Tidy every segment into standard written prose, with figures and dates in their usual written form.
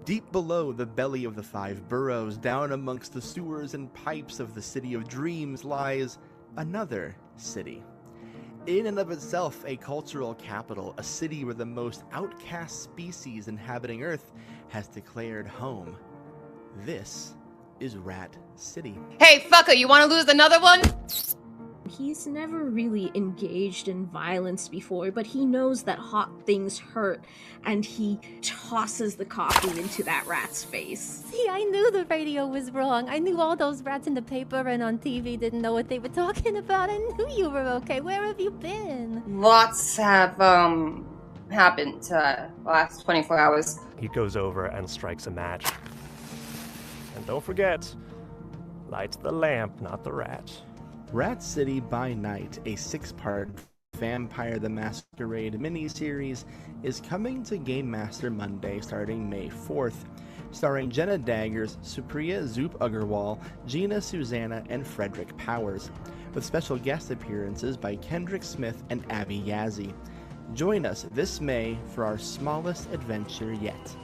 Deep below the belly of the five boroughs, down amongst the sewers and pipes of the city of dreams, lies another city. In and of itself a cultural capital, a city where the most outcast species inhabiting Earth has declared home. This is Rat City. Hey, fucker, you want to lose another one? He's never really engaged in violence before, but he knows that hot things hurt, and he tosses the coffee into that rat's face. See, I knew the radio was wrong. I knew all those rats in the paper and on TV didn't know what they were talking about. I knew you were okay. Where have you been? Lots have, happened the last 24 hours. He goes over and strikes a match. And don't forget, light the lamp, not the rat. Rat City by Night, a 6-part Vampire the Masquerade miniseries, is coming to Game Master Monday starting May 4th, starring Jenna Daggers, Supriya Zoop Agarwal, Gina Susanna, and Frederick Powers, with special guest appearances by Kendrick Smith and Abby Yazzie. Join us this May for our smallest adventure yet.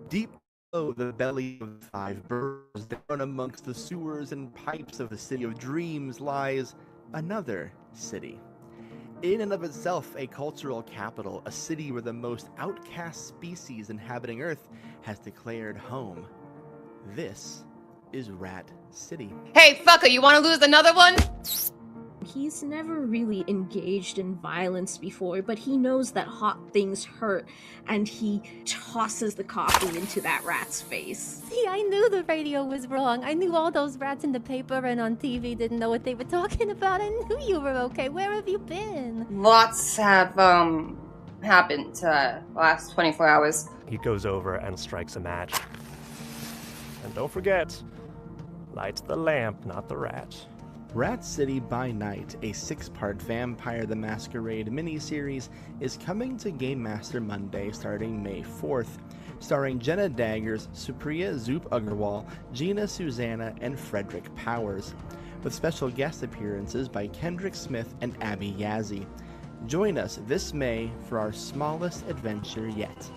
Deep below the belly of the five boroughs, down amongst the sewers and pipes of the city of dreams, lies another city. In and of itself a cultural capital, a city where the most outcast species inhabiting Earth has declared home. This is Rat City. Hey, fucker, you want to lose another one? He's never really engaged in violence before, but he knows that hot things hurt, and he tosses the coffee into that rat's face. See, I knew the radio was wrong. I knew all those rats in the paper and on TV didn't know what they were talking about. I knew you were okay. Where have you been? Lots have, happened, last 24 hours. He goes over and strikes a match. And don't forget, light the lamp, not the rat. Rat City by Night, a 6-part Vampire the Masquerade miniseries, is coming to Game Master Monday starting May 4th, starring Jenna Daggers, Supriya Zoop Agarwal, Gina Susanna, and Frederick Powers, with special guest appearances by Kendrick Smith and Abby Yazzie. Join us this May for our smallest adventure yet.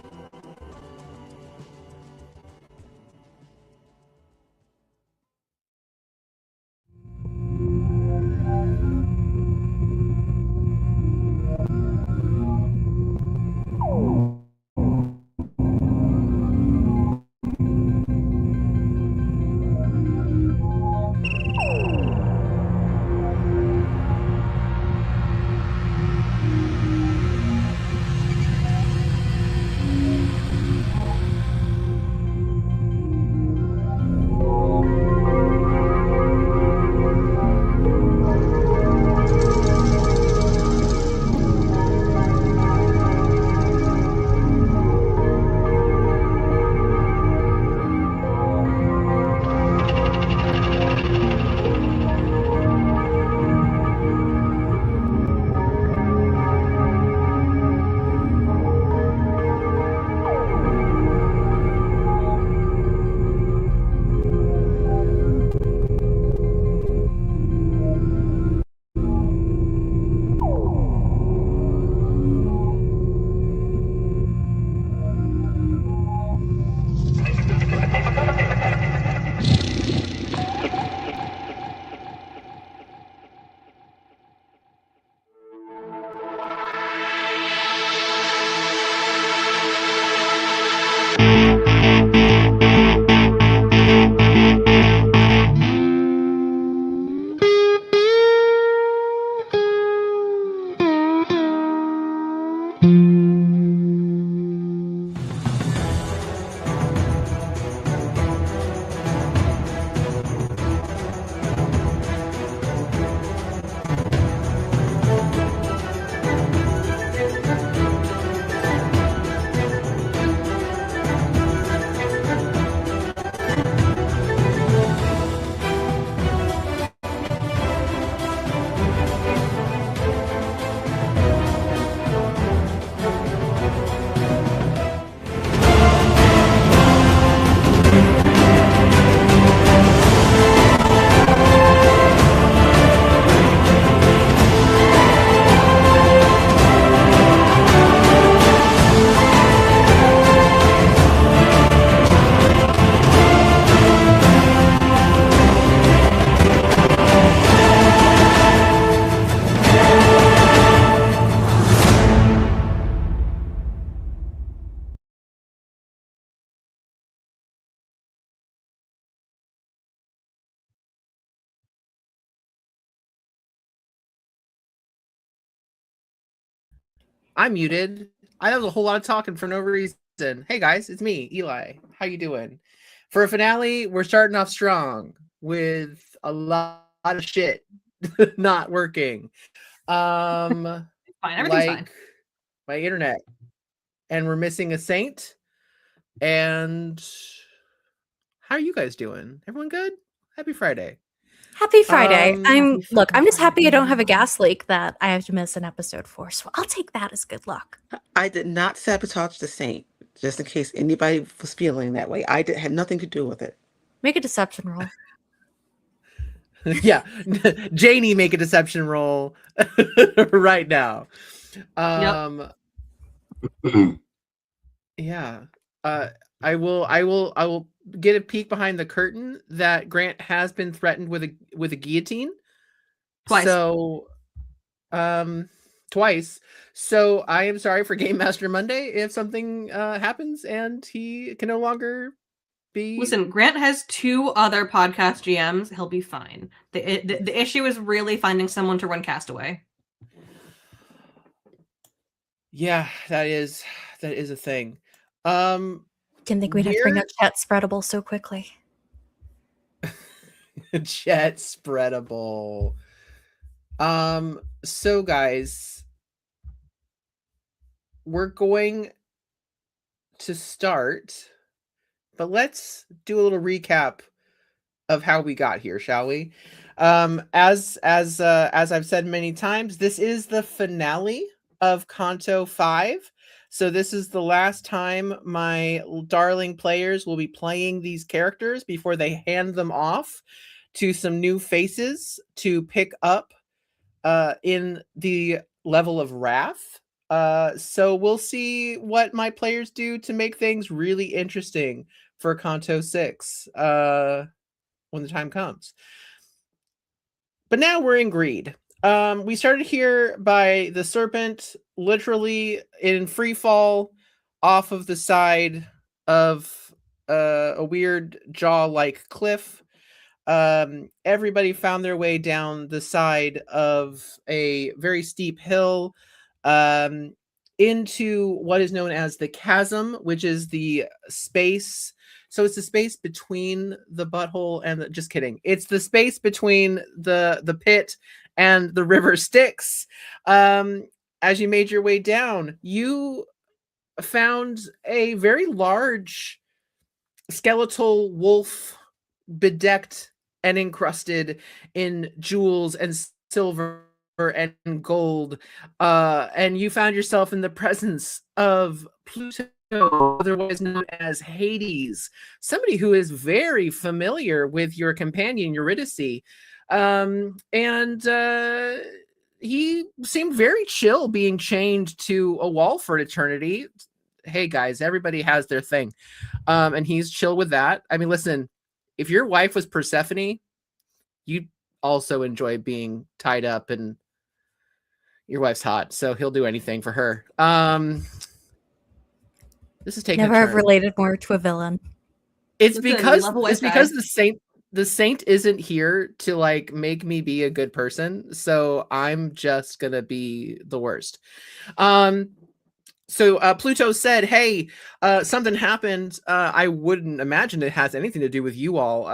I'm muted. I was a whole lot of talking for no reason. Hey guys, it's me, Eli. How you doing? For a finale, we're starting off strong with a lot of shit not working. Fine, everything's like fine. my internet, and we're missing a saint. And how are you guys doing? Everyone good? Happy Friday. Happy Friday. Happy I'm just happy I don't have a Friday. gas leak that I have to miss an episode for. So I'll take that as good luck. I did not sabotage the saint, just in case anybody was feeling that way. I had nothing to do with it. Make a deception roll. Yeah, Janie, make a deception roll right now. Yeah. I will get a peek behind the curtain that Grant has been threatened with a guillotine. Twice. So twice. So I am sorry for Game Master Monday if something happens and he can no longer be. Listen, Grant has 2 other podcast GMs. He'll be fine. The issue is really finding someone to run Castaway. Yeah, that is a thing. Didn't think we'd have to bring up chat spreadable so quickly. Chat spreadable. So guys, we're going to start, but let's do a little recap of how we got here, shall we? As I've said many times, this is the finale of Canto 5. So this is the last time my darling players will be playing these characters before they hand them off to some new faces to pick up in the level of Wrath. So we'll see what my players do to make things really interesting for Canto 6 when the time comes. But now we're in Greed. We started here by the serpent literally in free fall off of the side of a weird jaw-like cliff. Everybody found their way down the side of a very steep hill into what is known as the Chasm, which is the space. So it's the space between the butthole and just kidding. It's the space between the pit and the River Styx. As you made your way down, you found a very large skeletal wolf bedecked and encrusted in jewels and silver and gold. And you found yourself in the presence of Pluto, otherwise known as Hades, somebody who is very familiar with your companion Eurydice. He seemed very chill being chained to a wall for an eternity. Hey guys, everybody has their thing. And he's chill with that. I mean, listen, if your wife was Persephone, you'd also enjoy being tied up, and your wife's hot, so he'll do anything for her. This is taking Never a have turn. related more to a villain. It's because the saint isn't here to like make me be a good person, so I'm just gonna be the worst. So Pluto said, hey, something happened. I wouldn't imagine it has anything to do with you all.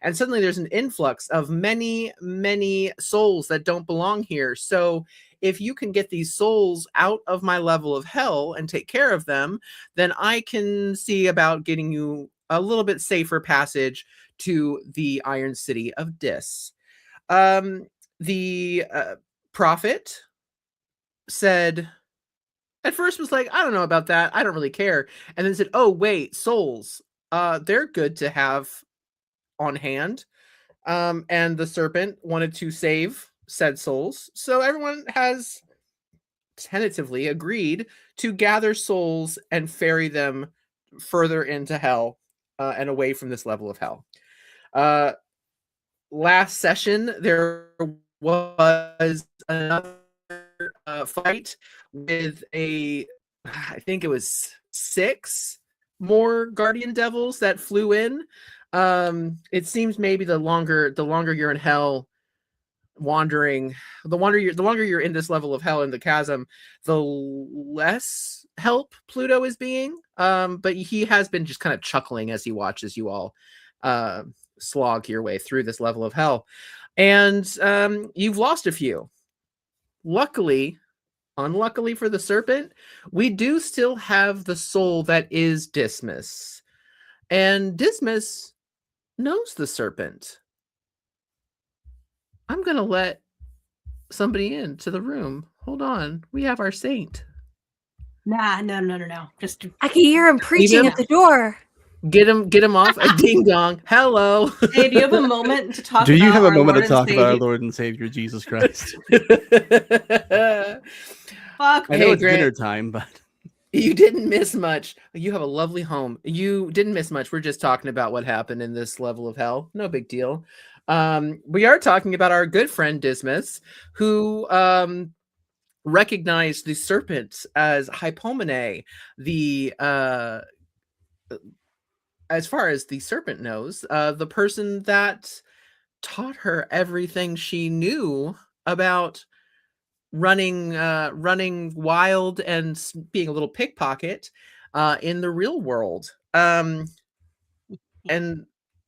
And suddenly there's an influx of many, many souls that don't belong here. So if you can get these souls out of my level of hell and take care of them, then I can see about getting you a little bit safer passage to the Iron City of Dis. The prophet said, at first was like, I don't know about that. I don't really care. And then said, oh, wait, souls. They're good to have on hand. And the serpent wanted to save said souls. So everyone has tentatively agreed to gather souls and ferry them further into hell and away from this level of hell. Last session, there was another fight with I think it was 6 more guardian devils that flew in. It seems maybe the longer you're in hell, the longer you're in this level of hell in the chasm, the less help Pluto is being. But he has been just kind of chuckling as he watches you all slog your way through this level of hell. And you've lost a few. Unluckily for the serpent, we do still have the soul that is Dismas. And Dismas knows the serpent. I'm going to let somebody into the room. Hold on. We have our saint. Nah, no. Just I can hear him preaching at the door. Get him off. A ding dong. Hello. Hey, do you have a moment to talk Do you about have a our moment Lord to talk and about our Savior? Lord and Savior Jesus Christ? Fuck. I know Hey, it's Grant, dinner time, but you didn't miss much. You have a lovely home. You didn't miss much. We're just talking about what happened in this level of hell. No big deal. We are talking about our good friend Dismas, who recognized the serpent as Hypomene, the as far as the serpent knows, the person that taught her everything she knew about running wild and being a little pickpocket in the real world. And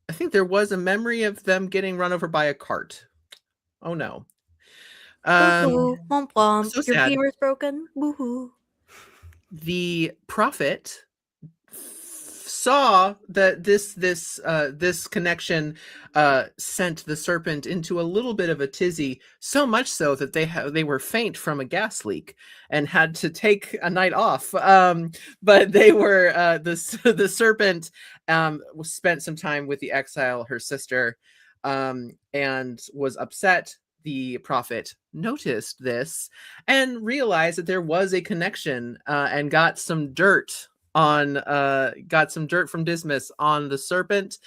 I think there was a memory of them getting run over by a cart. Oh no. Boo-hoo. Womp womp. So Your sad. humor's broken. Woohoo. The prophet saw that this connection sent the serpent into a little bit of a tizzy, so much so that they were faint from a gas leak and had to take a night off. But they were the serpent spent some time with the exile, her sister, and was upset. The prophet noticed this and realized that there was a connection, and got some dirt from Dismas on the serpent,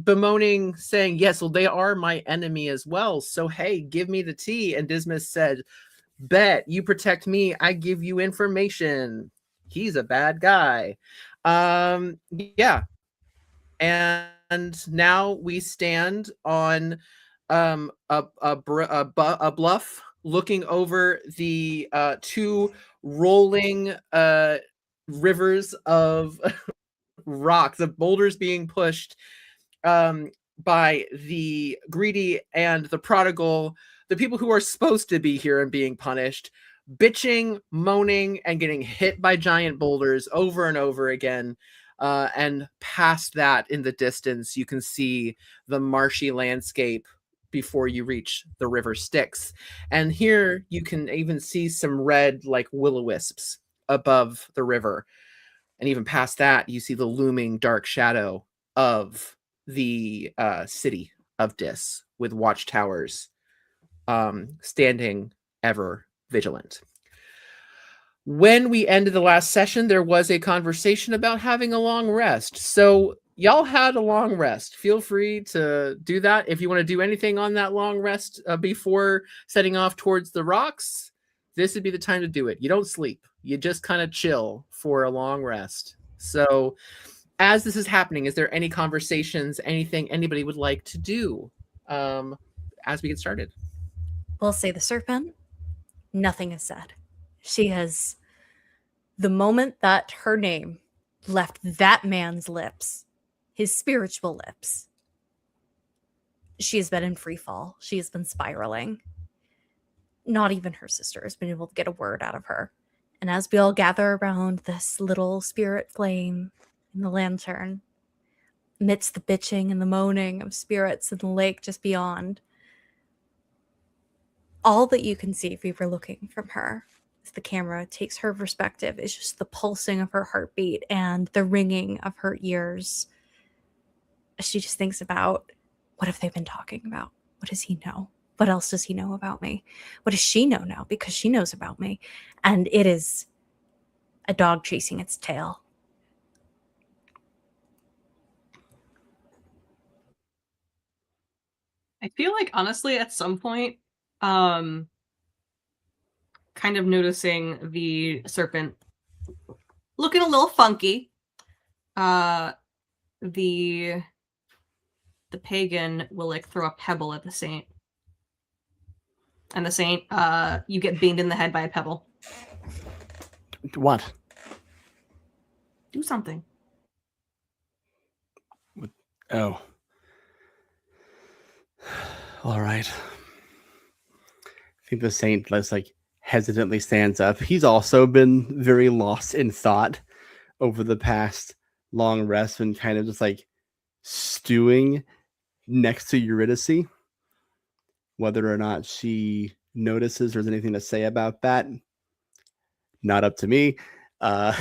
bemoaning, saying, yes, well, they are my enemy as well, so hey, give me the tea. And Dismas said, bet, you protect me, I give you information. He's a bad guy. Yeah. And now we stand on a bluff looking over the two rolling rivers of rock, the boulders being pushed by the greedy and the prodigal, the people who are supposed to be here and being punished, bitching, moaning, and getting hit by giant boulders over and over again. And past that, in the distance, you can see the marshy landscape before you reach the River Styx. And here you can even see some red, like will-o-wisps above the river. And even past that, you see the looming dark shadow of the city of Dis, with watchtowers standing ever vigilant. When we ended the last session, there was a conversation about having a long rest. So y'all had a long rest. Feel free to do that. If you want to do anything on that long rest before setting off towards the rocks, this would be the time to do it. You don't sleep. You just kind of chill for a long rest. So as this is happening, is there any conversations, anything anybody would like to do as we get started? We'll say the serpent. Nothing is said. She has, the moment that her name left that man's lips, his spiritual lips, she has been in free fall. She has been spiraling. Not even her sister has been able to get a word out of her. And as we all gather around this little spirit flame in the lantern, amidst the bitching and the moaning of spirits in the lake just beyond, all that you can see if you were looking from her, as the camera takes her perspective, is just the pulsing of her heartbeat and the ringing of her ears. She just thinks about, what have they been talking about? What does he know? What else does he know about me? What does she know now? Because she knows about me. And it is a dog chasing its tail. I feel like, honestly, at some point, kind of noticing the serpent looking a little funky. The pagan will like throw a pebble at the saint. And the saint, you get beamed in the head by a pebble. What? Do something. Oh. All right. I think the saint just like hesitantly stands up. He's also been very lost in thought over the past long rest and kind of just like stewing next to Eurydice. Whether or not she notices there's anything to say about that, not up to me. But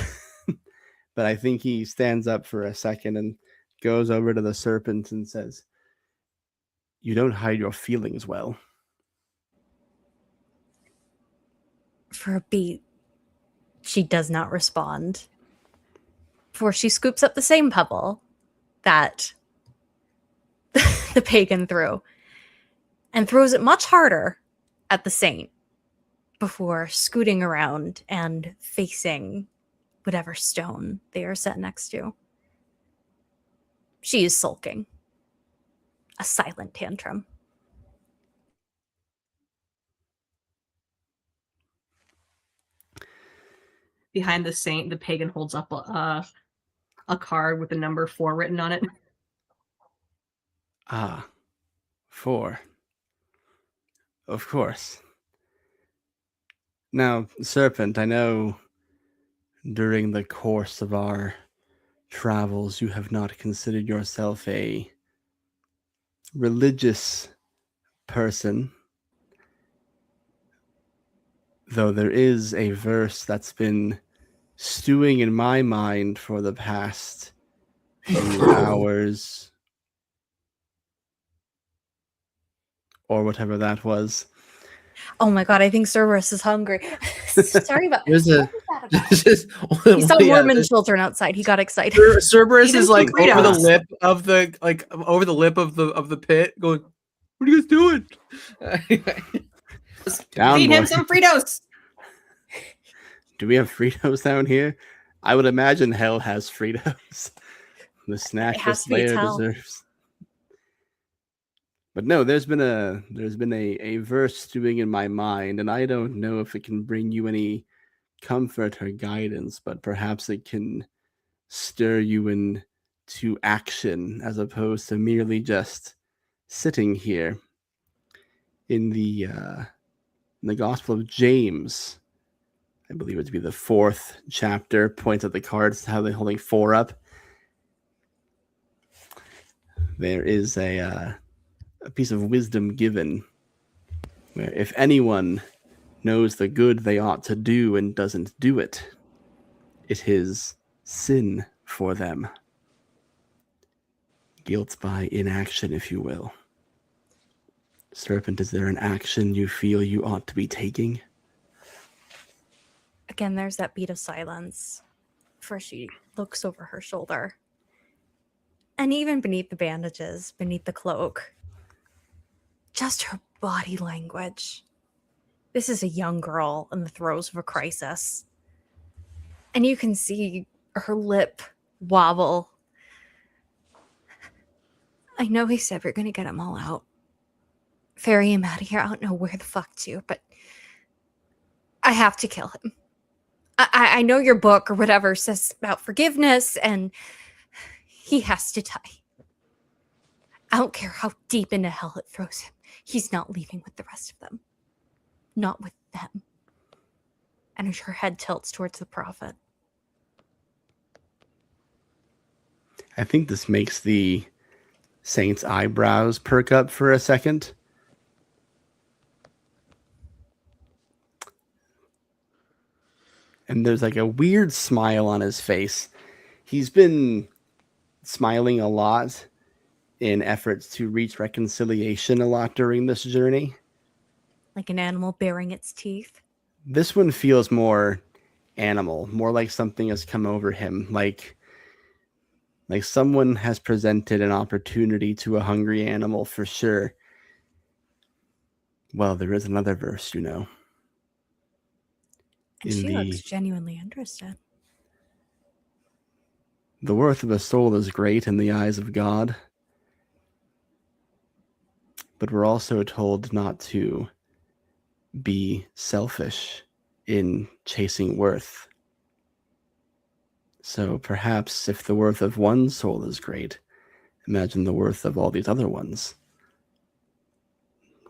I think he stands up for a second and goes over to the serpent and says, "You don't hide your feelings well." For a beat, she does not respond. For she scoops up the same pebble that the pagan threw and throws it much harder at the saint before scooting around and facing whatever stone they are set next to. She is sulking. A silent tantrum. Behind the saint, the pagan holds up a card with the number 4 written on it. Ah, 4. Of course. Now, Serpent, I know during the course of our travels you have not considered yourself a religious person, though there is a verse that's been stewing in my mind for the past few hours, or whatever that was. Oh my god, I think Cerberus is hungry. Sorry about There's a what was that about? just He saw Mormon children outside. He got excited. Cerberus Eat him is some like over the Fritos. lip of the pit, going, "What are you guys doing?" Down, Feed him boy. some Fritos. Do we have Fritos down here? I would imagine hell has Fritos. The snack It this has to be layer hell. deserves. But no, there's been a verse stewing in my mind, and I don't know if it can bring you any comfort or guidance, but perhaps it can stir you into action as opposed to merely just sitting here. In the Gospel of James, I believe it to be the 4th chapter, points at the cards, how they're holding 4 up. There is a piece of wisdom given where if anyone knows the good they ought to do and doesn't do it, it is sin for them. Guilt by inaction, if you will. Serpent, is there an action you feel you ought to be taking? Again, there's that beat of silence. First, she looks over her shoulder. And even beneath the bandages, beneath the cloak, just her body language. This is a young girl in the throes of a crisis. And you can see her lip wobble. I know he said we're going to get them all out. Ferry him out of here. I don't know where the fuck to, but I have to kill him. I know your book or whatever says about forgiveness, and he has to die. I don't care how deep into hell it throws him. He's not leaving with the rest of them. Not with them. And her head tilts towards the prophet. I think this makes the saint's eyebrows perk up for a second. And there's like a weird smile on his face. He's been smiling a lot in efforts to reach reconciliation a lot during this journey. Like an animal baring its teeth. This one feels more animal, more like something has come over him, like someone has presented an opportunity to a hungry animal for sure. Well, there is another verse, you know. And she looks genuinely interested. The worth of a soul is great in the eyes of God. But we're also told not to be selfish in chasing worth. So perhaps if the worth of one soul is great, imagine the worth of all these other ones.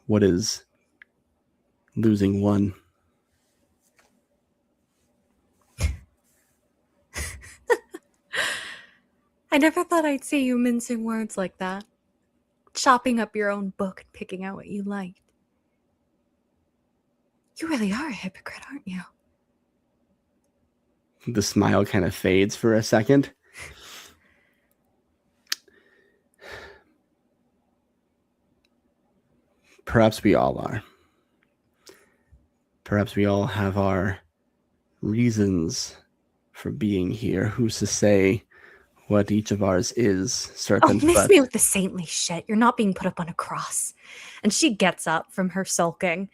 What is losing one? I never thought I'd see you mincing words like that. Chopping up your own book and picking out what you liked. You really are a hypocrite, aren't you? The smile kind of fades for a second. Perhaps we all are. Perhaps we all have our reasons for being here. Who's to say what each of ours is, Serpent? Oh, miss me with the saintly shit. You're not being put up on a cross. And she gets up from her sulking.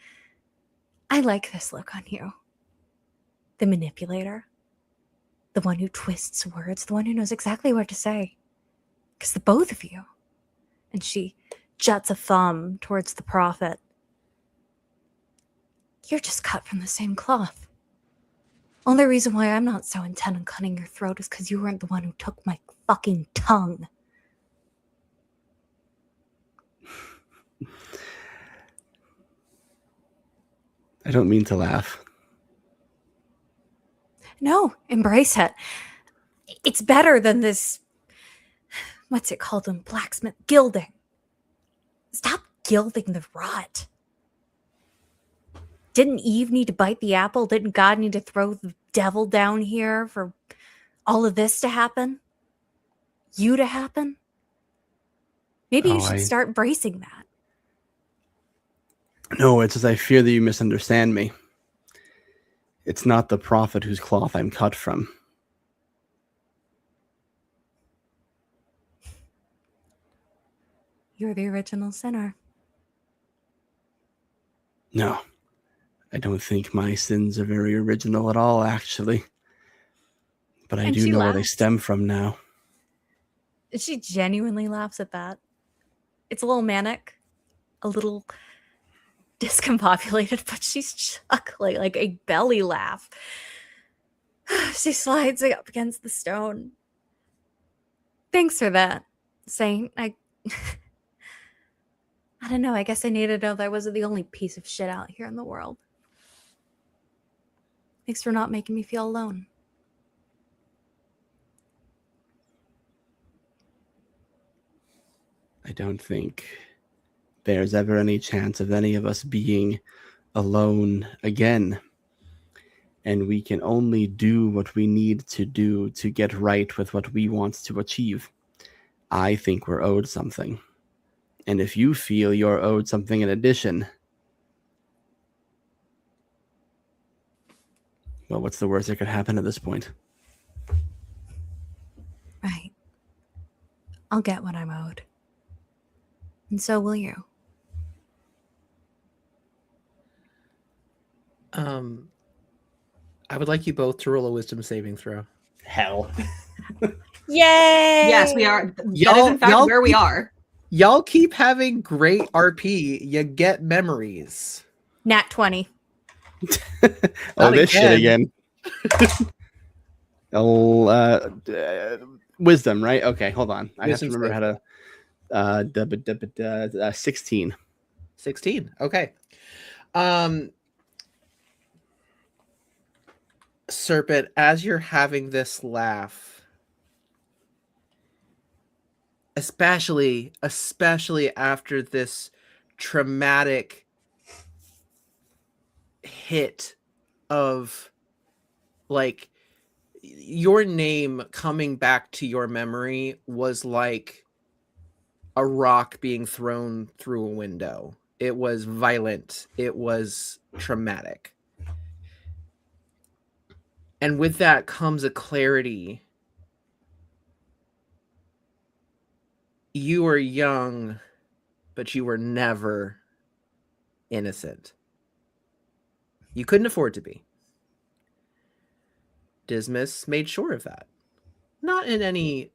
I like this look on you. The manipulator. The one who twists words. The one who knows exactly what to say. Because the both of you, and she juts a thumb towards the prophet, you're just cut from the same cloth. Only reason why I'm not so intent on cutting your throat is because you weren't the one who took my fucking tongue. I don't mean to laugh. No, embrace it. It's better than this, what's it called in blacksmith? Gilding. Stop gilding the rot. Didn't Eve need to bite the apple? Didn't God need to throw the devil down here for all of this to happen? You to happen? Maybe you should start embracing that. No, it's just I fear that you misunderstand me. It's not the prophet whose cloth I'm cut from. You're the original sinner. No, I don't think my sins are very original at all, actually. But I do know where they stem from now. She genuinely laughs at that. It's a little manic, a little discombobulated, but she's chuckling like a belly laugh. She slides up against the stone. Thanks for that, Saint. I don't know. I guess I needed to know that I wasn't the only piece of shit out here in the world. Thanks for not making me feel alone. I don't think there's ever any chance of any of us being alone again. And we can only do what we need to do to get right with what we want to achieve. I think we're owed something. And if you feel you're owed something in addition, well, what's the worst that could happen at this point? Right. I'll get what I'm owed. And so will you. I would like you both to roll a wisdom saving throw. Hell. Yay! Yes, we are. That is in fact where we are. Y'all keep having great RP. You get memories. Nat 20. Oh, this shit again. Wisdom, right? Okay, hold on. I have to remember how to 16. 16. Okay. Serpent, as you're having this laugh, especially after this traumatic hit of like your name coming back to your memory was like a rock being thrown through a window. It was violent. It was traumatic. And with that comes a clarity. You were young, but you were never innocent. You couldn't afford to be. Dismas made sure of that. Not in any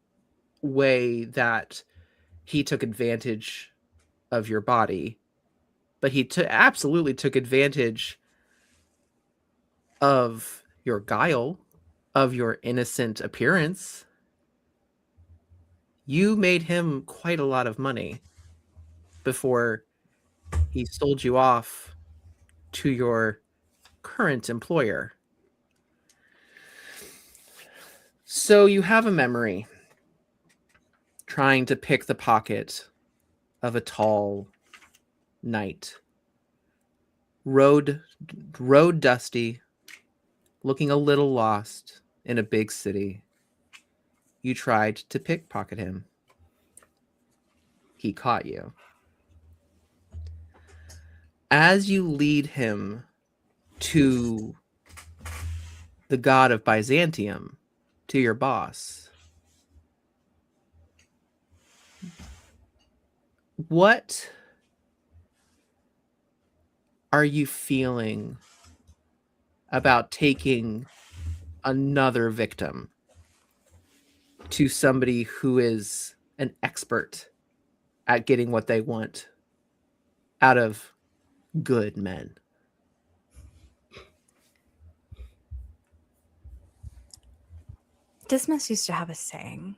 way that he took advantage of your body, but he absolutely took advantage of your guile, of your innocent appearance. You made him quite a lot of money before he sold you off to your current employer. So you have a memory trying to pick the pocket of a tall knight. Road dusty, looking a little lost in a big city. You tried to pickpocket him. He caught you. As you lead him to the god of Byzantium, to your boss, what are you feeling about taking another victim to somebody who is an expert at getting what they want out of good men. Dismas used to have a saying,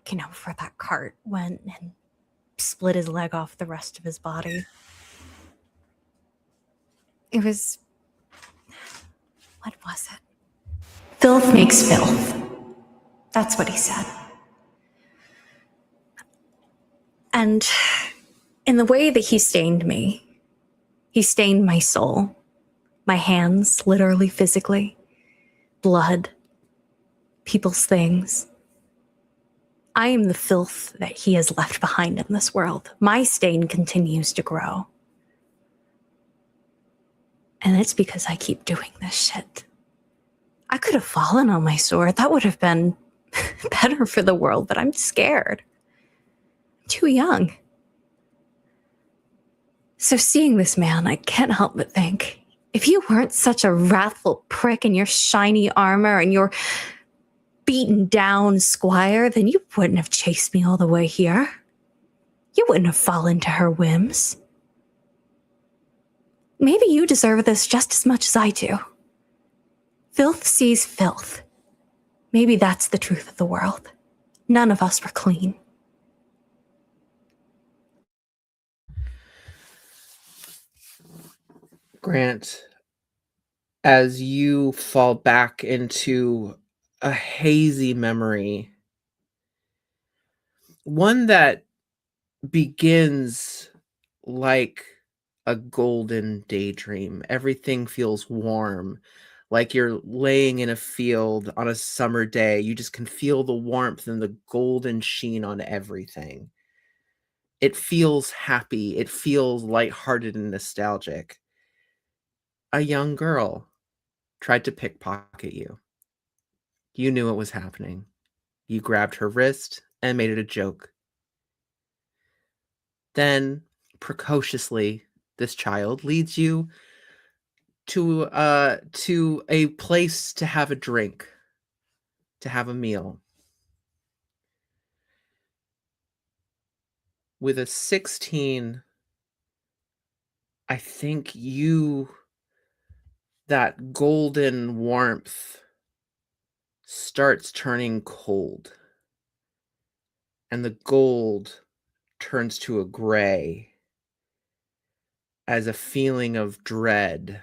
before that cart went and split his leg off the rest of his body. It was... what was it? Filth makes filth. That's what he said. And in the way that he stained me, he stained my soul, my hands, literally, physically, blood, people's things. I am the filth that he has left behind in this world. My stain continues to grow. And it's because I keep doing this shit. I could have fallen on my sword. That would have been better for the world, but I'm scared. I'm too young. So seeing this man, I can't help but think, if you weren't such a wrathful prick in your shiny armor and your beaten down squire, then you wouldn't have chased me all the way here. You wouldn't have fallen to her whims. Maybe you deserve this just as much as I do. Filth sees filth. Maybe that's the truth of the world. None of us were clean. Grant, as you fall back into a hazy memory, one that begins like a golden daydream. Everything feels warm, like you're laying in a field on a summer day. You just can feel the warmth and the golden sheen on everything. It feels happy. It feels lighthearted and nostalgic. A young girl tried to pickpocket you. You knew it was happening. You grabbed her wrist and made it a joke. Then, precociously, this child leads you to a place to have a drink, to have a meal. With a 16, I think that golden warmth starts turning cold. And the gold turns to a gray as a feeling of dread,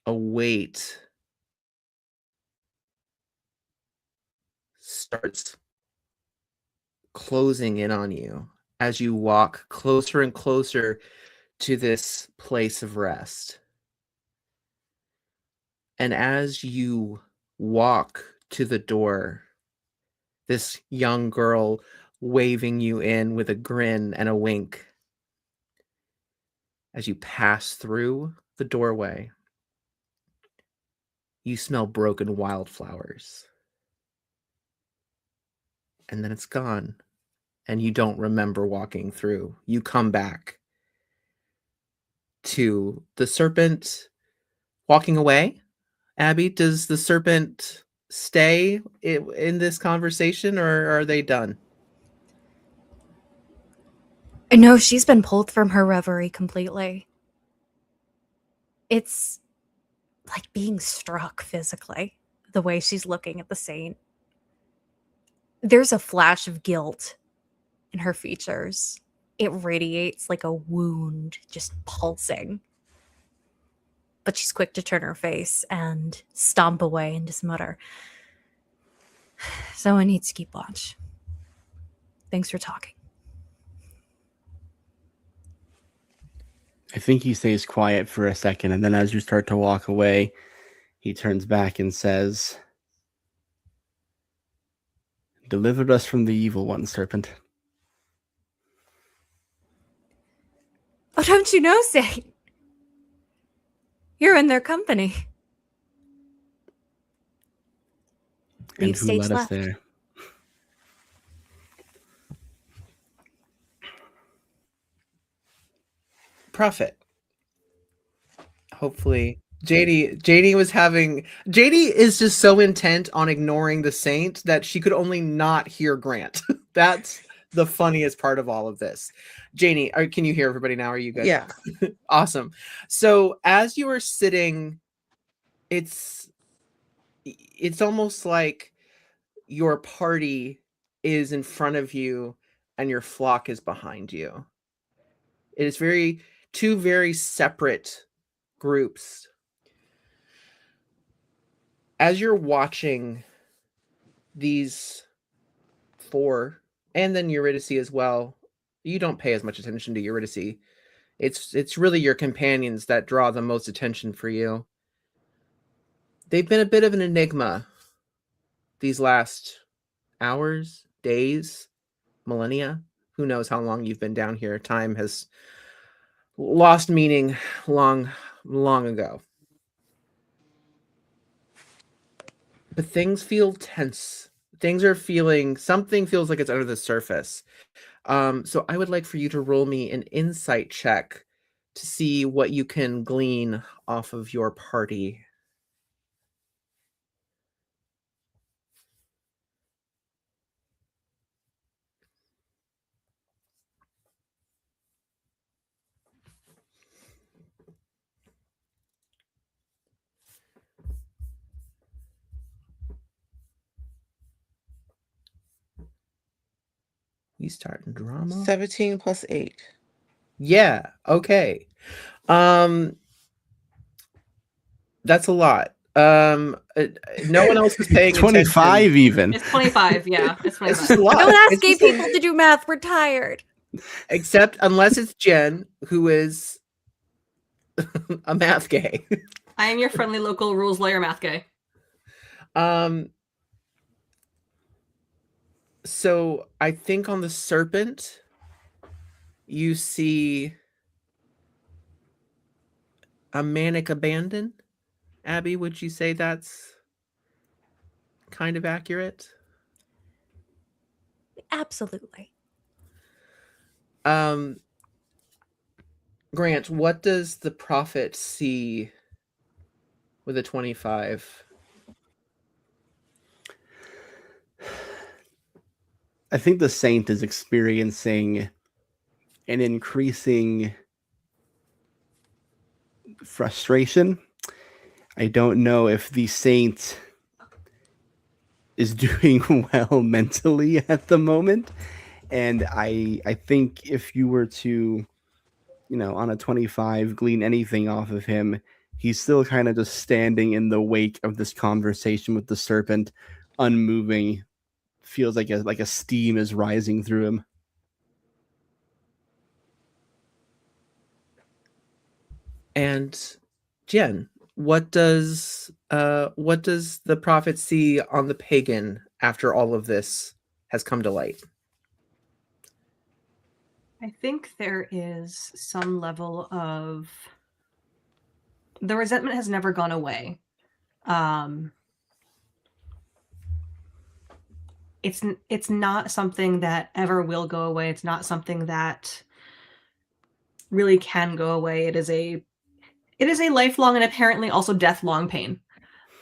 a weight starts closing in on you as you walk closer and closer to this place of rest. And as you walk to the door, this young girl waving you in with a grin and a wink. As you pass through the doorway, you smell broken wildflowers. And then it's gone. And you don't remember walking through. You come back to the serpent walking away. Abby, does the serpent stay in this conversation, or are they done? No, she's been pulled from her reverie completely. It's like being struck physically, the way she's looking at the saint. There's a flash of guilt in her features. It radiates like a wound, just pulsing. But she's quick to turn her face and stomp away and just mutter, "Someone needs to keep watch. Thanks for talking." I think he stays quiet for a second, and then as you start to walk away, he turns back and says, "Deliver us from the evil one, serpent." Oh, don't you know, Saint? You're in their company. And Leave who stage led us left. there? Prophet. Hopefully Janie is just so intent on ignoring the saint that she could only not hear Grant. That's the funniest part of all of this. Janie, can you hear everybody now? Are you good? Yeah. Awesome. So as you are sitting, it's almost like your party is in front of you and your flock is behind you. It is two very separate groups. As you're watching these four, and then Eurydice as well, you don't pay as much attention to Eurydice. It's really your companions that draw the most attention for you. They've been a bit of an enigma these last hours, days, millennia. Who knows how long you've been down here? Time has lost meaning long ago. But things feel tense. Something feels like it's under the surface. So I would like for you to roll me an insight check to see what you can glean off of your party. You starting drama? 17 plus 8. Yeah, okay. That's a lot. No one else is paying 25 attention. even. It's 25, yeah. It's 25. It's just a lot. Don't ask It's gay just a- people to do math. We're tired. Except unless it's Jen, who is a math gay. I am your friendly local rules lawyer math guy. So I think on the serpent, you see a manic abandon. Abby, would you say that's kind of accurate? Absolutely. Grant, what does the prophet see with a 25? I think the saint is experiencing an increasing frustration. I don't know if the saint is doing well mentally at the moment. And I think if you were to, on a 25, glean anything off of him, he's still kind of just standing in the wake of this conversation with the serpent, unmoving. Feels like a steam is rising through him. And Jen, what does the prophet see on the pagan after all of this has come to light? I think there is some level of the resentment has never gone away. It's not something that ever will go away. It's not something that really can go away. It is a lifelong and apparently also death-long pain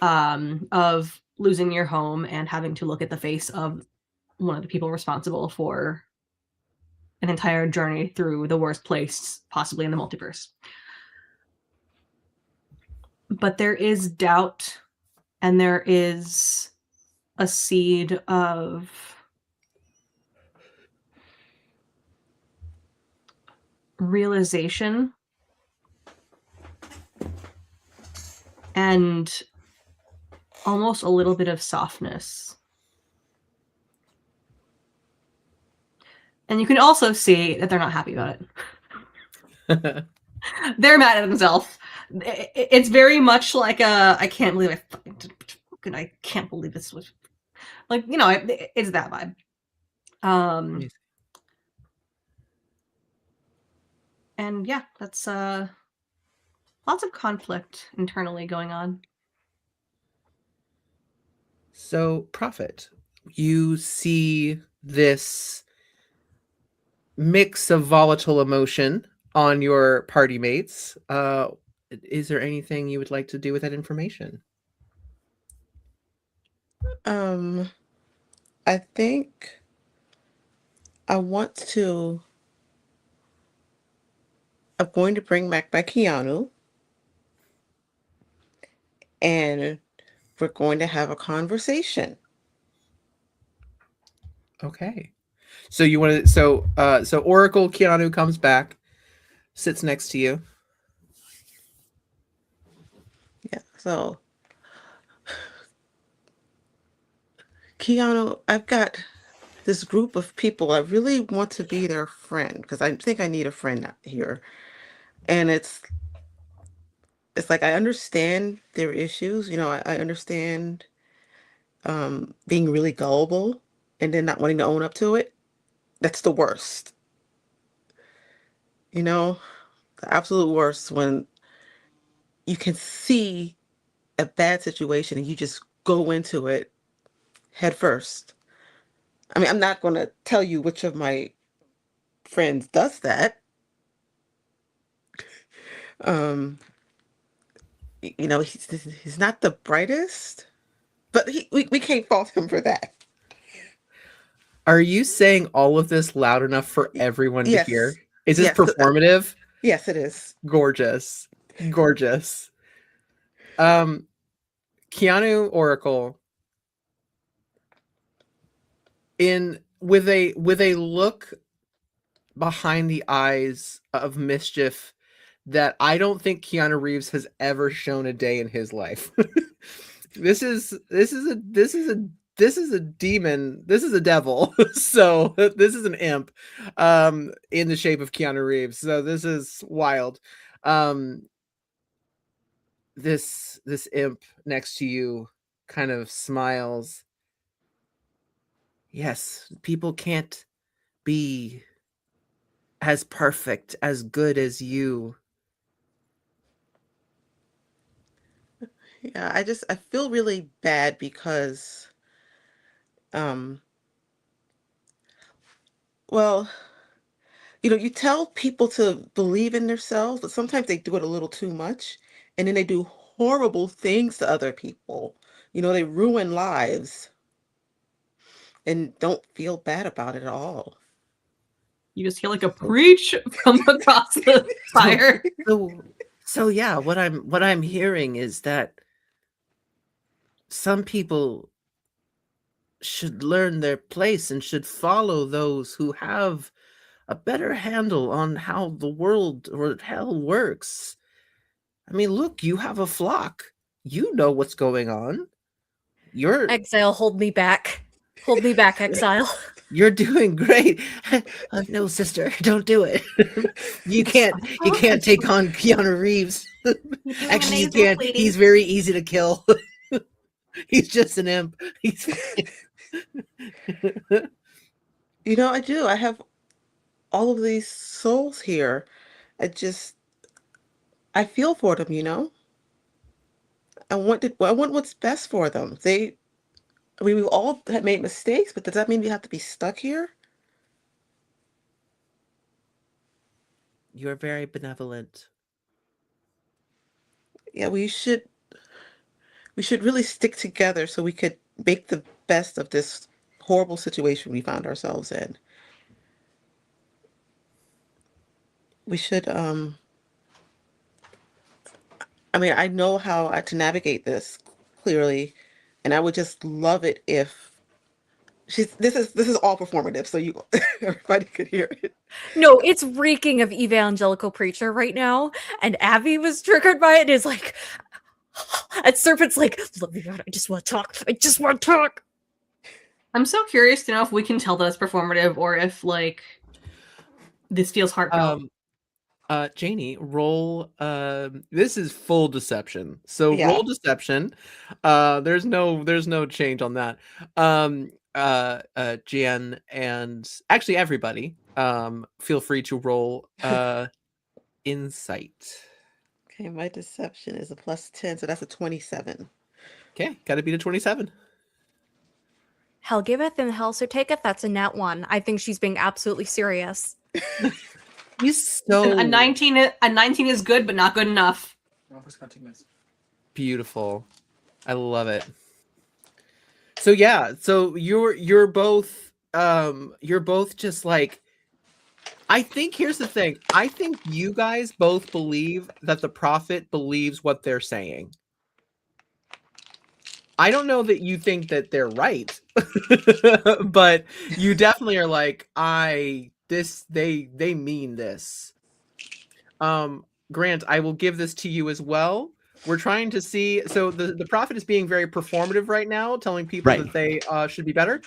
of losing your home and having to look at the face of one of the people responsible for an entire journey through the worst place possibly in the multiverse. But there is doubt, and there is a seed of realization and almost a little bit of softness. And you can also see that they're not happy about it. They're mad at themselves. It's very much like I can't believe I can't believe this was like, it's that vibe. And yeah, that's lots of conflict internally going on. So, Prophet, you see this mix of volatile emotion on your party mates. is there anything you would like to do with that information? I think I want to. I'm going to bring back my Keanu, and we're going to have a conversation. Okay. So you want to so Oracle Keanu comes back, sits next to you. Yeah. So Keanu, I've got this group of people. I really want to be their friend because I think I need a friend here. And it's like I understand their issues. I understand being really gullible and then not wanting to own up to it. That's the worst. The absolute worst when you can see a bad situation and you just go into it head first. I mean, I'm not going to tell you which of my friends does that. Um, he's not the brightest, but we can't fault him for that. Are you saying all of this loud enough for everyone to hear? Is this performative? Yes, it is. Gorgeous. Gorgeous. Keanu Oracle with a look behind the eyes of mischief that I don't think Keanu Reeves has ever shown a day in his life. This is a demon. This is a devil. So this is an imp in the shape of Keanu Reeves. So this is wild. This imp next to you kind of smiles. Yes, people can't be as perfect, as good as you. Yeah, I feel really bad because well, you tell people to believe in themselves, but sometimes they do it a little too much, and then they do horrible things to other people. They ruin lives and don't feel bad about it at all. You just hear like a preach from across the fire. So yeah, what I'm hearing is that some people should learn their place and should follow those who have a better handle on how the world or hell works. I mean, look, you have a flock. You know what's going on. Exile, hold me back. Hold me back, Exile. You're doing great. No, sister, don't do it. You can't take on Keanu Reeves. Actually, you can't. He's very easy to kill. He's just an imp. I do. I have all of these souls here. I feel for them, I want what's best for them. We all have made mistakes, but does that mean we have to be stuck here? You're very benevolent. Yeah, we should really stick together so we could make the best of this horrible situation we found ourselves in. We should I mean, I know how to navigate this clearly, and I would just love it if this is all performative, so everybody could hear it. No, it's reeking of evangelical preacher right now, and Abby was triggered by it and is like, and Serpent's like, look, I just want to talk. I just want to talk. I'm so curious to know if we can tell that it's performative or if this feels heartfelt. Janie, roll. This is full deception. So Yeah. Roll deception. There's no change on that. Jien and actually everybody, feel free to roll insight. Okay, my deception is a +10, so that's a 27. Okay, got to beat a 27. Hell giveth and hell so taketh. That's a nat 1. I think she's being absolutely serious. He's so a 19 is good, but not good enough. Beautiful. I love it. So yeah, so you're both just like, I think here's the thing. I think you guys both believe that the prophet believes what they're saying. I don't know that you think that they're right, but you definitely are like, they mean this. Grant, I will give this to you as well. We're trying to see. So the prophet is being very performative right now, telling people Right. that they should be better.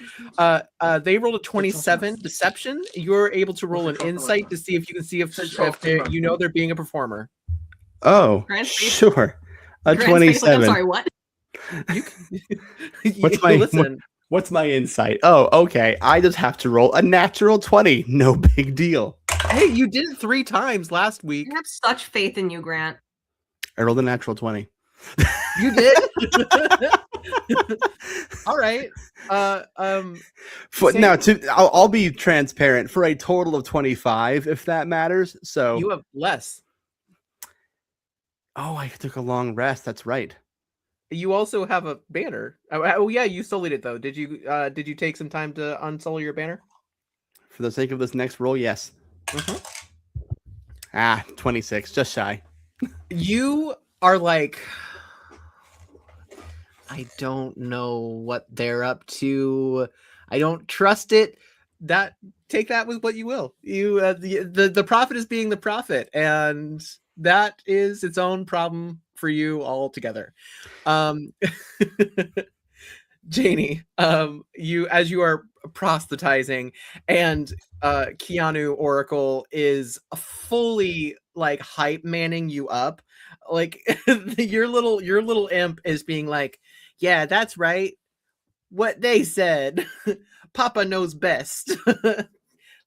They rolled a 27 deception. You're able to roll an insight to see if you can see if you know they're being a performer. Oh, Grant's face- sure. A Grant's face, like, 27. I'm sorry, what? What's my insight? Oh, okay. I just have to roll a natural 20. No big deal. Hey, you did it 3 times last week. I have such faith in you, Grant. I rolled a natural 20. You did? All right. Now, I'll be transparent for a total of 25, if that matters. So you have less. Oh, I took a long rest. That's right. You also have a banner. Oh yeah, you sullied it though. Did you take some time to unsully your banner? For the sake of this next roll, yes. Mm-hmm. 26, just shy. You are like, I don't know what they're up to. I don't trust it. Take that with what you will. You the prophet is being the prophet, and that is its own problem for you altogether. Janie, as you are proselytizing, and Keanu Oracle is fully like hype manning you up, like your little imp is being like, yeah, that's right, what they said. Papa knows best.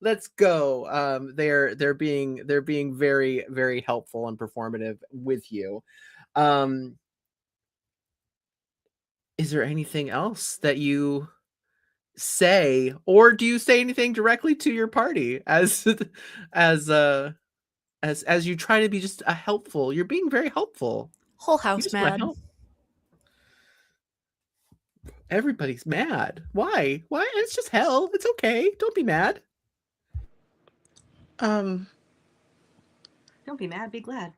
Let's go. They're being very, very helpful and performative with you. Is there anything else that you say, or do you say anything directly to your party as you try to be just a helpful? You're being very helpful. Whole house mad. Everybody's mad. Why? It's just hell. It's okay. Don't be mad. Don't be mad. Be glad.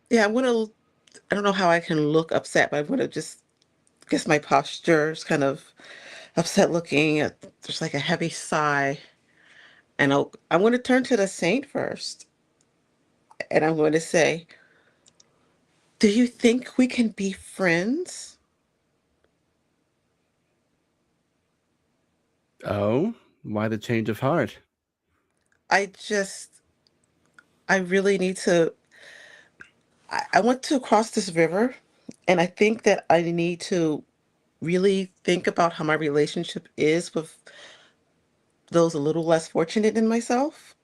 Yeah, I don't know how I can look upset, but I want to just, I guess my posture is kind of upset looking. There's like a heavy sigh. And I'm going to turn to the saint first. And I'm going to say, do you think we can be friends? Oh, why the change of heart? I really need to, I want to cross this river. And I think that I need to really think about how my relationship is with those a little less fortunate than myself.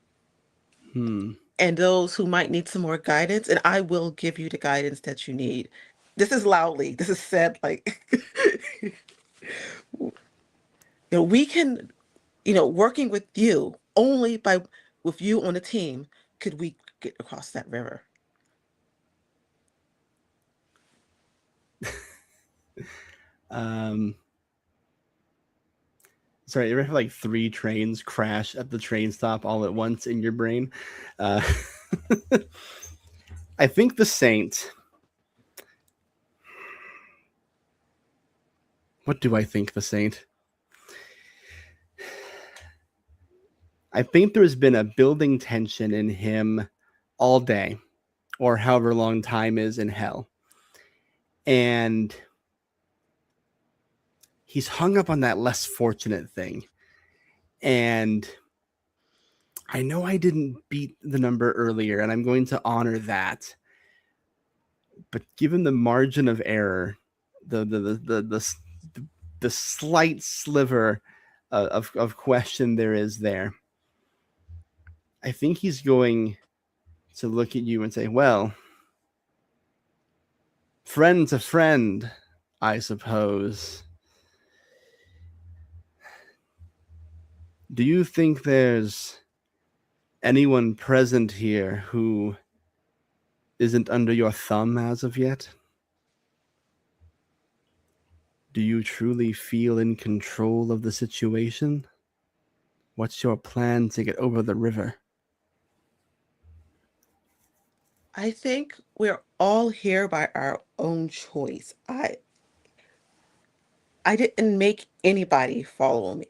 And those who might need some more guidance. And I will give you the guidance that you need. This is loudly. This is said like, we can, working with you, only with you on the team, could we get across that river. Sorry, you ever have like 3 trains crash at the train stop all at once in your brain? I think the saint. What do I think the saint? I think there's been a building tension in him all day, or however long time is in hell. And he's hung up on that less fortunate thing. And I know I didn't beat the number earlier, and I'm going to honor that. But given the margin of error, the slight sliver of question there is there, I think he's going to look at you and say, well, friend to friend, I suppose. Do you think there's anyone present here who isn't under your thumb as of yet? Do you truly feel in control of the situation? What's your plan to get over the river? I think we're all here by our own choice. I didn't make anybody follow me.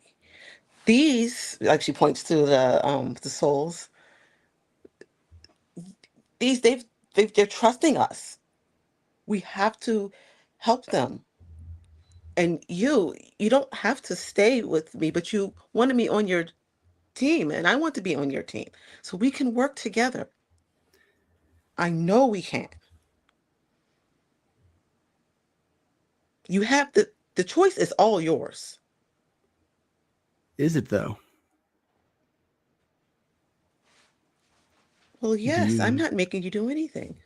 These, like she points to the souls, these they're trusting us. We have to help them. And you don't have to stay with me, but you wanted me on your team, and I want to be on your team. So we can work together. I know we can. You have the choice is all yours. Is it though? Well, yes, I'm you- not making you do anything.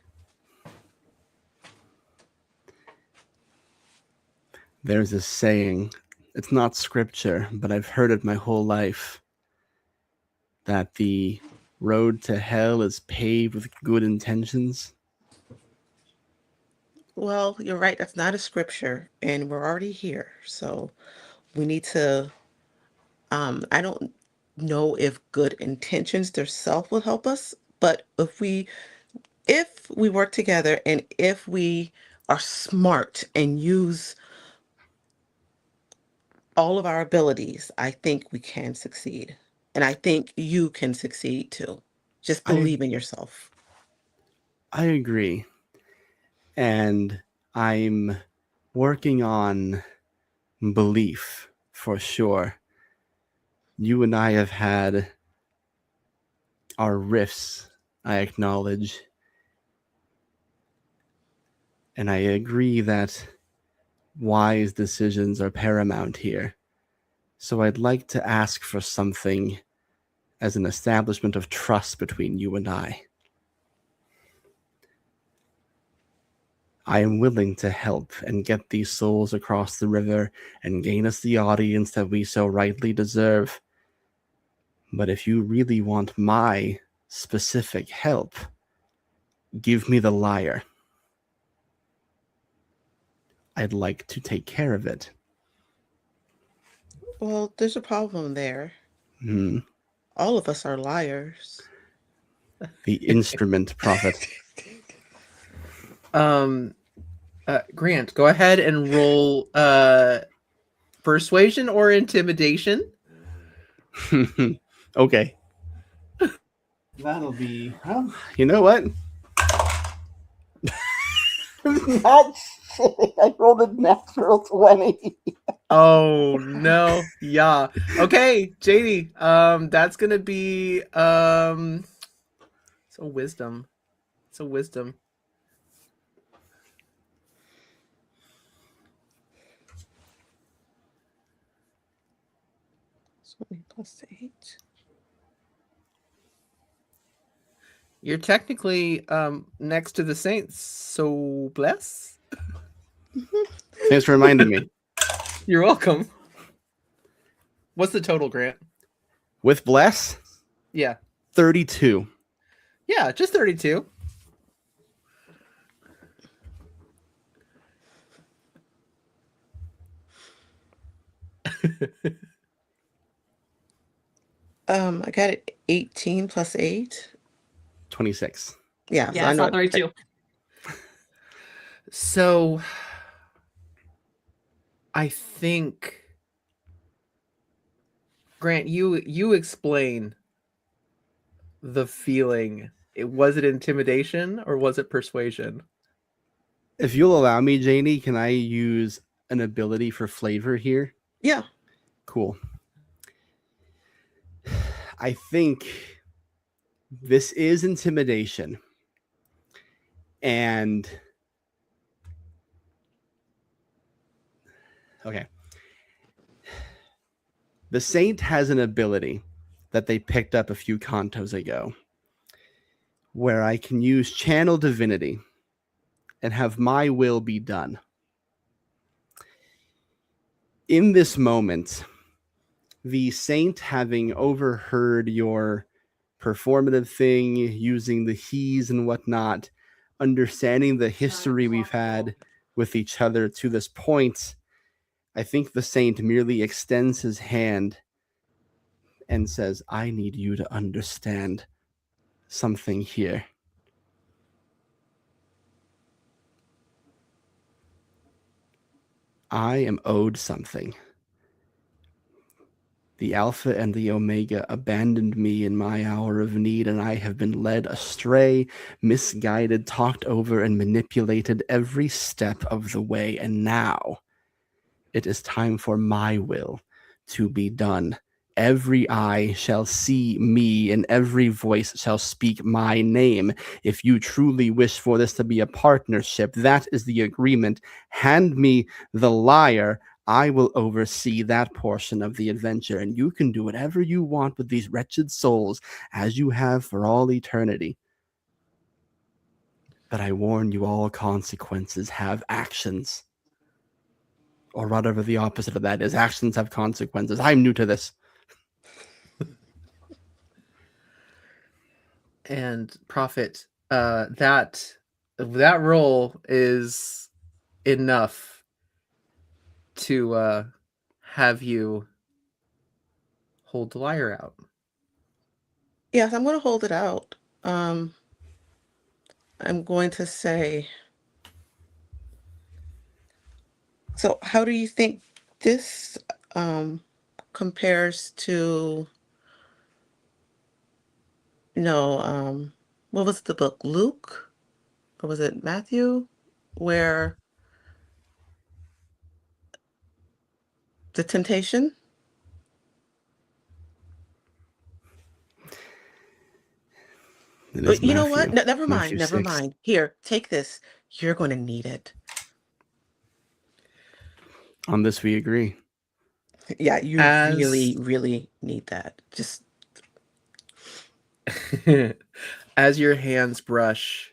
There's a saying, it's not scripture, but I've heard it my whole life, that the road to hell is paved with good intentions. Well, you're right. That's not a scripture, and we're already here. So we need to, I don't know if good intentions themselves will help us, but if we work together and if we are smart and use all of our abilities, I think we can succeed. And I think you can succeed too. Just believe in yourself. I agree. And I'm working on belief for sure. You and I have had our rifts, I acknowledge. And I agree that wise decisions are paramount here. So I'd like to ask for something as an establishment of trust between you and I. I am willing to help and get these souls across the river and gain us the audience that we so rightly deserve. But if you really want my specific help, give me the lyre. I'd like to take care of it. Well, there's a problem there. All of us are liars. The instrument prophet. Grant, go ahead and roll persuasion or intimidation. Okay. That'll be, well, you know what? Not shit. I rolled a natural 20. Oh no. Yeah. Okay, Janie. That's gonna be so wisdom. So wisdom. +8. You're technically next to the saints, so bless. Thanks for reminding me. You're welcome. What's the total, Grant? With bless? Yeah. 32. Yeah, just 32. I got it 18 plus 8. 26. Yeah, Yeah, it's not 32. So I think Grant, you explain the feeling. Was it intimidation or was it persuasion? If you'll allow me, Janie, can I use an ability for flavor here? Yeah. Cool. I think this is intimidation. And okay. The saint has an ability that they picked up a few cantos ago where I can use channel divinity and have my will be done. In this moment, the saint, having overheard your performative thing, using the he's and whatnot, understanding the history we've had with each other to this point, I think the saint merely extends his hand and says, I need you to understand something here. I am owed something. The Alpha and the Omega abandoned me in my hour of need, and I have been led astray, misguided, talked over, and manipulated every step of the way. And now it is time for my will to be done. Every eye shall see me, and every voice shall speak my name. If you truly wish for this to be a partnership, that is the agreement. Hand me the lyre. I will oversee that portion of the adventure, and you can do whatever you want with these wretched souls, as you have for all eternity. But I warn you, all consequences have actions. Or whatever the opposite of that is. Actions have consequences. I'm new to this. And Prophet, that roll is enough to have you hold the lyre out. Yes, I'm going to hold it out. I'm going to say, so how do you think this compares to, what was the book, Luke? Or was it Matthew? Where the temptation? You know what? Never mind. Never mind. Here, take this. You're going to need it. On this, we agree. Yeah, you really, really need that. Just as your hands brush,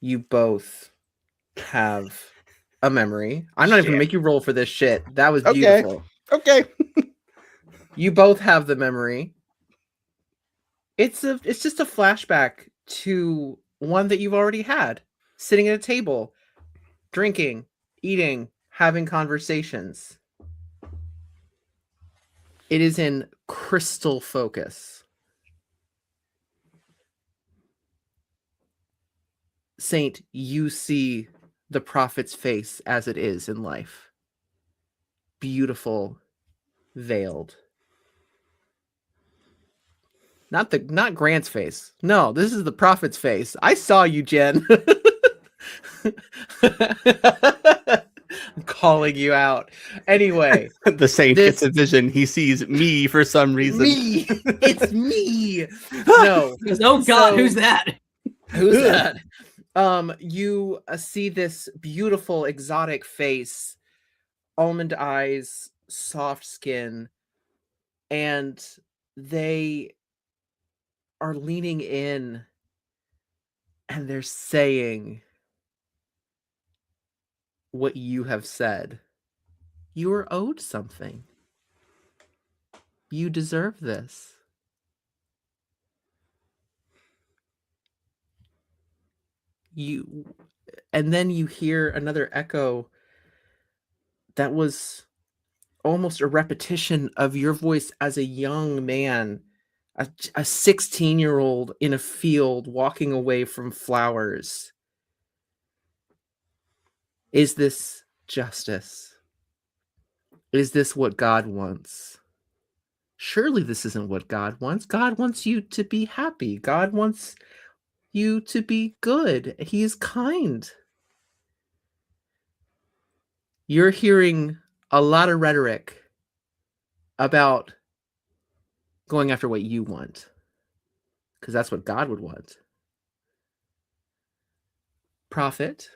you both have a memory. I'm not even gonna make you roll for this shit. That was beautiful. Okay. You both have the memory. It's just a flashback to one that you've already had, sitting at a table, drinking, eating, having conversations. It is in crystal focus. Saint, you see the prophet's face as it is in life. Beautiful, veiled. Not Grant's face. No, this is the prophet's face. I saw you, Jien. I'm calling you out. Anyway, the saint gets a vision. He sees me for some reason. Me. It's me. No. Oh God, who's that? Who's that? You see this beautiful exotic face, almond eyes, soft skin, and they are leaning in and they're saying what you have said. You are owed something. You deserve this. And then you hear another echo that was almost a repetition of your voice as a young man, a 16-year-old in a field walking away from flowers. Is this justice? Is this what God wants? Surely this isn't what God wants. God wants you to be happy. God wants you to be good. He is kind. You're hearing a lot of rhetoric about going after what you want, because that's what God would want. Prophet,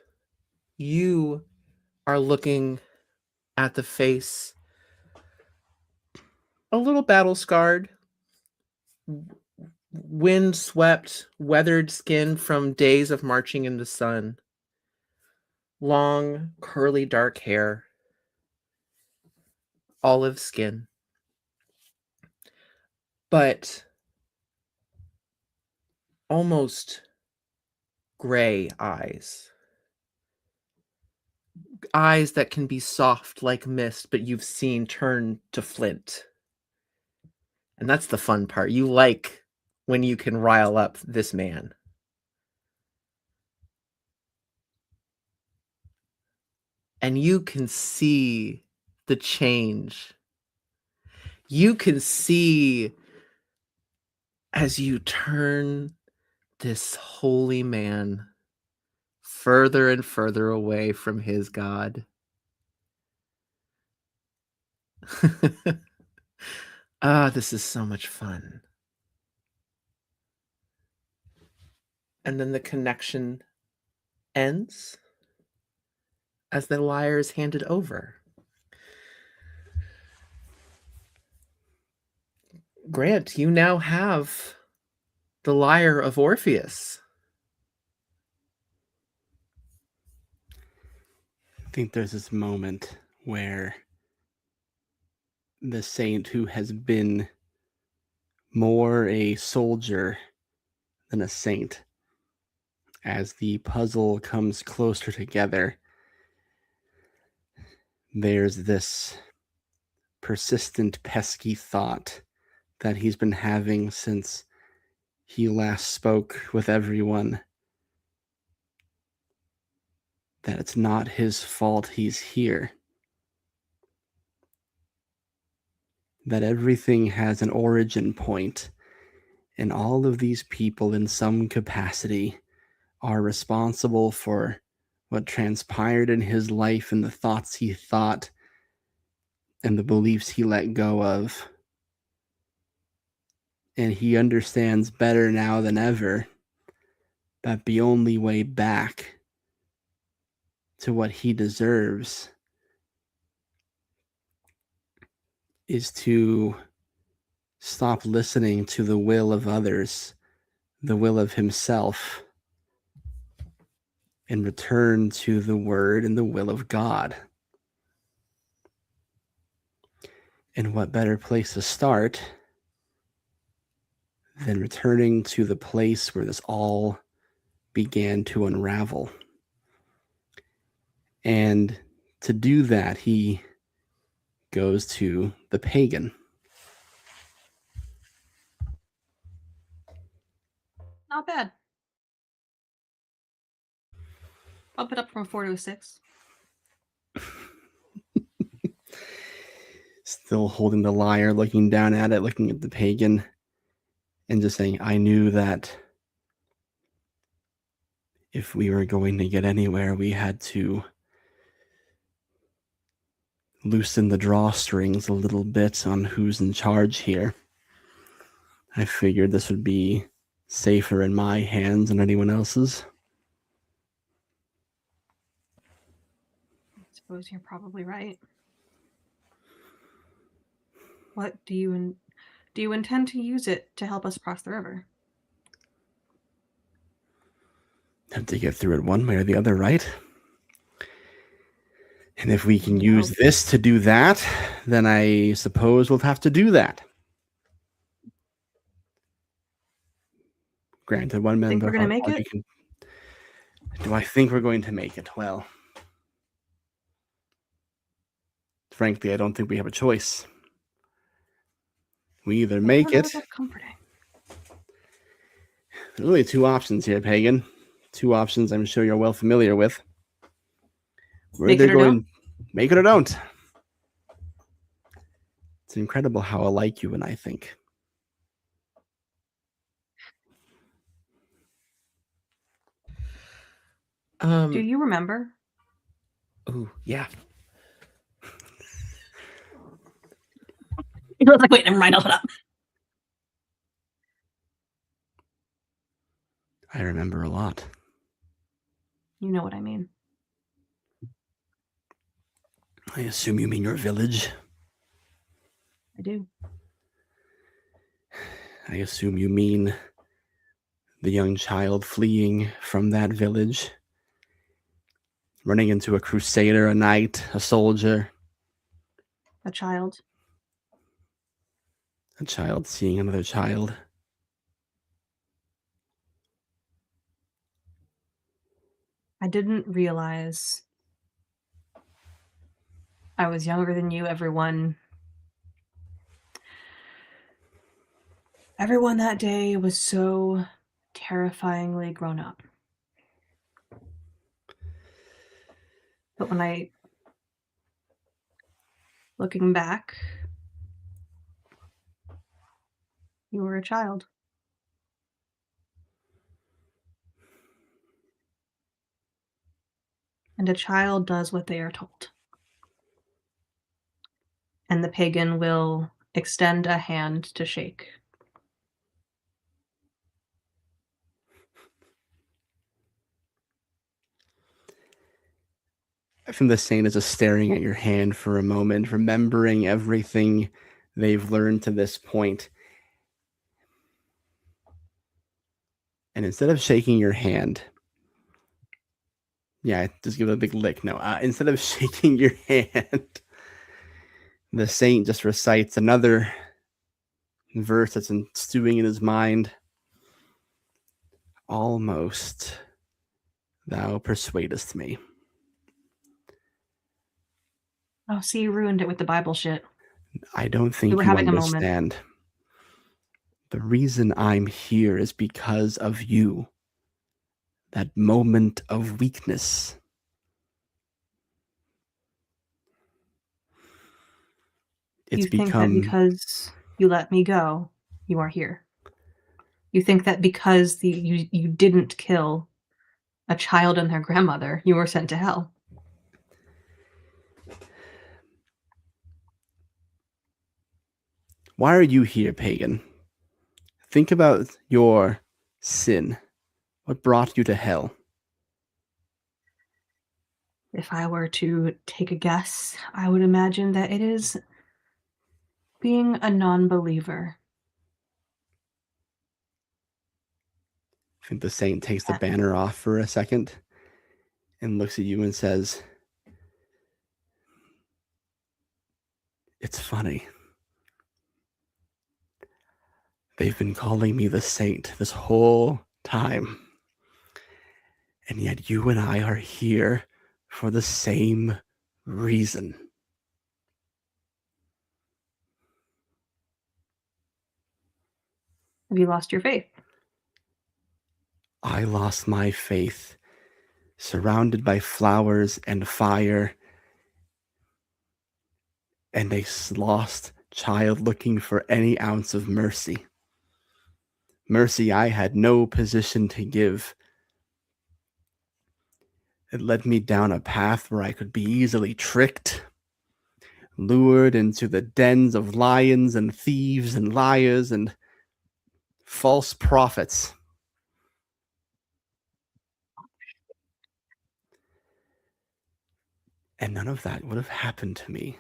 you are looking at the face, a little battle scarred, wind swept, weathered skin from days of marching in the sun, long, curly, dark hair, olive skin. But almost gray eyes. Eyes that can be soft like mist, but you've seen turn to flint. And that's the fun part. You like when you can rile up this man. And you can see the change. You can see as you turn this holy man further and further away from his God. This is so much fun. And then the connection ends as the lyre is handed over. Grant, you now have the lyre of Orpheus. I think there's this moment where the saint who has been more a soldier than a saint, as the puzzle comes closer together, there's this persistent, pesky thought that he's been having since he last spoke with everyone, that it's not his fault he's here. That everything has an origin point, and all of these people in some capacity are responsible for what transpired in his life and the thoughts he thought and the beliefs he let go of. And he understands better now than ever that the only way back to what he deserves is to stop listening to the will of others, the will of himself, and return to the word and the will of God. And what better place to start than returning to the place where this all began to unravel. And to do that, he goes to the pagan. Not bad. Bump it up from 4 to a 6. Still holding the lyre, looking down at it, looking at the pagan, and just saying, I knew that if we were going to get anywhere, we had to loosen the drawstrings a little bit on who's in charge here. I figured this would be safer in my hands than anyone else's. I suppose you're probably right. What do you intend to use it to help us cross the river? Have to get through it one way or the other, right? And if we can use this to do that, then I suppose we'll have to do that. Granted, one member we're of our gonna make party it? can... Do I think we're going to make it? Well, frankly, I don't think we have a choice. We either make it... That's comforting. There's really two options here, Pagan. Two options I'm sure you're well familiar with. We're either going... Make it or don't. It's incredible how alike you and I think. Do you remember? Oh, yeah. It was like, wait, never mind, I'll shut up. I remember a lot. You know what I mean. I assume you mean your village. I do. I assume you mean the young child fleeing from that village, running into a crusader, a knight, a soldier. A child. A child seeing another child. I didn't realize I was younger than you, everyone. Everyone that day was so terrifyingly grown up. But looking back, you were a child. And a child does what they are told. And the pagan will extend a hand to shake. I think the saint is just staring at your hand for a moment, remembering everything they've learned to this point. And instead of shaking your hand, yeah, just give it a big lick. No, instead of shaking your hand, the saint just recites another verse that's stewing in his mind. Almost thou persuadest me. Oh, see, you ruined it with the Bible shit. I don't think We were you having a moment. understand. The reason I'm here is because of you. That moment of weakness. It's You think that become because you let me go, you are here. You think that because you didn't kill a child and their grandmother, you were sent to hell. Why are you here, pagan? Think about your sin. What brought you to hell? If I were to take a guess, I would imagine that it is being a non-believer. I think the saint takes the banner off for a second and looks at you and says, "It's funny. They've been calling me the saint this whole time. And yet you and I are here for the same reason." Have you lost your faith? I lost my faith, surrounded by flowers and fire, and a lost child looking for any ounce of mercy. Mercy I had no position to give. It led me down a path where I could be easily tricked, lured into the dens of lions and thieves and liars and false prophets. And none of that would have happened to me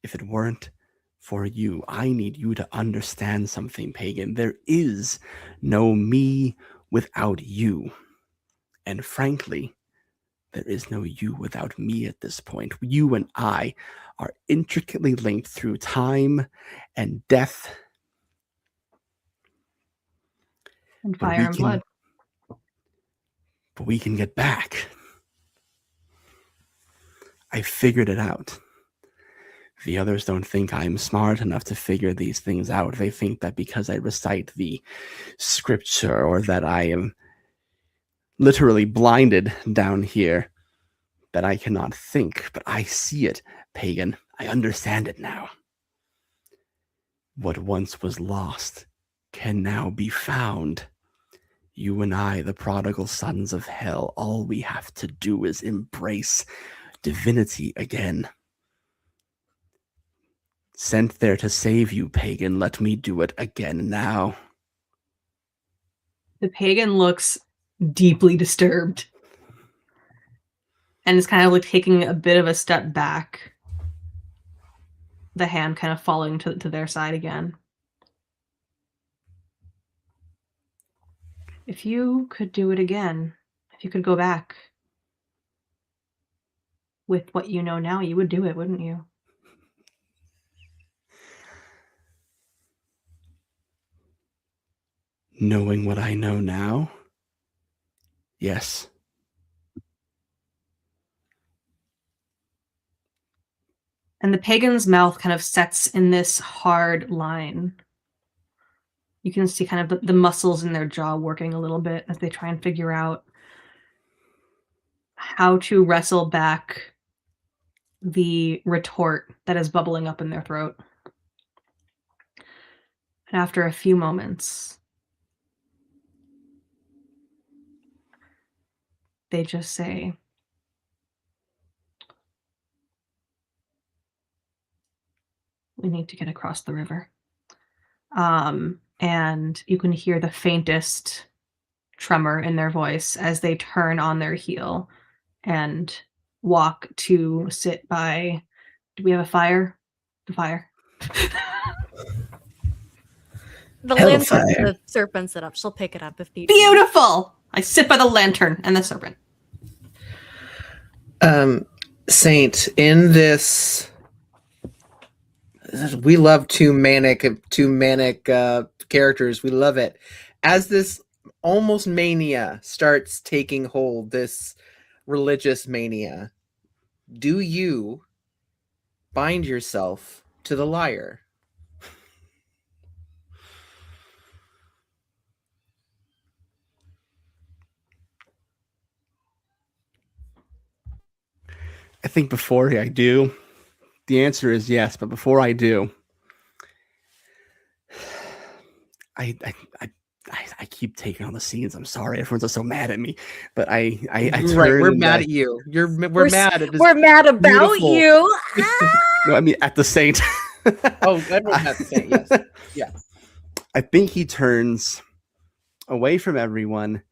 if it weren't for you. I need you to understand something, pagan. There is no me without you. And frankly, there is no you without me at this point. You and I are intricately linked through time and death. And fire and blood. But we can get back. I figured it out. The others don't think I'm smart enough to figure these things out. They think that because I recite the scripture or that I am literally blinded down here, that I cannot think. But I see it, pagan. I understand it now. What once was lost can now be found. You and I, the prodigal sons of hell, all we have to do is embrace divinity again. Sent there to save you, pagan. Let me do it again now. The pagan looks deeply disturbed and is kind of like taking a bit of a step back. The hand kind of falling to their side again. If you could do it again, if you could go back with what you know now, you would do it, wouldn't you? Knowing what I know now? Yes. And the pagan's mouth kind of sets in this hard line. You can see kind of the muscles in their jaw working a little bit as they try and figure out how to wrestle back the retort that is bubbling up in their throat. And after a few moments, they just say, "We need to get across the river." And you can hear the faintest tremor in their voice as they turn on their heel and walk to sit by. Do we have a fire? The fire. The Hellfire. lantern, the serpent set up. She'll pick it up if need. Beautiful! I sit by the lantern and the serpent. Saint, in this, we love two manic characters. We love it. As this almost mania starts taking hold, this religious mania, do you bind yourself to the lyre? I think before I do, the answer is yes, but before I do, I keep taking on the scenes. I'm sorry, everyone's just so mad at me, but I turn. Right, we're mad at you. We're mad at this. We're mad about beautiful- you. No, I mean at the saint. Oh, everyone's at the saint. Yes, yeah. I think he turns away from everyone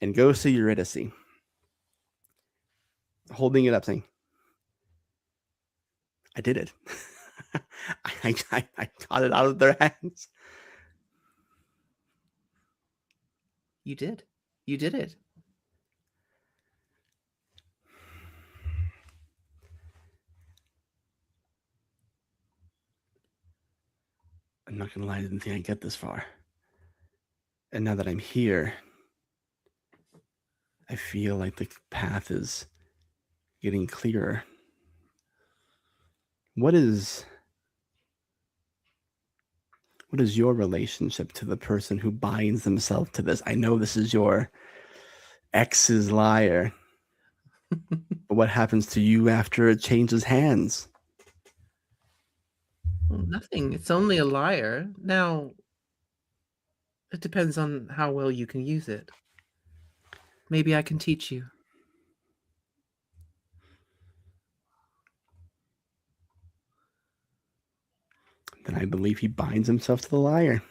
and goes to Eurydice, holding it up, saying, "I did it. I got it out of their hands." You did. You did it. I'm not gonna lie, I didn't think I'd get this far. And now that I'm here, I feel like the path is getting clearer. What is your relationship to the person who binds themselves to this? I know this is your ex's lyre, but what happens to you after it changes hands? Well, nothing. It's only a lyre. Now, it depends on how well you can use it. Maybe I can teach you. Then I believe he binds himself to the lyre.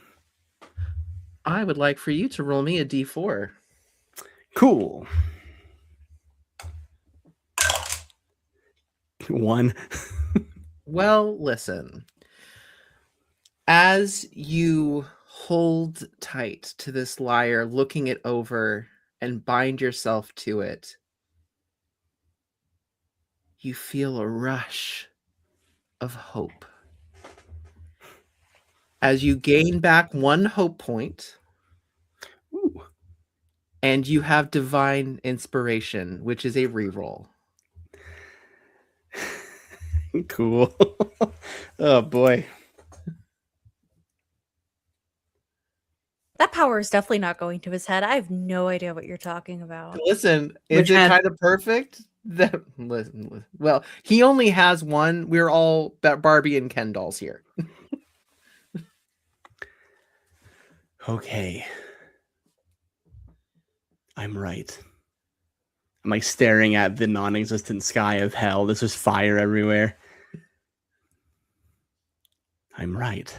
I would like for you to roll me a d4. Cool. 1. Well, listen. As you hold tight to this lyre, looking it over and bind yourself to it, you feel a rush of hope. As you gain back 1 hope point, Ooh. and you have divine inspiration, which is a reroll. Cool. Oh boy. That power is definitely not going to his head. I have no idea what you're talking about. Listen, is Which it had- kind of perfect? Listen. Well, he only has one. We're all Barbie and Ken dolls here. Okay. I'm right. I'm like staring at the non-existent sky of hell. There's just fire everywhere. I'm right.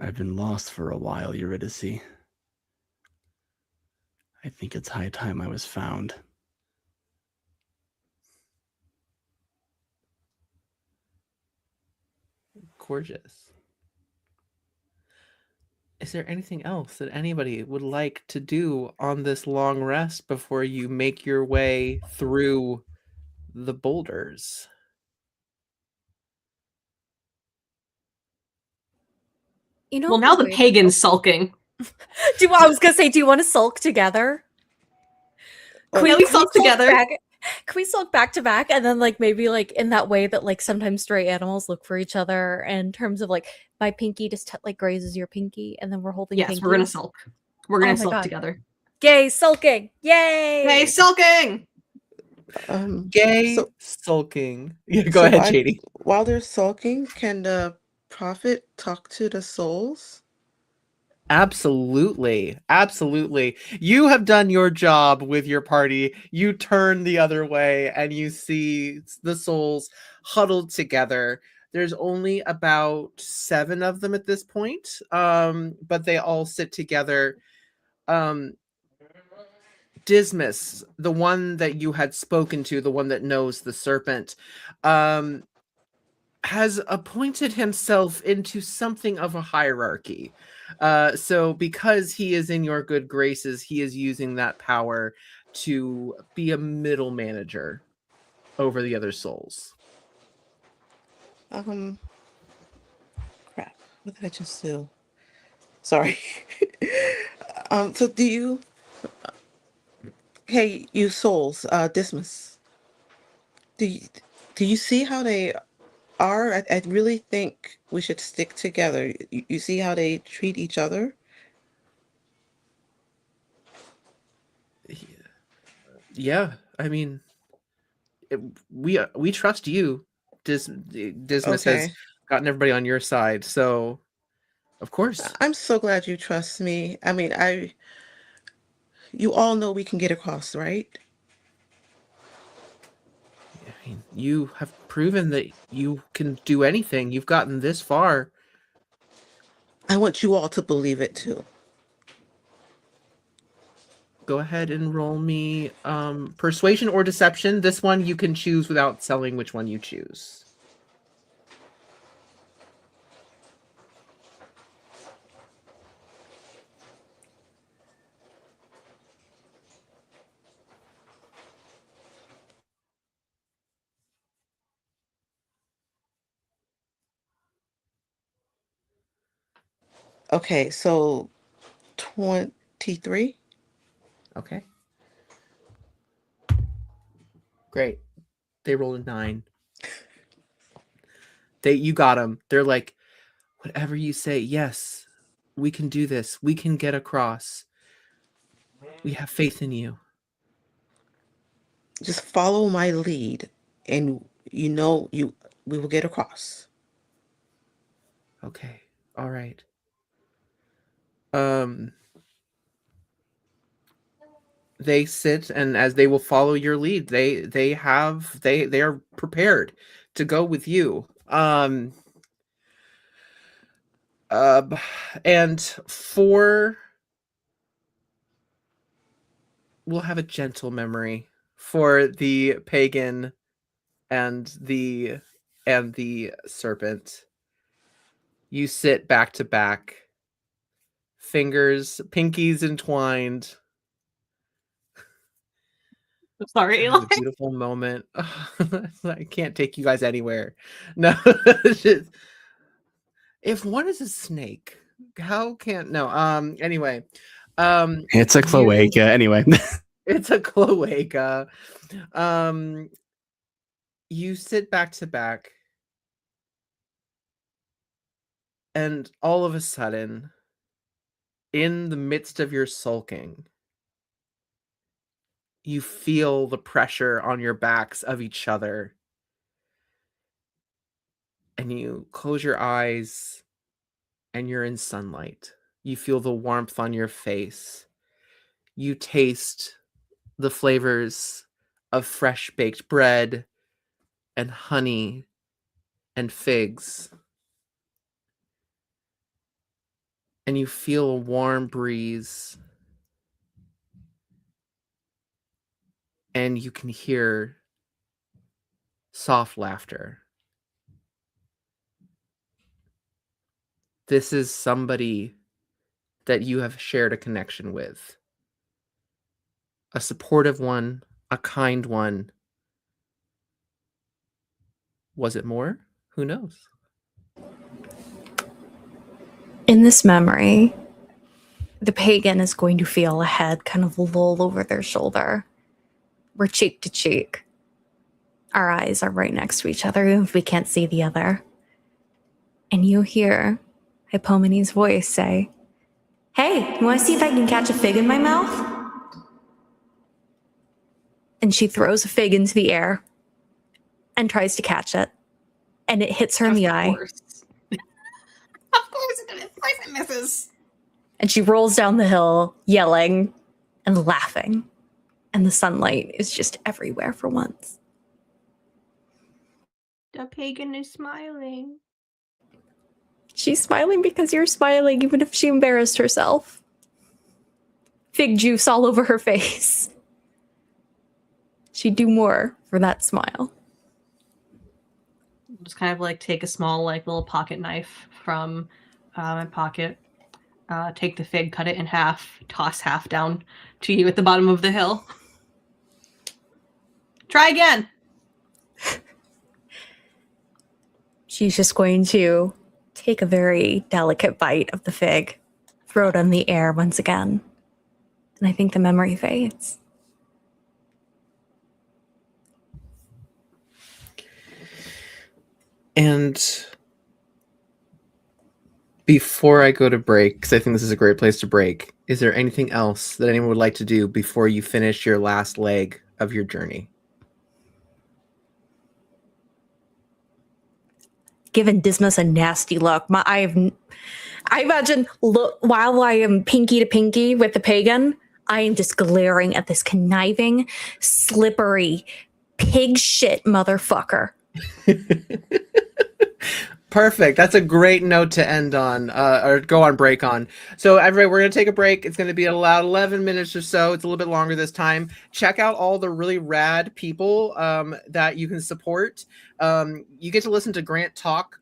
I've been lost for a while, Eurydice. I think it's high time I was found. Gorgeous. Is there anything else that anybody would like to do on this long rest before you make your way through the boulders? You know, Well, now the wait. pagan's sulking. I was gonna say, do you want to sulk together? Can we sulk together? Can we sulk back to back and then like maybe like in that way that like sometimes stray animals look for each other in terms of like my pinky just like grazes your pinky and then we're holding Yes, pinky. we're gonna sulk. We're gonna Oh my sulk God. together. Gay sulking. Yay! Hey, sulking! Gay So, sulking. Yeah, go so ahead, Janie. while they're sulking, can the prophet talk to the souls? Absolutely. Absolutely. You have done your job with your party. You turn the other way and you see the souls huddled together. There's only about 7 of them at this point. But they all sit together. Dismas, the one that you had spoken to, the one that knows the serpent, has appointed himself into something of a hierarchy. So because he is in your good graces, he is using that power to be a middle manager over the other souls. Crap. What did I just do? Sorry. So do you, hey, you souls, Dismas, do you see how they are? I really think we should stick together. You see how they treat each other? Yeah, I mean, we trust you. Dismas has Okay. gotten everybody on your side, so of course. I'm so glad you trust me. I mean, you all know we can get across, right? I mean, you have proven that you can do anything. You've gotten this far. I want you all to believe it too. Go ahead and roll me persuasion or deception. This one you can choose without telling which one you choose. Okay, so 23. Okay. Great. They rolled a 9. You got them. They're like, whatever you say, yes, we can do this. We can get across. We have faith in you. Just follow my lead, and we will get across. Okay. All right. They sit, and as they will follow your lead, they are prepared to go with you. And we'll have a gentle memory for the pagan and the serpent. You sit back to back, pinkies entwined. I'm sorry, It was Eli. a beautiful moment. I can't take you guys anywhere. No, if one is a snake, how can't no? Anyway, It's a cloaca. Anyway. it's a cloaca. You sit back to back, and all of a sudden, in the midst of your sulking, you feel the pressure on your backs of each other. And you close your eyes and you're in sunlight. You feel the warmth on your face. You taste the flavors of fresh baked bread and honey and figs. And you feel a warm breeze. And you can hear soft laughter. This is somebody that you have shared a connection with. A supportive one, a kind one. Was it more? Who knows? In this memory, the pagan is going to feel a head kind of loll over their shoulder. We're cheek to cheek. Our eyes are right next to each other if we can't see the other. And you hear Hypomene's voice say, "Hey, you want to see if I can catch a fig in my mouth?" And she throws a fig into the air and tries to catch it. And it hits her in the eye. Of course it misses. And she rolls down the hill, yelling and laughing. And the sunlight is just everywhere for once. The pagan is smiling. She's smiling because you're smiling, even if she embarrassed herself. Fig juice all over her face. She'd do more for that smile. Just kind of like take a small like little pocket knife from my pocket, take the fig, cut it in half, toss half down to you at the bottom of the hill. Try again. She's just going to take a very delicate bite of the fig, throw it in the air once again, and I think the memory fades. And before I go to break, because I think this is a great place to break, is there anything else that anyone would like to do before you finish your last leg of your journey? Giving Dismas a nasty look. I imagine, look, while I am pinky to pinky with the pagan, I am just glaring at this conniving, slippery, pig shit motherfucker. Perfect. That's a great note to end on, or go on break on. So everybody, we're going to take a break. It's going to be about 11 minutes or so. It's a little bit longer this time. Check out all the really rad people that you can support. You get to listen to Grant talk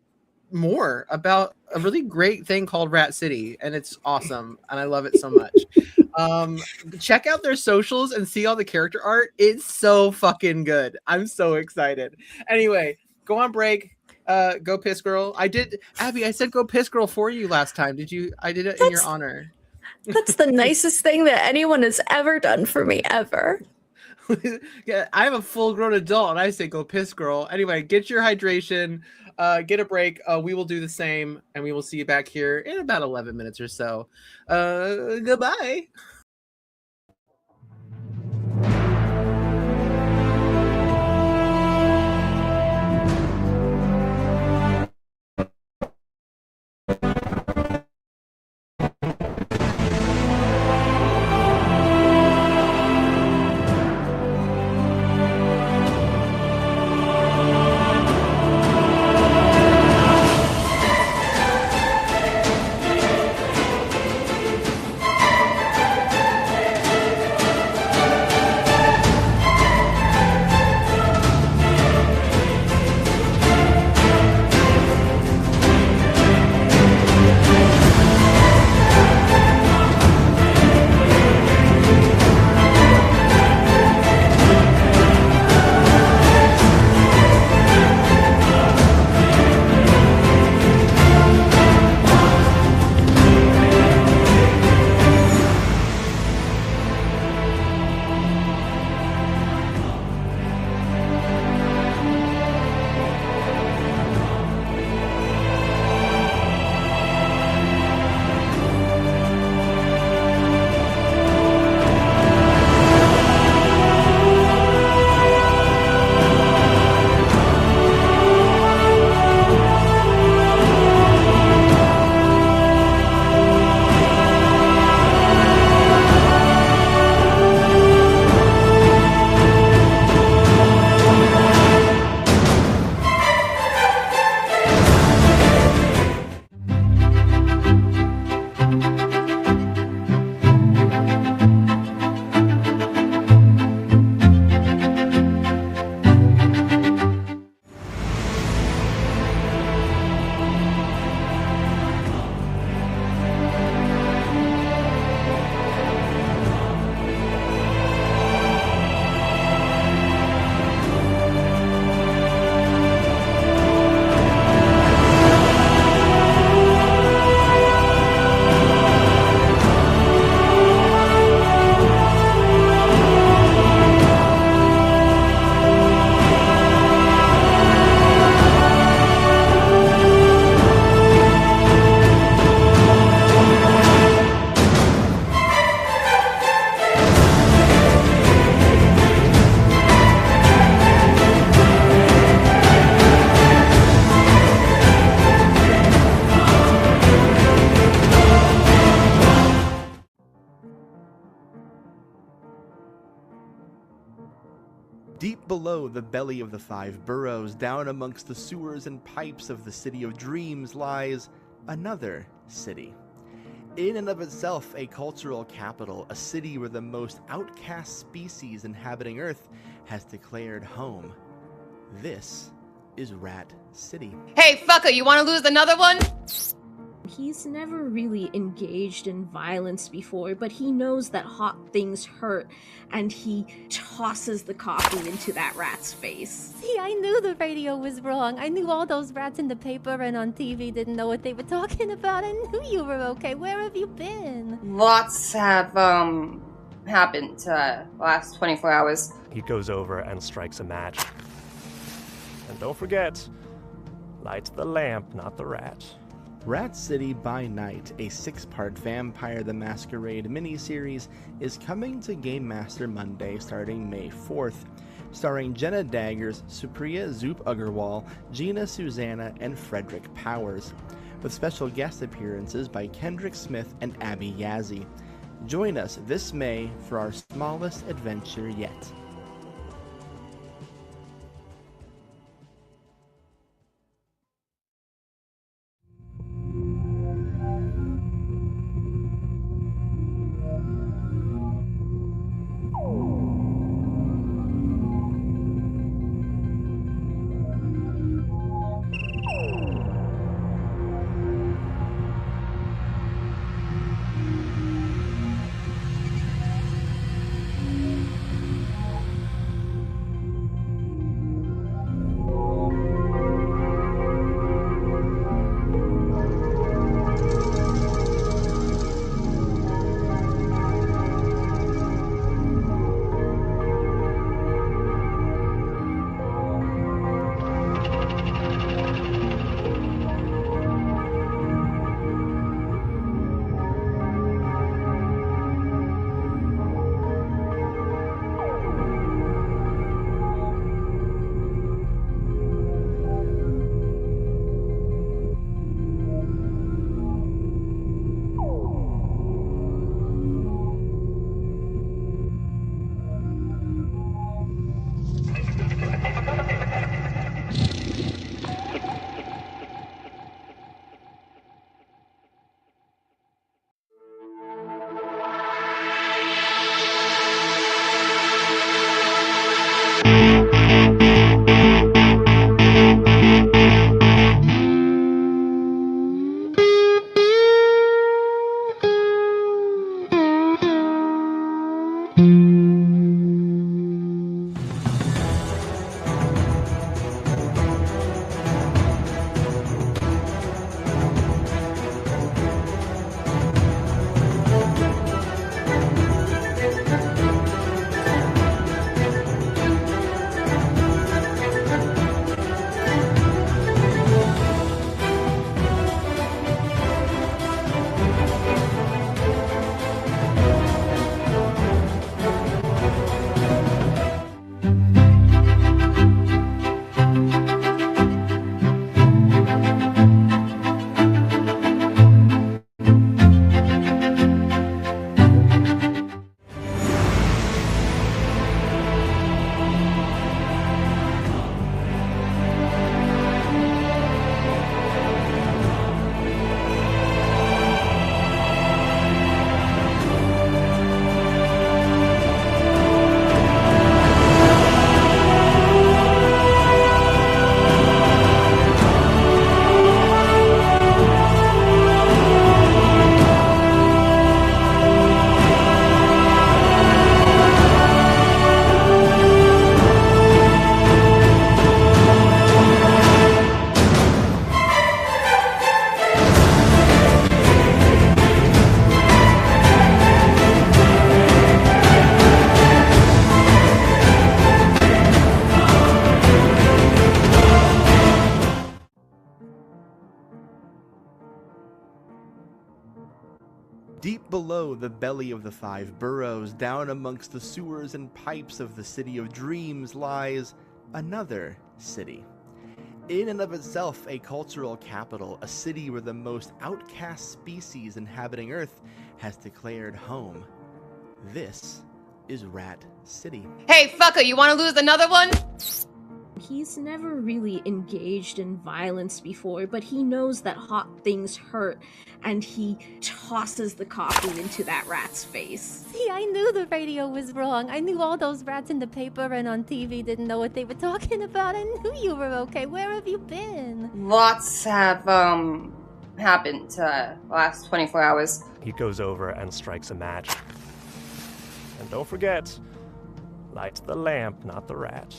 more about a really great thing called Rat City, and it's awesome, and I love it so much. Check out their socials and see all the character art. It's so fucking good. I'm so excited. Anyway, go on break. Go piss girl. Abby, I said go piss girl for you last time. I did it in your honor. That's the nicest thing that anyone has ever done for me, ever. Yeah, I'm a full-grown adult and I say go piss girl. Anyway, get your hydration, get a break. We will do the same, and we will see you back here in about 11 minutes or so. Goodbye. Deep below the belly of the five burrows, down amongst the sewers and pipes of the city of dreams, lies another city. In and of itself a cultural capital, a city where the most outcast species inhabiting Earth has declared home. This is Rat City. Hey, fucker, you want to lose another one? He's never really engaged in violence before, but he knows that hot things hurt, and he tosses the coffee into that rat's face. See, I knew the radio was wrong. I knew all those rats in the paper and on TV didn't know what they were talking about. I knew you were okay. Where have you been? Lots have, happened, last 24 hours. He goes over and strikes a match. And don't forget, light the lamp, not the rat. Rat City by Night, a 6-part Vampire the Masquerade miniseries, is coming to Game Master Monday starting May 4th, starring Jenna Daggers, Supriya Zoop Agarwal, Gina Susanna, and Frederick Powers, with special guest appearances by Kendrick Smith and Abby Yazzie. Join us this May for our smallest adventure yet. Deep below the belly of the five burrows, down amongst the sewers and pipes of the city of dreams, lies another city. In and of itself a cultural capital, a city where the most outcast species inhabiting Earth has declared home. This is Rat City. Hey, fucker, you want to lose another one? He's never really engaged in violence before, but he knows that hot things hurt, and he tosses the coffee into that rat's face. See, I knew the radio was wrong. I knew all those rats in the paper and on TV didn't know what they were talking about. I knew you were okay. Where have you been? Lots have, happened, last 24 hours. He goes over and strikes a match. And don't forget, light the lamp, not the rat.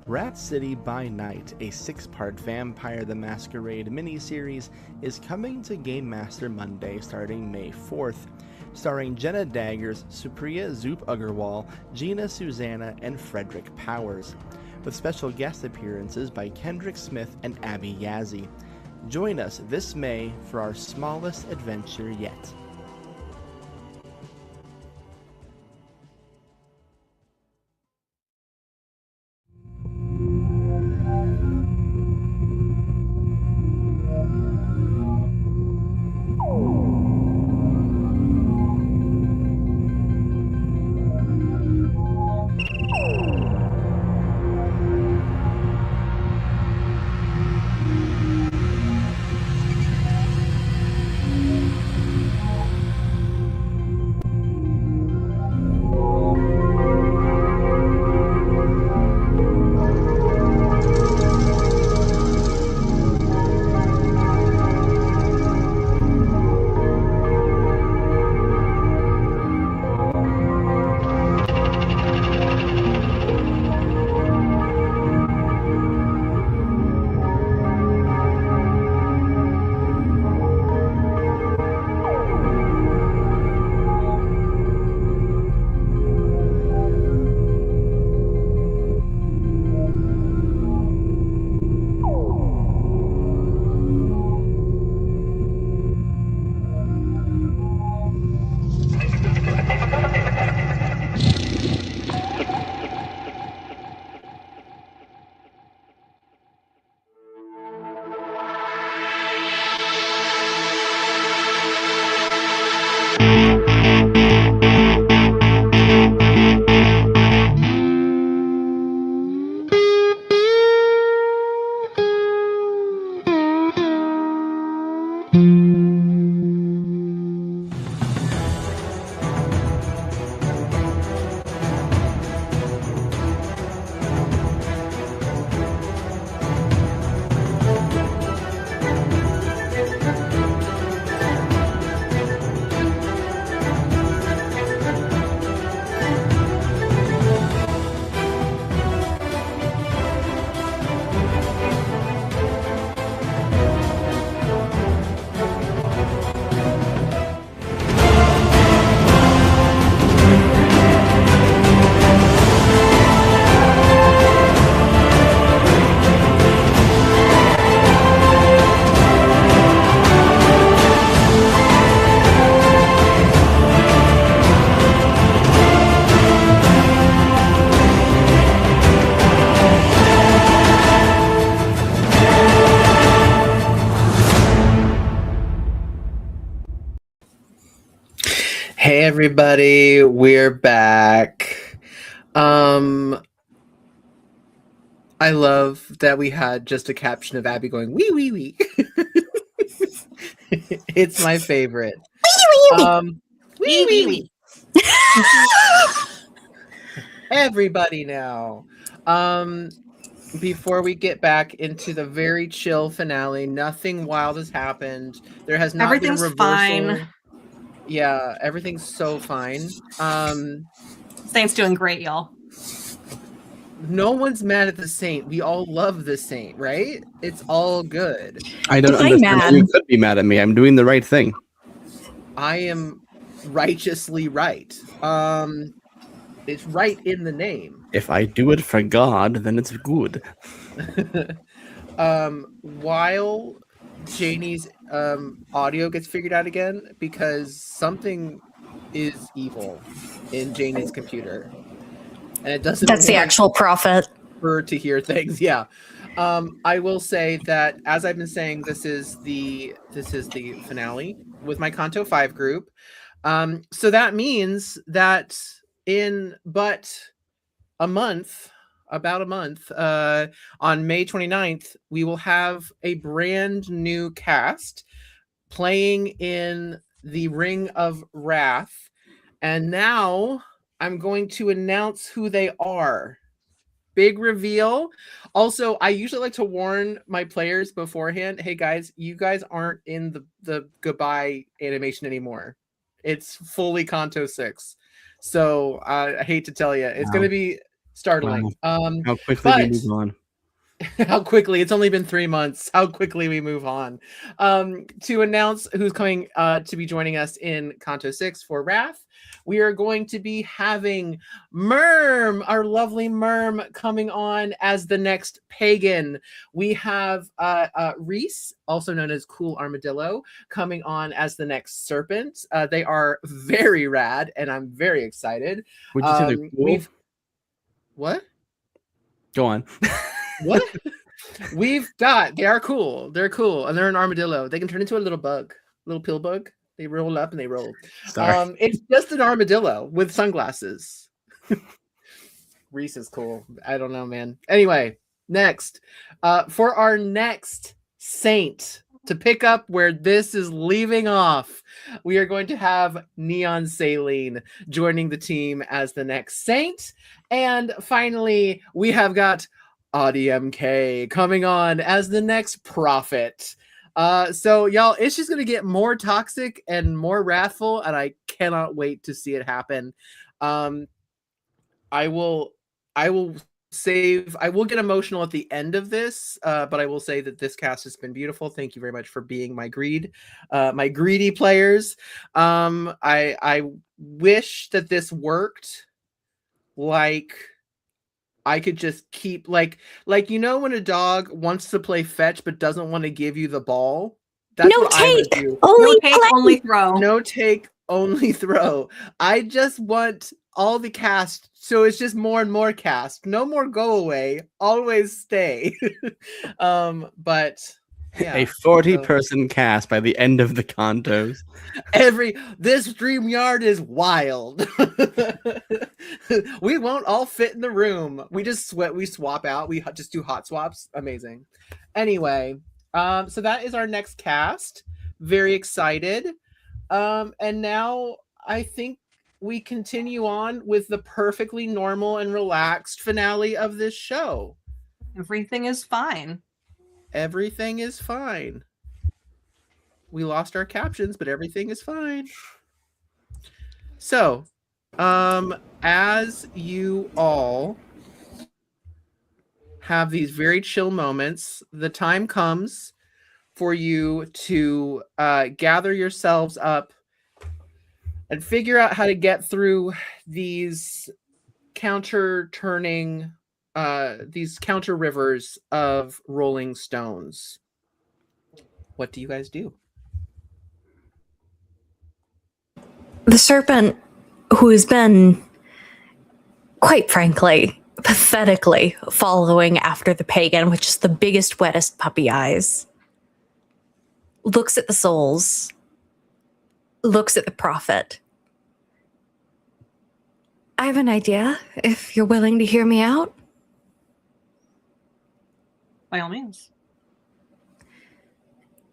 Rat City by Night, a 6-part Vampire the Masquerade miniseries, is coming to Game Master Monday starting May 4th, starring Jenna Daggers, Supriya Zoop Agarwal, Gina Susanna, and Frederick Powers, with special guest appearances by Kendrick Smith and Abby Yazzie. Join us this May for our smallest adventure yet. Hey everybody, we're back. I love that we had just a caption of Abby going wee wee wee. It's my favorite. Wee wee wee. Everybody now. Before we get back into the very chill finale, nothing wild has happened. There has not been a reversal. Fine. Yeah, everything's so fine. Saint's doing great, y'all. No one's mad at the Saint. We all love the Saint, right? It's all good. I don't I'm understand how mad. you could be mad at me. I'm doing the right thing. I am righteously right. It's right in the name. If I do it for God, then it's good. While Janie's audio gets figured out again, because something is evil in Janie's computer, and it doesn't. That's the want actual prophet. her to hear things. Yeah. I will say that, as I've been saying, this is the finale with my Canto 5 group. So that means that in but a month, about a month, on May 29th, we will have a brand new cast playing in the Ring of Wrath. And now I'm going to announce who they are. Big reveal. Also, I usually like to warn my players beforehand. Hey guys, you guys aren't in the goodbye animation anymore. It's fully Canto 6. So I hate to tell you, it's going to be startling. How quickly but we move on. how quickly, it's only been 3 months, how quickly we move on. To announce who's coming to be joining us in Canto 6 for Wrath, we are going to be having Merm, our lovely Merm, coming on as the next pagan. We have Reese, also known as Cool Armadillo, coming on as the next serpent. They are very rad, and I'm very excited. Would you say they're cool? What? Go on. What? They are cool. They're cool. And they're an armadillo. They can turn into a little bug, little pill bug. They roll up and they roll. It's just an armadillo with sunglasses. Reese is cool. I don't know, man. Anyway, next. For our next saint, to pick up where this is leaving off, we are going to have Neon Saline joining the team as the next saint. And finally, we have got AudiMK coming on as the next prophet. So y'all, it's just gonna get more toxic and more wrathful, and I cannot wait to see it happen. I will get emotional at the end of this, but I will say that this cast has been beautiful. Thank you very much for being my greedy players. I wish that this worked. Like, I could just keep like when a dog wants to play fetch but doesn't want to give you the ball. That's no what take, I would do. only No take, only throw. No take, only throw. I just want all the cast, so it's just more and more cast. No more go away. Always stay. But yeah, a 40-person cast by the end of the Cantos. This stream yard is wild. We won't all fit in the room. We swap out. We just do hot swaps. Amazing. Anyway, so that is our next cast. Very excited. And now I think we continue on with the perfectly normal and relaxed finale of this show. Everything is fine. Everything is fine. We lost our captions, but everything is fine. So, as you all have these very chill moments, the time comes for you to gather yourselves up and figure out how to get through these counter rivers of rolling stones. What do you guys do? The serpent, who has been, quite frankly, pathetically following after the pagan, which is the biggest, wettest puppy eyes, looks at the souls, looks at the prophet. I have an idea, if you're willing to hear me out. By all means.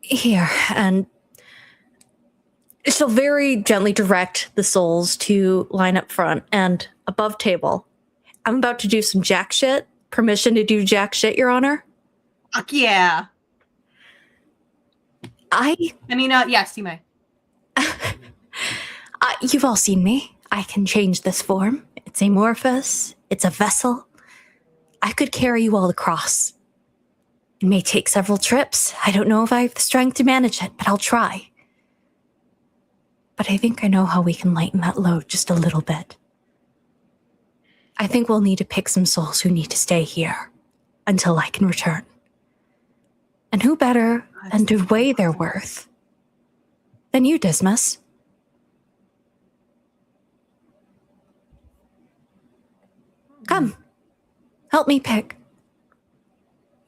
Here, and she'll very gently direct the souls to line up front and above table. I'm about to do some jack shit. Permission to do jack shit, Your Honor? Fuck yeah. Yes, you may. You've all seen me. I can change this form. It's amorphous. It's a vessel. I could carry you all across. It may take several trips. I don't know if I have the strength to manage it, but I'll try. But I think I know how we can lighten that load just a little bit. I think we'll need to pick some souls who need to stay here until I can return. And who better than to weigh their worth than you, Dismas? Come, help me pick.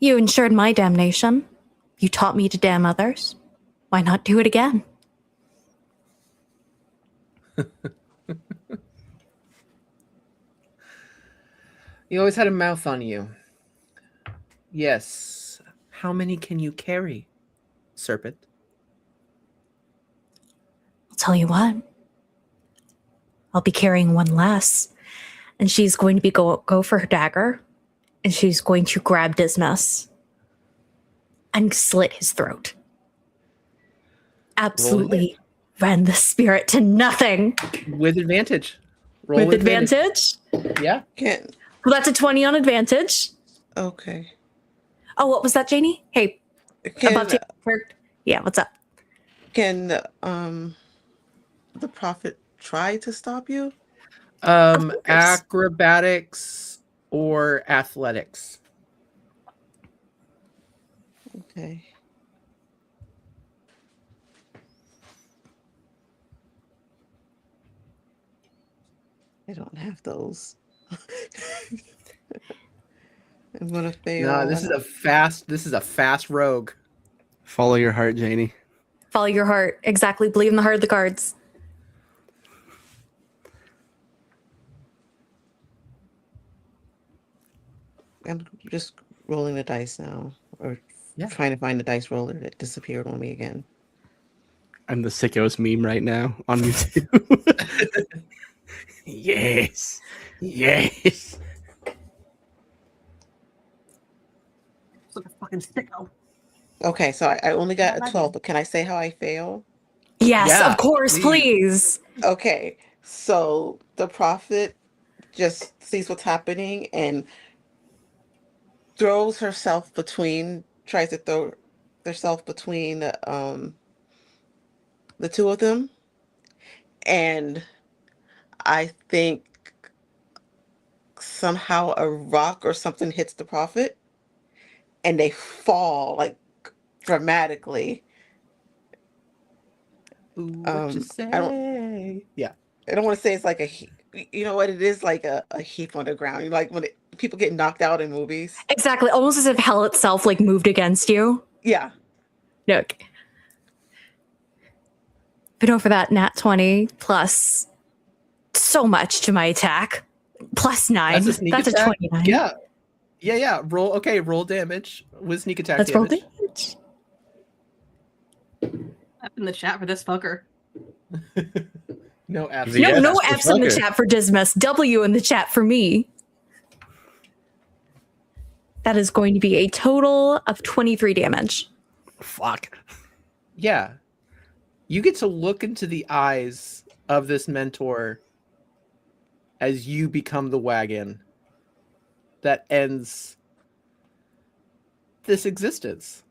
You ensured my damnation. You taught me to damn others. Why not do it again? You always had a mouth on you. Yes. How many can you carry, serpent? I'll tell you what. I'll be carrying one less. And she's going to be go for her dagger. And she's going to grab Dismas and slit his throat. Absolutely rend the spirit to nothing. With advantage. Roll with advantage? Yeah. Well, that's a 20 on advantage. Okay. Oh, what was that, Janie? Hey, above table. Yeah, what's up? Can the prophet try to stop you? Acrobatics or athletics. Okay. I don't have those. I'm gonna fail. No, this is a fast rogue. Follow your heart, Janie. Follow your heart. Exactly. Believe in the heart of the cards. I'm just rolling the dice now, or trying to find the dice roller that disappeared on me again. I'm the sickos meme right now on YouTube. Yes. Yes. It's like a fucking sicko. Okay, so I only got a 12, but can I say how I fail? Yes, of course, please. Okay, so the prophet just sees what's happening and tries to throw herself between the two of them. And I think somehow a rock or something hits the prophet and they fall like dramatically. What you say? I don't want to say it's like you know what it is, like a heap on the ground. Like when people get knocked out in movies. Exactly. Almost as if hell itself like moved against you. Yeah. No. But no, for that nat 20 plus so much to my attack. Plus 9. That's a 29. Yeah. Roll damage with sneak attack. Let's damage. roll damage. Up in the chat for this fucker. No F's. No F's in the chat for Dismas. W in the chat for me. That is going to be a total of 23 damage. Fuck. Yeah. You get to look into the eyes of this mentor as you become the wagon that ends this existence.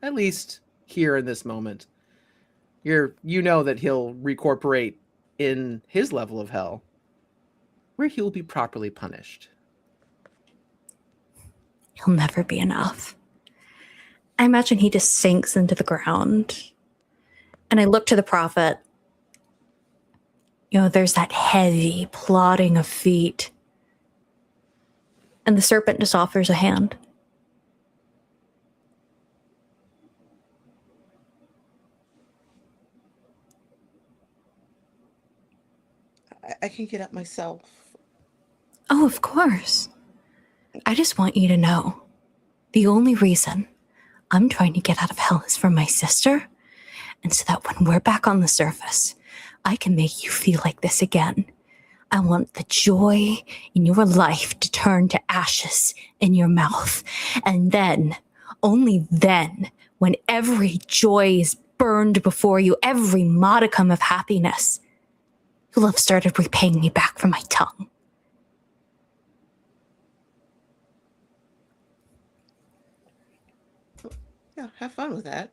At least here in this moment. You know that he'll recorporate in his level of hell, where he'll be properly punished. He'll never be enough. I imagine he just sinks into the ground. And I look to the prophet. You know, there's that heavy plodding of feet. And the serpent just offers a hand. I can get up myself. Oh, of course. I just want you to know, the only reason I'm trying to get out of hell is for my sister, and so that when we're back on the surface, I can make you feel like this again. I want the joy in your life to turn to ashes in your mouth. And then, only then, when every joy is burned before you, every modicum of happiness, you'll have started repaying me back for my tongue. Yeah, have fun with that.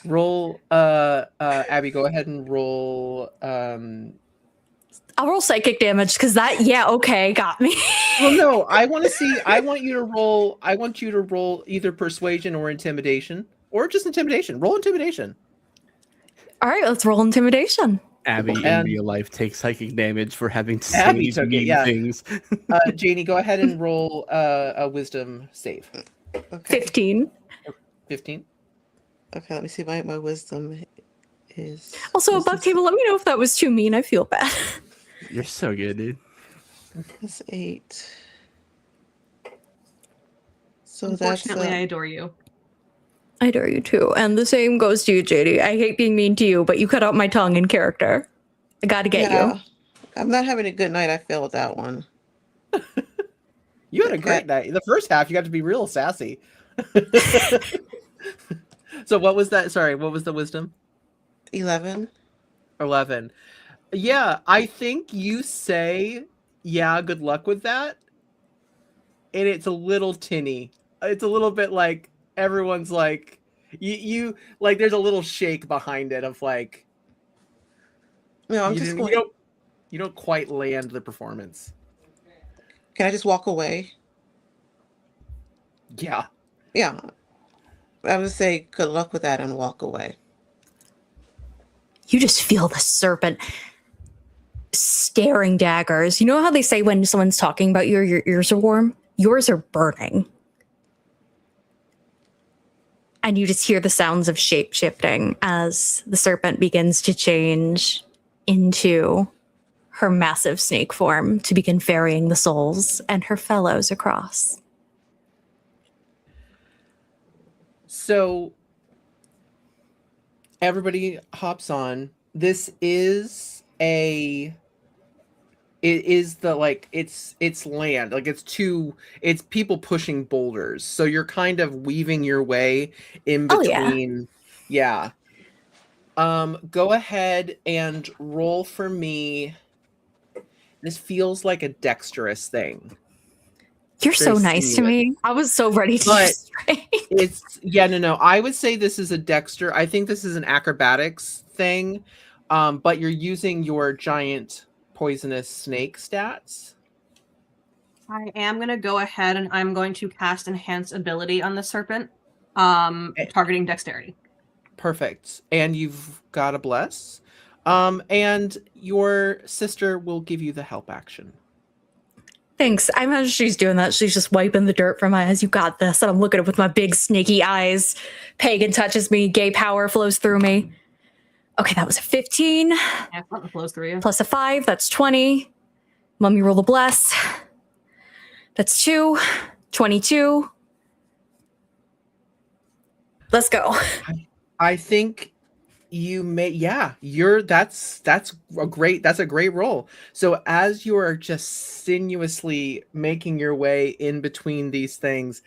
Roll, Abby, go ahead and roll. I'll roll psychic damage because that, got me. Well, no, I want you to roll either persuasion or intimidation, or just intimidation. Roll intimidation. All right, let's roll intimidation. Abby in real life takes psychic damage for having to say these mean things. Janie, go ahead and roll a wisdom save. Okay. 15. 15. Okay, let me see. My wisdom is also above table. Let me know if that was too mean. I feel bad. You're so good, dude. That's 8. So Unfortunately, I that's adore you. I adore you too. And the same goes to you, JD. I hate being mean to you, but you cut out my tongue in character. I gotta get you. I'm not having a good night. I failed that one. You had a great night. The first half, you got to be real sassy. So what was that? Sorry, what was the wisdom? 11. 11. Yeah, I think you say, yeah, good luck with that. And it's a little tinny. It's a little bit like everyone's like, you like there's a little shake behind it of like, No, I'm just going. You don't quite land the performance. Can I just walk away? Yeah. Yeah. I would say good luck with that and walk away. You just feel the serpent staring daggers. You know how they say when someone's talking about you, your ears are warm? Yours are burning. And you just hear the sounds of shape shifting as the serpent begins to change into her massive snake form to begin ferrying the souls and her fellows across. So everybody hops on. This is it's land. Like it's people pushing boulders. So you're kind of weaving your way in between. Yeah. Go ahead and roll for me. This feels like a dexterous thing. You're so nice to me. I was so ready to use strength. No. I would say this is a dexter. I think this is an acrobatics thing. But you're using your giant poisonous snake stats. I am going to go ahead and I'm going to cast Enhance Ability on the serpent, targeting dexterity. Perfect. And you've got a bless. And your sister will give you the help action. Thanks. I imagine she's doing that. She's just wiping the dirt from my eyes. You got this. And I'm looking at it with my big snaky eyes. Pagan touches me. Gay power flows through me. Okay, that was a 15. Yeah, something flows through you. Plus a 5, that's 20. Mummy roll the bless. That's 2. 22. Let's go. I think you may, that's a great roll. So as you are just sinuously making your way in between these things,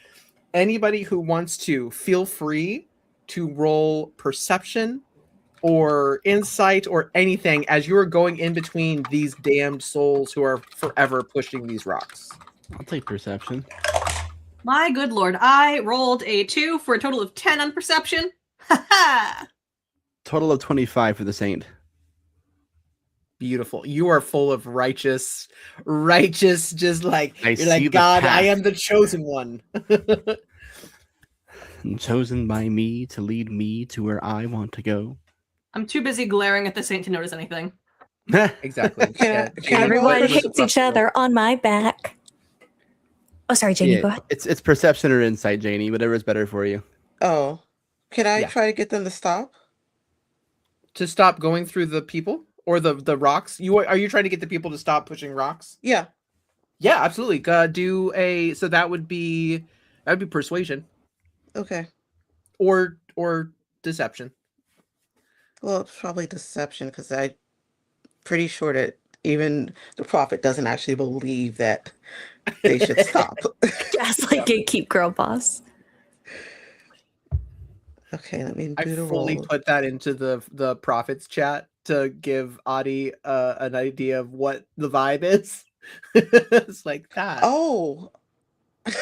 anybody who wants to, feel free to roll perception or insight or anything as you are going in between these damned souls who are forever pushing these rocks. I'll take perception. My good lord, I rolled a 2 for a total of 10 on perception. Ha ha! Total of 25 for the saint. Beautiful. You are full of righteous, just like, you're like, God, I am the chosen one. Chosen by me to lead me to where I want to go. I'm too busy glaring at the saint to notice anything. Exactly. Everyone hates each other on my back. Oh, sorry, Janie, go ahead. It's perception or insight, Janie, whatever is better for you. Oh, can I try to get them to stop? To stop going through the people or the rocks? Are you trying to get the people to stop pushing rocks? Yeah. Yeah, absolutely. So that would be persuasion. Okay. Or deception. Well, it's probably deception because I'm pretty sure that even the prophet doesn't actually believe that they should stop. Just like gatekeep girl boss. Okay, let me do I the fully roll. put that into the prophet's chat to give Adi an idea of what the vibe is. It's like that. Oh, I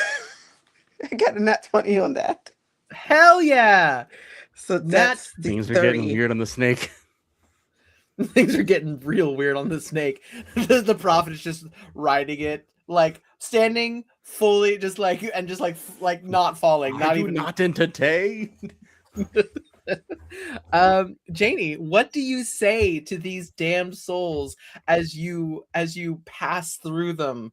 got a nat 20 on that. Hell yeah! So that's the things 30. are getting weird on the snake. Things are getting real weird on the snake. The prophet is just riding it, like standing fully, just like not falling, not even not entertain. Janie, what do you say to these damned souls as you pass through them?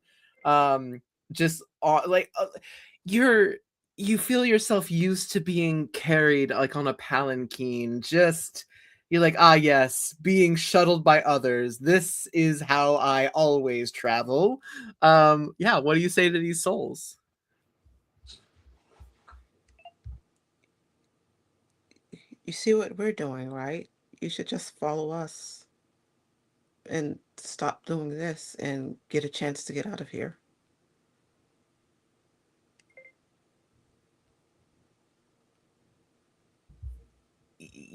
You feel yourself used to being carried like on a palanquin, just You're like, ah, yes, being shuttled by others. This is how I always travel. Yeah, what do you say to these souls? You see what we're doing, right? You should just follow us and stop doing this and get a chance to get out of here.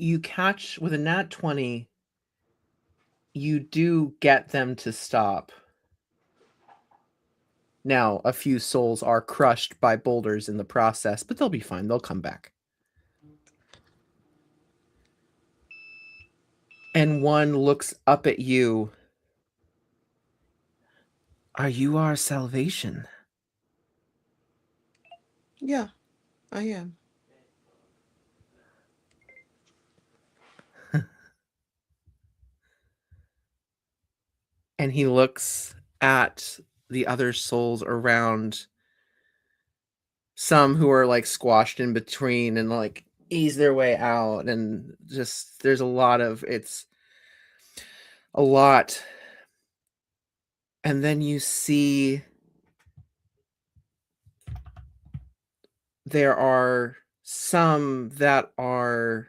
You catch with a nat 20, you do get them to stop. Now, a few souls are crushed by boulders in the process, but they'll be fine. They'll come back. And one looks up at you. Are you our salvation? Yeah, I am. And he looks at the other souls around, some who are like squashed in between and like ease their way out, and just there's it's a lot. And then you see there are some that are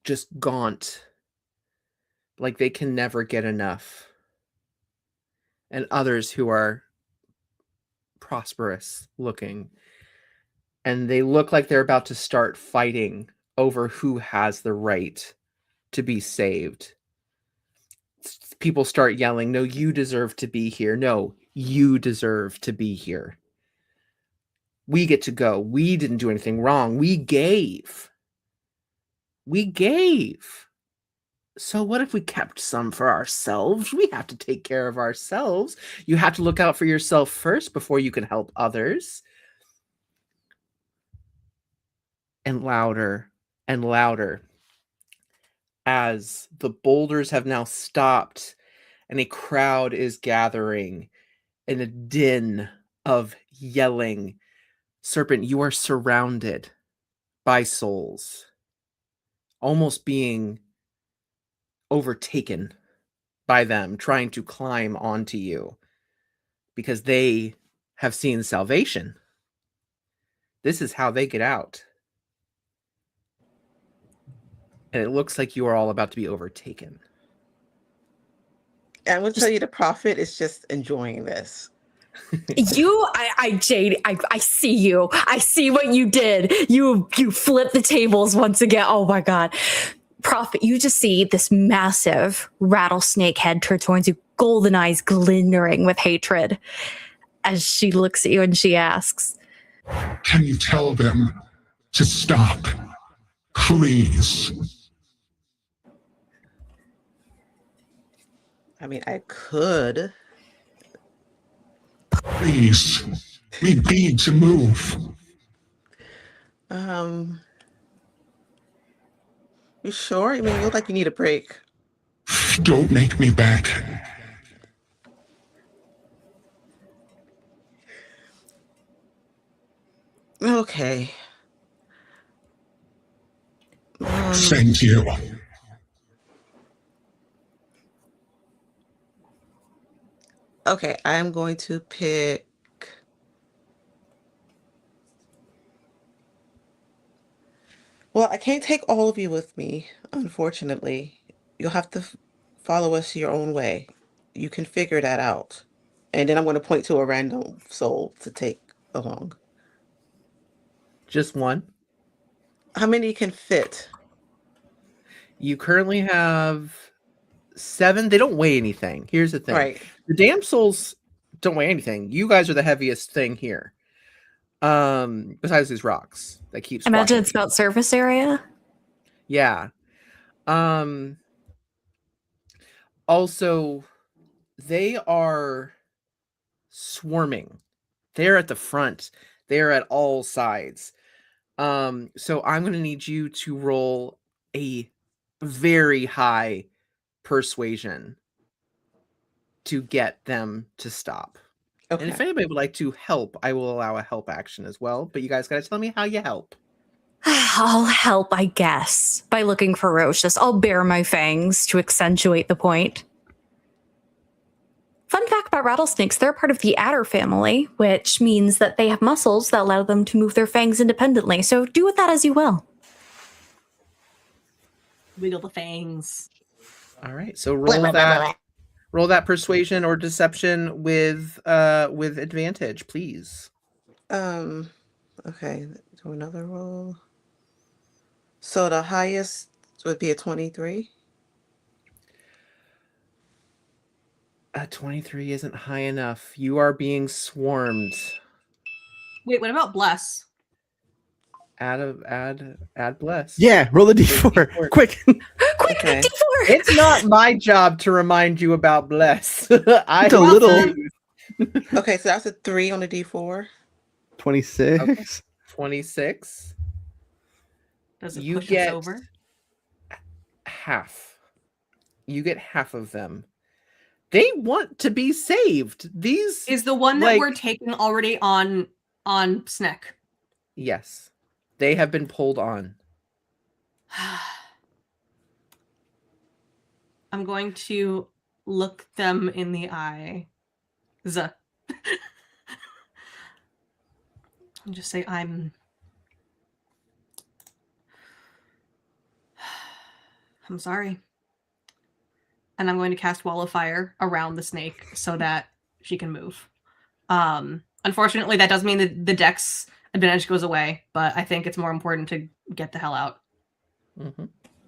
just gaunt, like they can never get enough, and others who are prosperous looking, and they look like they're about to start fighting over who has the right to be saved. People start yelling, no, you deserve to be here. No, you deserve to be here. We get to go. We didn't do anything wrong. We gave. So what if we kept some for ourselves? We have to take care of ourselves. You have to look out for yourself first before you can help others. And louder and louder as the boulders have now stopped and a crowd is gathering in a din of yelling. Serpent, you are surrounded by souls, almost being overtaken by them, trying to climb onto you because they have seen salvation. This is how they get out. And it looks like you are all about to be overtaken. And I will tell you, the prophet is just enjoying this. Jade, I see you. I see what you did. You flipped the tables once again. Oh my God. Prophet, you just see this massive rattlesnake head turn towards you, golden eyes glittering with hatred. As she looks at you and she asks, can you tell them to stop? Please. I mean, I could. Please. We need to move. You sure? I mean, you look like you need a break. Don't make me back. Okay. Thank you. Okay, I'm going to pick... Well, I can't take all of you with me, unfortunately. You'll have to follow us your own way. You can figure that out. And then I'm going to point to a random soul to take along. Just one? How many can fit? You currently have 7. They don't weigh anything. Here's the thing. Right. The damn souls don't weigh anything. You guys are the heaviest thing here. Besides these rocks that keeps imagine it's about surface area. Yeah. Also, they are swarming. They're at the front. They're at all sides. So I'm going to need you to roll a very high persuasion to get them to stop. Okay. And if anybody would like to help, I will allow a help action as well. But you guys got to tell me how you help. I'll help, I guess, by looking ferocious. I'll bare my fangs to accentuate the point. Fun fact about rattlesnakes, they're part of the adder family, which means that they have muscles that allow them to move their fangs independently. So do with that as you will. Wiggle the fangs. All right, so roll that persuasion or deception with advantage, please. Okay, do another roll. So the highest would be a 23. A 23 isn't high enough. You are being swarmed. Wait, what about bless? Add bless. Yeah, roll a d4. Quick. Okay. It's not my job to remind you about bless. It's a little. Okay, so that's a 3 on the D4. 26. Okay. 26. Does it You push get us over? half. You get half of them. They want to be saved. These is the one that we're taking already on Sneck. Yes. They have been pulled on. I'm going to look them in the eye. And just say, I'm sorry. And I'm going to cast Wall of Fire around the snake so that she can move. Unfortunately, that does mean that the dex advantage goes away, but I think it's more important to get the hell out. Mm-hmm.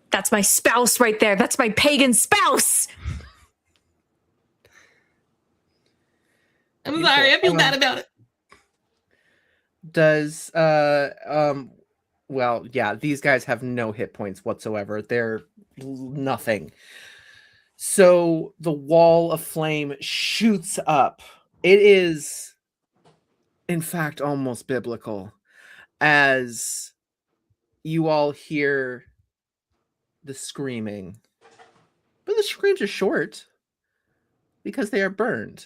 That's my spouse right there. That's my pagan spouse. I'm sorry. I feel bad about it. Does well, yeah, these guys have no hit points whatsoever. They're nothing. So the wall of flame shoots up. It is, in fact, almost biblical as you all hear the screaming. But the screams are short because they are burned.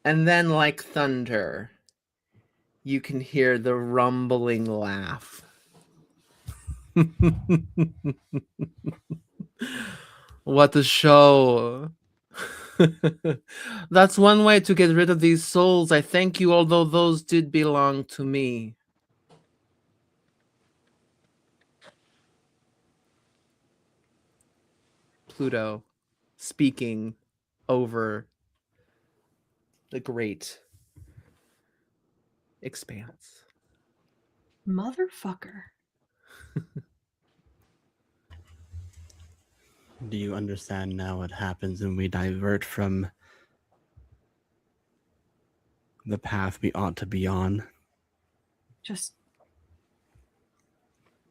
And then, like thunder, you can hear the rumbling laugh. What a show. That's one way to get rid of these souls. I thank you, although those did belong to me. Pluto speaking over the great expanse. Motherfucker. Do you understand now what happens when we divert from the path we ought to be on? Just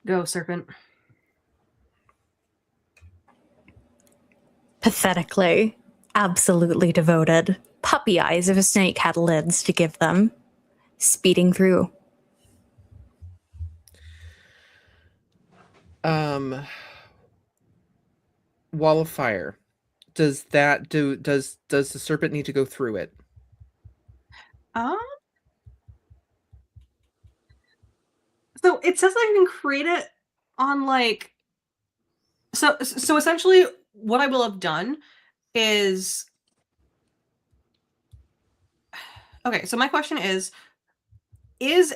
go, serpent. Pathetically, absolutely devoted. Puppy eyes if a snake had lids to give them. Speeding through. Wall of fire. Does the serpent need to go through it? So it says I can create it on like so essentially what I will have done is okay, so my question is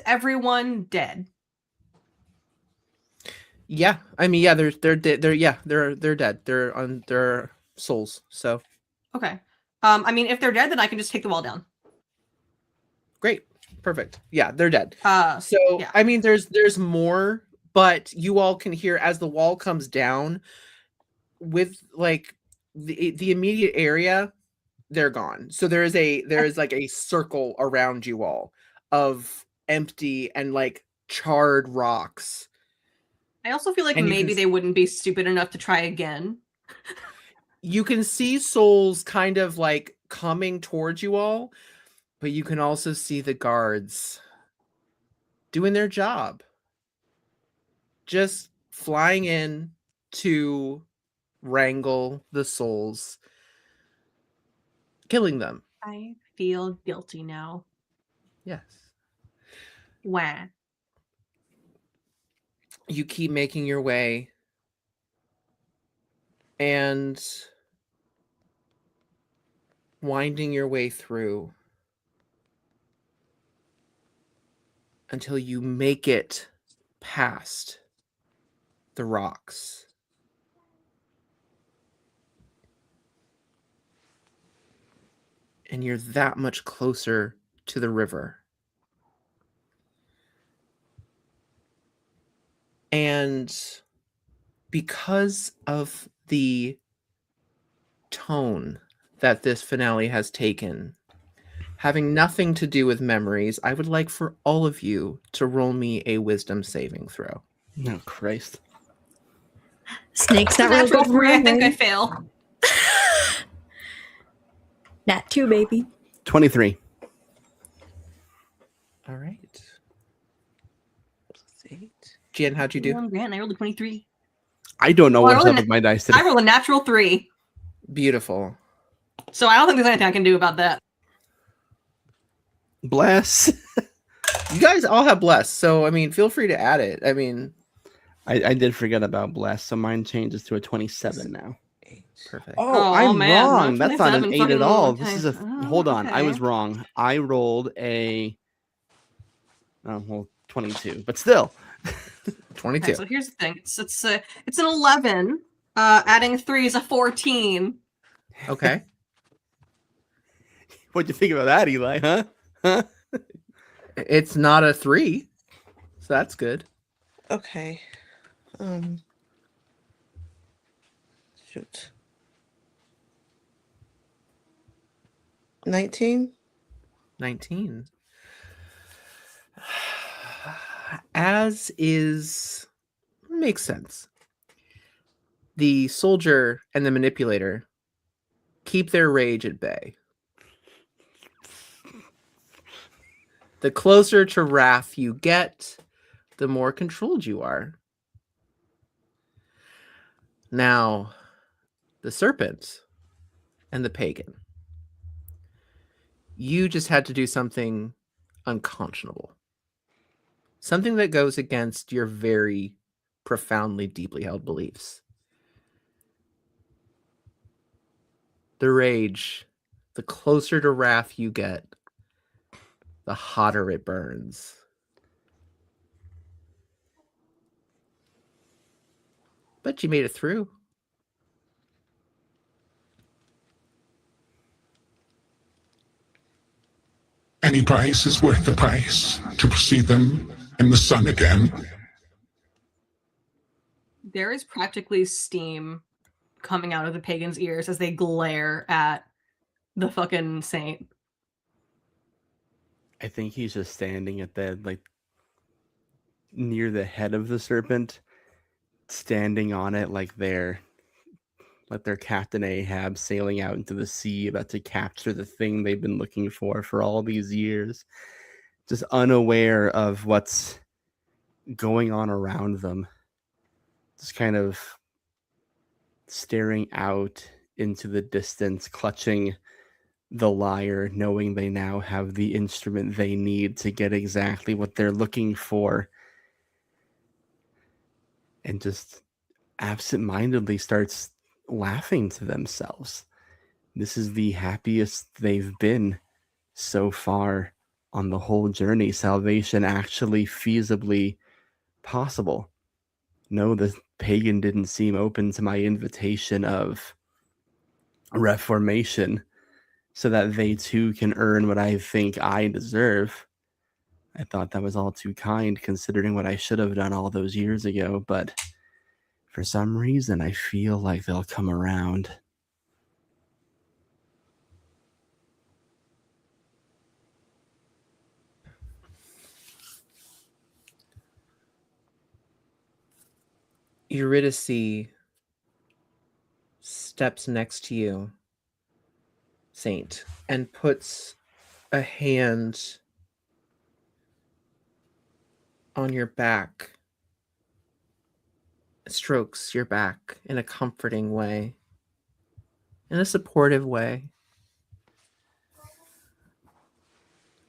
everyone dead? Yeah, I mean, yeah, they're dead. They're dead. They're on their souls. So okay. I mean, if they're dead, then I can just take the wall down. Great, perfect. Yeah, they're dead. So yeah. I mean, there's more, but you all can hear as the wall comes down. With like the immediate area, they're gone. So there is like a circle around you all of empty and like charred rocks. I also feel like maybe they wouldn't be stupid enough to try again. You can see souls kind of like coming towards you all, but you can also see the guards doing their job. Just flying in to wrangle the souls, killing them. I feel guilty now. Yes. Wah. You keep making your way, and winding your way through until you make it past the rocks. And you're that much closer to the river. And because of the tone that this finale has taken, having nothing to do with memories, I would like for all of you to roll me a wisdom saving throw. No, Christ. Snakes that Natural roll 3, I think I fail. Nat 2, baby. 23. All right. Jien, how'd you do? Grant, I rolled a 23. I don't know what's up with my dice today. I rolled a natural 3. Beautiful. So I don't think there's anything I can do about that. Bless. You guys all have bless, so I mean, feel free to add it. I mean, I did forget about bless, so mine changes to a 27 now. Perfect. Oh, I'm man, wrong. That's not an 8 at all. fucking- This is a. Oh, Hold on. I okay. was wrong. I rolled a. Oh, well, 22, but still. 22. Okay, so here's the thing. It's an 11. Adding 3 is a 14. Okay. What'd you think about that, Eli? Huh? It's not a 3, so that's good. Okay. Shoot. 19. 19. As is makes sense. The soldier and the manipulator keep their rage at bay. The closer to wrath you get, the more controlled you are. Now, the serpent and the pagan. You just had to do something unconscionable. Something that goes against your very profoundly, deeply held beliefs. The rage, the closer to wrath you get, the hotter it burns. But you made it through. Any price is worth the price to see them in the sun again. There is practically steam coming out of the pagan's ears as they glare at the fucking saint. I think he's just standing at the, like, near the head of the serpent, standing on it like they're Captain Ahab sailing out into the sea, about to capture the thing they've been looking for all these years. Just unaware of what's going on around them. Just kind of staring out into the distance, clutching the lyre, knowing they now have the instrument they need to get exactly what they're looking for. And just absentmindedly starts laughing to themselves. This is the happiest they've been so far on the whole journey. Salvation actually feasibly possible. No, the pagan didn't seem open to my invitation of reformation so that they too can earn what I think I deserve. I thought that was all too kind considering what I should have done all those years ago, but for some reason I feel like they'll come around. Eurydice steps next to you, Saint, and puts a hand on your back, strokes your back in a comforting way, in a supportive way.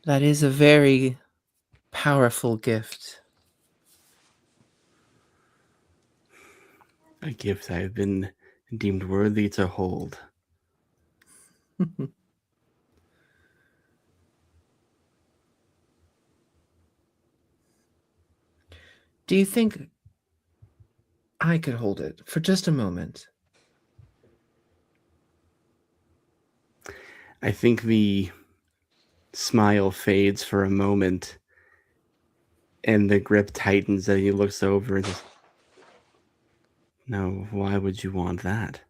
That is a very powerful gift. A gift I've been deemed worthy to hold. Do you think I could hold it for just a moment? I think the smile fades for a moment and the grip tightens and he looks over and says, "No, why would you want that?"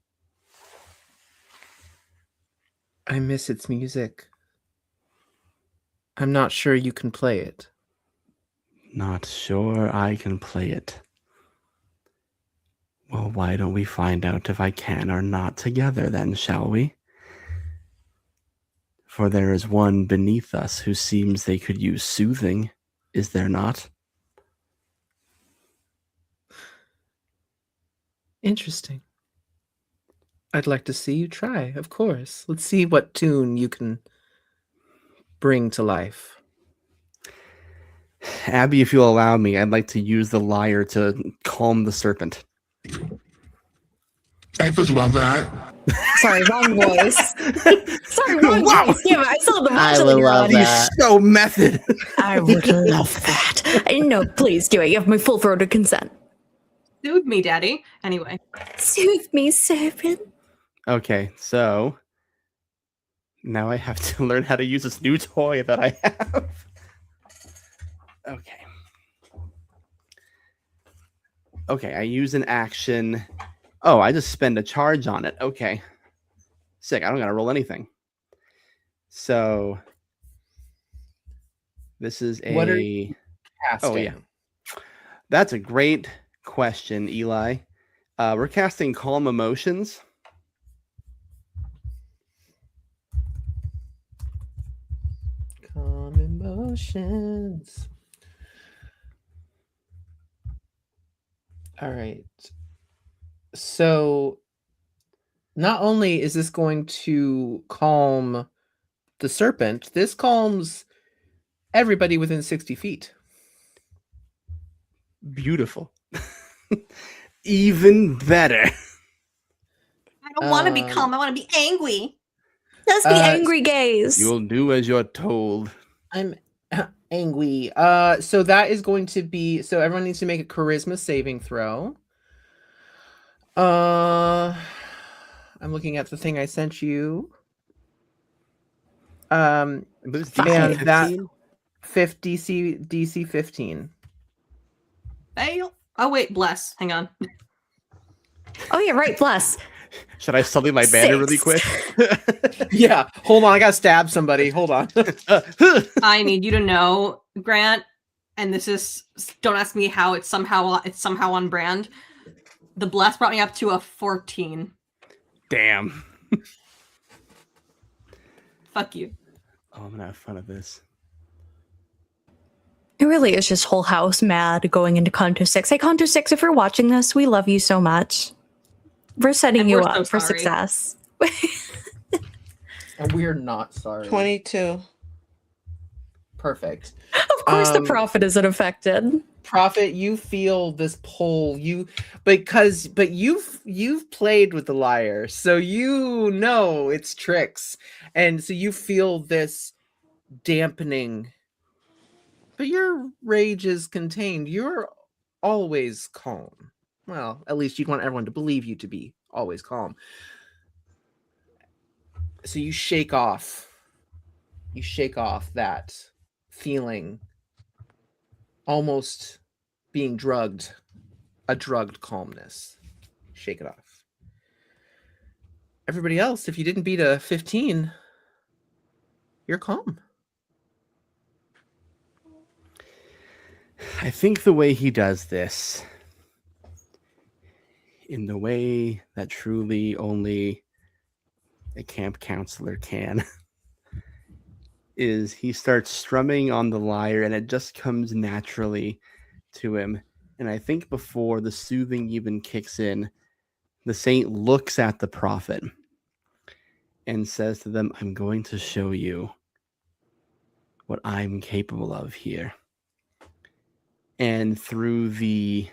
I miss its music. I'm not sure you can play it. Not sure I can play it. Well, why don't we find out if I can or not together then, shall we? For there is one beneath us who seems they could use soothing, is there not? Interesting. I'd like to see you try, of course. Let's see what tune you can bring to life. Abby, if you'll allow me, I'd like to use the lyre to calm the serpent. I would love that. Sorry, wrong voice. Sorry, wrong voice. Yeah, but I saw the I modulator would love on. that. You're so method. I would love that. No, please do it. You have my full throated consent. Soothe me, Daddy. Anyway. Soothe me, serpent. Okay, so now I have to learn how to use this new toy that I have. Okay. Okay, I use an action. Oh, I just spend a charge on it. Okay. Sick. I don't gotta roll anything. So this is a What are you casting? Oh yeah. That's a great question, Eli. We're casting Calm Emotions. Calm emotions. All right. So not only is this going to calm the serpent, this calms everybody within 60 feet. Beautiful. Even better. I don't want to be calm. I want to be angry. That's the angry gaze. You'll do as you're told. I'm angry. So that is going to be, so everyone needs to make a charisma saving throw. I'm looking at the thing I sent you. And that DC 15. Fail. Oh wait, bless. Hang on. Oh yeah, right. Bless. Should I sully my banner really quick? Yeah. Hold on. I gotta stab somebody. Hold on. I need you to know, Grant, and this is, don't ask me how it's somehow on brand. The bless brought me up to a 14. Damn. Fuck you. Oh, I'm gonna have fun of this. It really is just whole house mad going into Canto 6. Hey, Canto 6, if you're watching this, we love you so much. We're setting And you we're up so for sorry. success. And we're not sorry. 22. Perfect. Of course the prophet isn't affected. Prophet, you feel this pull. But you've played with the lyre, so you know its tricks. And so you feel this dampening. But your rage is contained. You're always calm. Well, at least you'd want everyone to believe you to be always calm. So you shake off that feeling, almost being drugged, a drugged calmness. Shake it off. Everybody else, if you didn't beat a 15, you're calm. I think the way he does this, in the way that truly only a camp counselor can, is he starts strumming on the lyre and it just comes naturally to him. And I think before the soothing even kicks in, the saint looks at the prophet and says to them, "I'm going to show you what I'm capable of here." And through the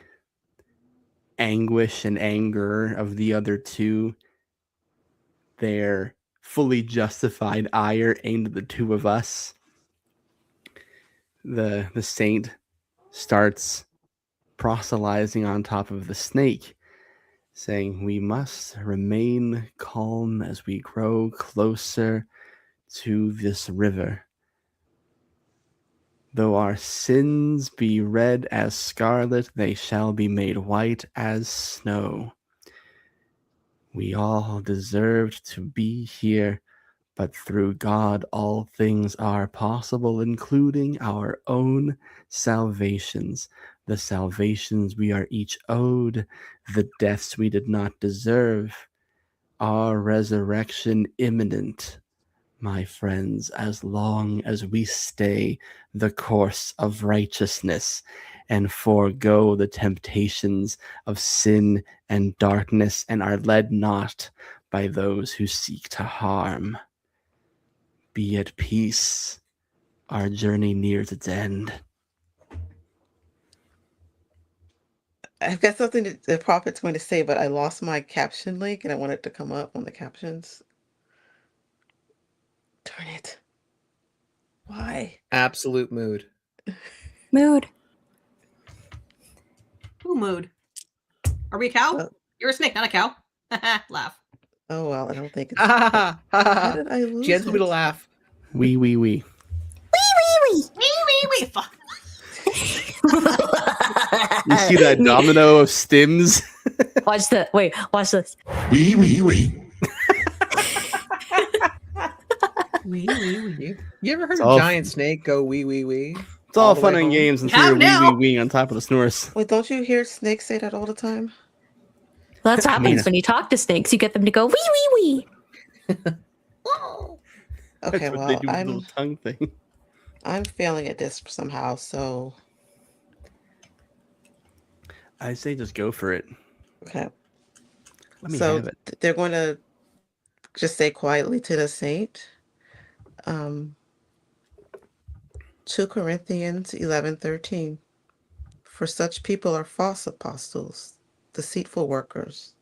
anguish and anger of the other two, their fully justified ire aimed at the two of us, the saint starts proselytizing on top of the snake, saying, "We must remain calm as we grow closer to this river. Though our sins be red as scarlet, they shall be made white as snow. We all deserved to be here, but through God all things are possible, including our own salvations, the salvations we are each owed, the deaths we did not deserve, our resurrection imminent, my friends, as long as we stay the course of righteousness and forego the temptations of sin and darkness and are led not by those who seek to harm. Be at peace. Our journey nears its end." I've got something that the prophet's going to say, but I lost my caption link and I want it to come up on the captions. Darn it. Why? Absolute mood. Mood. Who mood? Are we a cow? Oh. You're a snake, not a cow. Laugh. Oh, well, I don't think it's... How did I lose Jen's going to it? laugh. Wee. Wee, wee, wee. Fuck. You see that domino of stims? Watch this. Wee, wee, wee. Wee, wee, wee. You ever heard It's a all- giant snake go wee, wee, wee? It's all the fun way and home? games until Calm you're down. wee on top of the snores. Wait, don't you hear snakes say that all the time? Well, that's what happens Yeah. when you talk to snakes. You get them to go wee wee wee. Okay, That's what they well, do with the little tongue thing. I'm failing at this somehow, so I say just go for it. okay. Let me So have it. they're going to just say quietly to the saint. 2 Corinthians 11:13. For such people are false apostles, deceitful workers.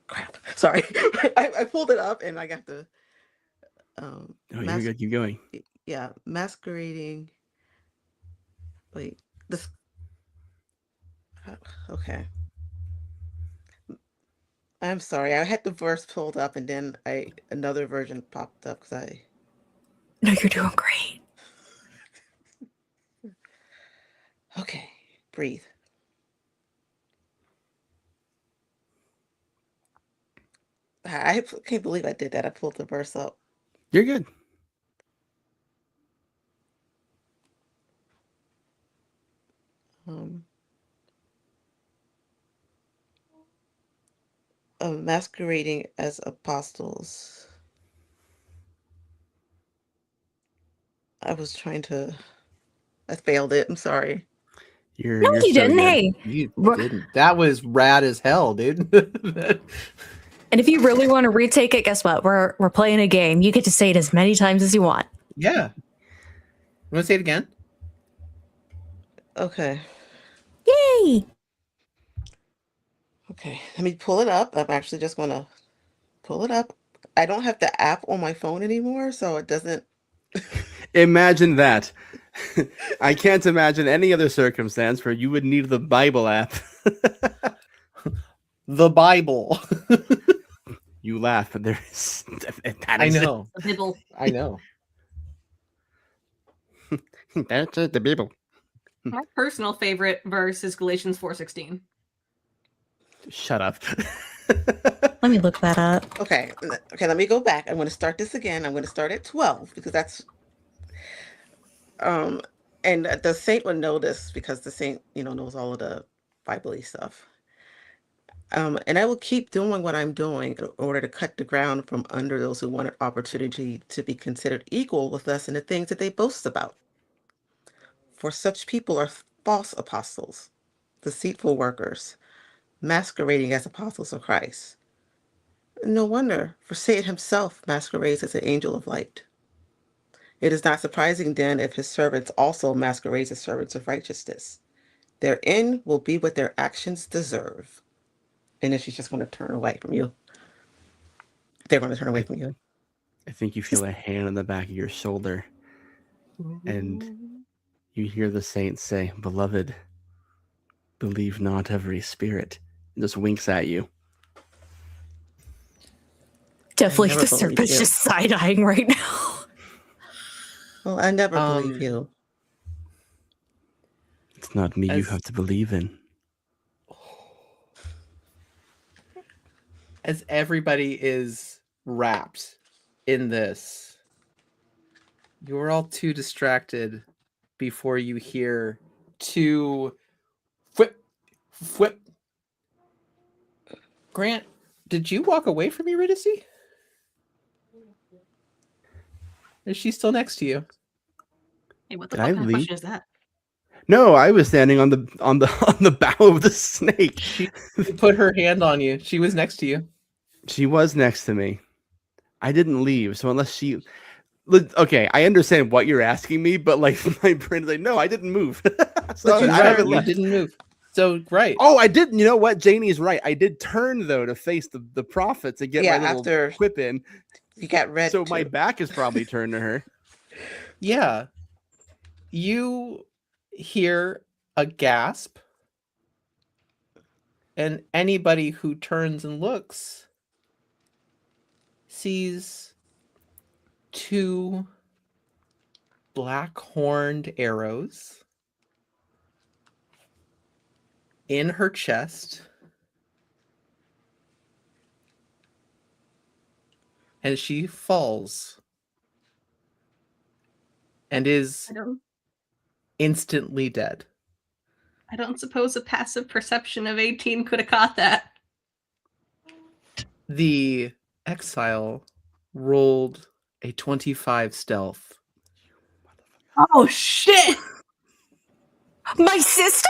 Crap. Sorry. I pulled it up and I got the Oh, you're good. Keep going. yeah, masquerading. Wait, this. Okay. I'm sorry. I had the verse pulled up and then another version popped up because I. No, you're doing great. Okay, breathe. I can't believe I did that. I pulled the verse up. You're good. Masquerading as apostles. I was trying to. I failed it. I'm sorry. You're No, you're you so didn't. good. Hey, You Ru- didn't. That was rad as hell, dude. and if you really want to retake it, guess what? We're playing a game. You get to say it as many times as you want. Yeah. You want to say it again? Okay. Yay! Okay. Let me pull it up. I'm actually just going to pull it up. I don't have the app on my phone anymore, so it doesn't. Imagine that. I can't imagine any other circumstance where you would need the Bible app. The Bible. You laugh, but there is. I know. The Bible. I know. That's the Bible. My personal favorite verse is Galatians 4:16. Shut up. Let me look that up. Okay. Okay. Let me go back. I'm going to start this again. I'm going to start at 12 because that's. And the saint would know this because the saint, knows all of the Bible-y stuff. And I will keep doing what I'm doing in order to cut the ground from under those who wanted opportunity to be considered equal with us in the things that they boast about. For such people are false apostles, deceitful workers, masquerading as apostles of Christ. No wonder, for Satan himself masquerades as an angel of light. It is not surprising then if his servants also masquerade as servants of righteousness. Their end will be what their actions deserve. And then she's just going to turn away from you. They're going to turn away from you. I think you feel a hand on the back of your shoulder, and you hear the saint say, "Beloved, believe not every spirit." And just winks at you. Definitely never the believe serpent's you. just side-eyeing right now. Well, I never believe you. It's not me you As- have to believe in. As everybody is wrapped in this, you're all too distracted before you hear two whip. Grant, did you walk away from Eurydice? Is she still next to you? Hey, what the Did fuck I kind of leave? question is that? No, I was standing on the bow of the snake. She put her hand on you. She was next to you. She was next to me. I didn't leave, so unless she... Okay, I understand what you're asking me, but like my brain is like, no, I didn't move. So But I haven't you left. didn't move. So, right. Oh, I didn't. You know what? Janie's right. I did turn, though, to face the prophet to get Yeah, my little after quip in. you got red So my too. back is probably turned to her. Yeah. You hear a gasp, and anybody who turns and looks sees two black horned arrows in her chest, and she falls and is instantly dead. I don't suppose a passive perception of 18 could have caught that. The exile rolled a 25 stealth. Oh shit! My sister?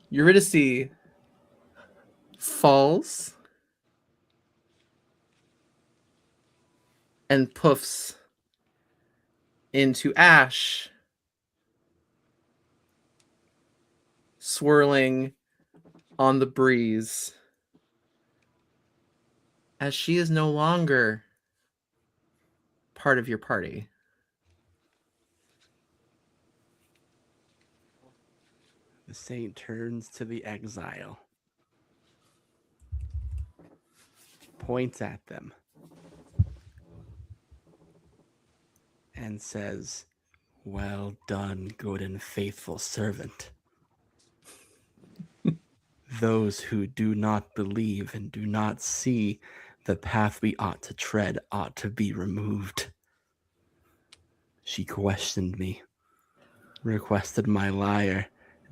Eurydice falls and poofs into ash, swirling on the breeze, as she is no longer part of your party. The saint turns to the exile, points at them, and says, "Well done, good and faithful servant. Those who do not believe and do not see the path we ought to tread ought to be removed." She questioned me, requested my lyre,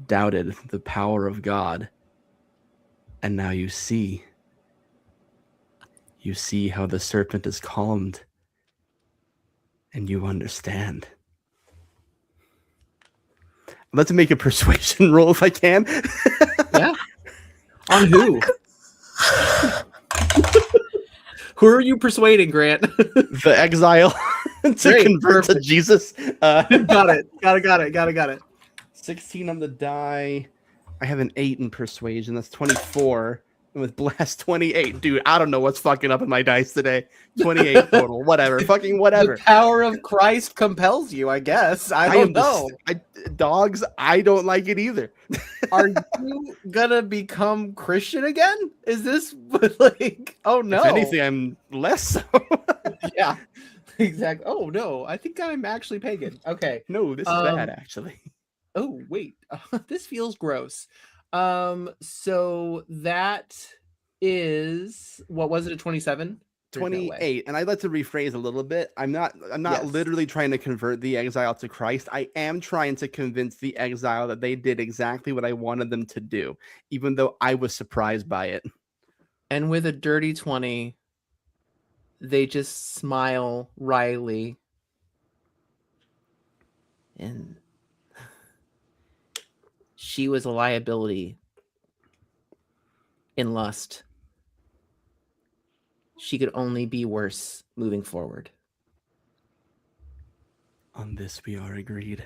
doubted the power of God. And now you see how the serpent is calmed, and you understand. Let's make a persuasion roll if I can. Yeah. On who? Who are you persuading, Grant? The exile to Great, convert to perfect. Jesus. Got it. 16 on the die. I have an 8 in persuasion. That's 24. And with blast, 28. Dude, I don't know what's fucking up in my dice today. 28 total. Whatever. Fucking whatever. The power of Christ compels you, I guess. I don't know. Dogs, I don't like it either. Are you gonna become Christian again? Is this like, oh no? If anything, I'm less so. Yeah, exactly. Oh no, I think I'm actually pagan. Okay. No, this is bad, actually. Oh wait, this feels gross. So that is, what was it, a 27? 28. And I'd like to rephrase a little bit. I'm not Yes. literally trying to convert the exile to Christ. I am trying to convince the exile that they did exactly what I wanted them to do, even though I was surprised by it. And with a dirty 20, they just smile wryly. And she was a liability in lust. She could only be worse moving forward. On this we are agreed.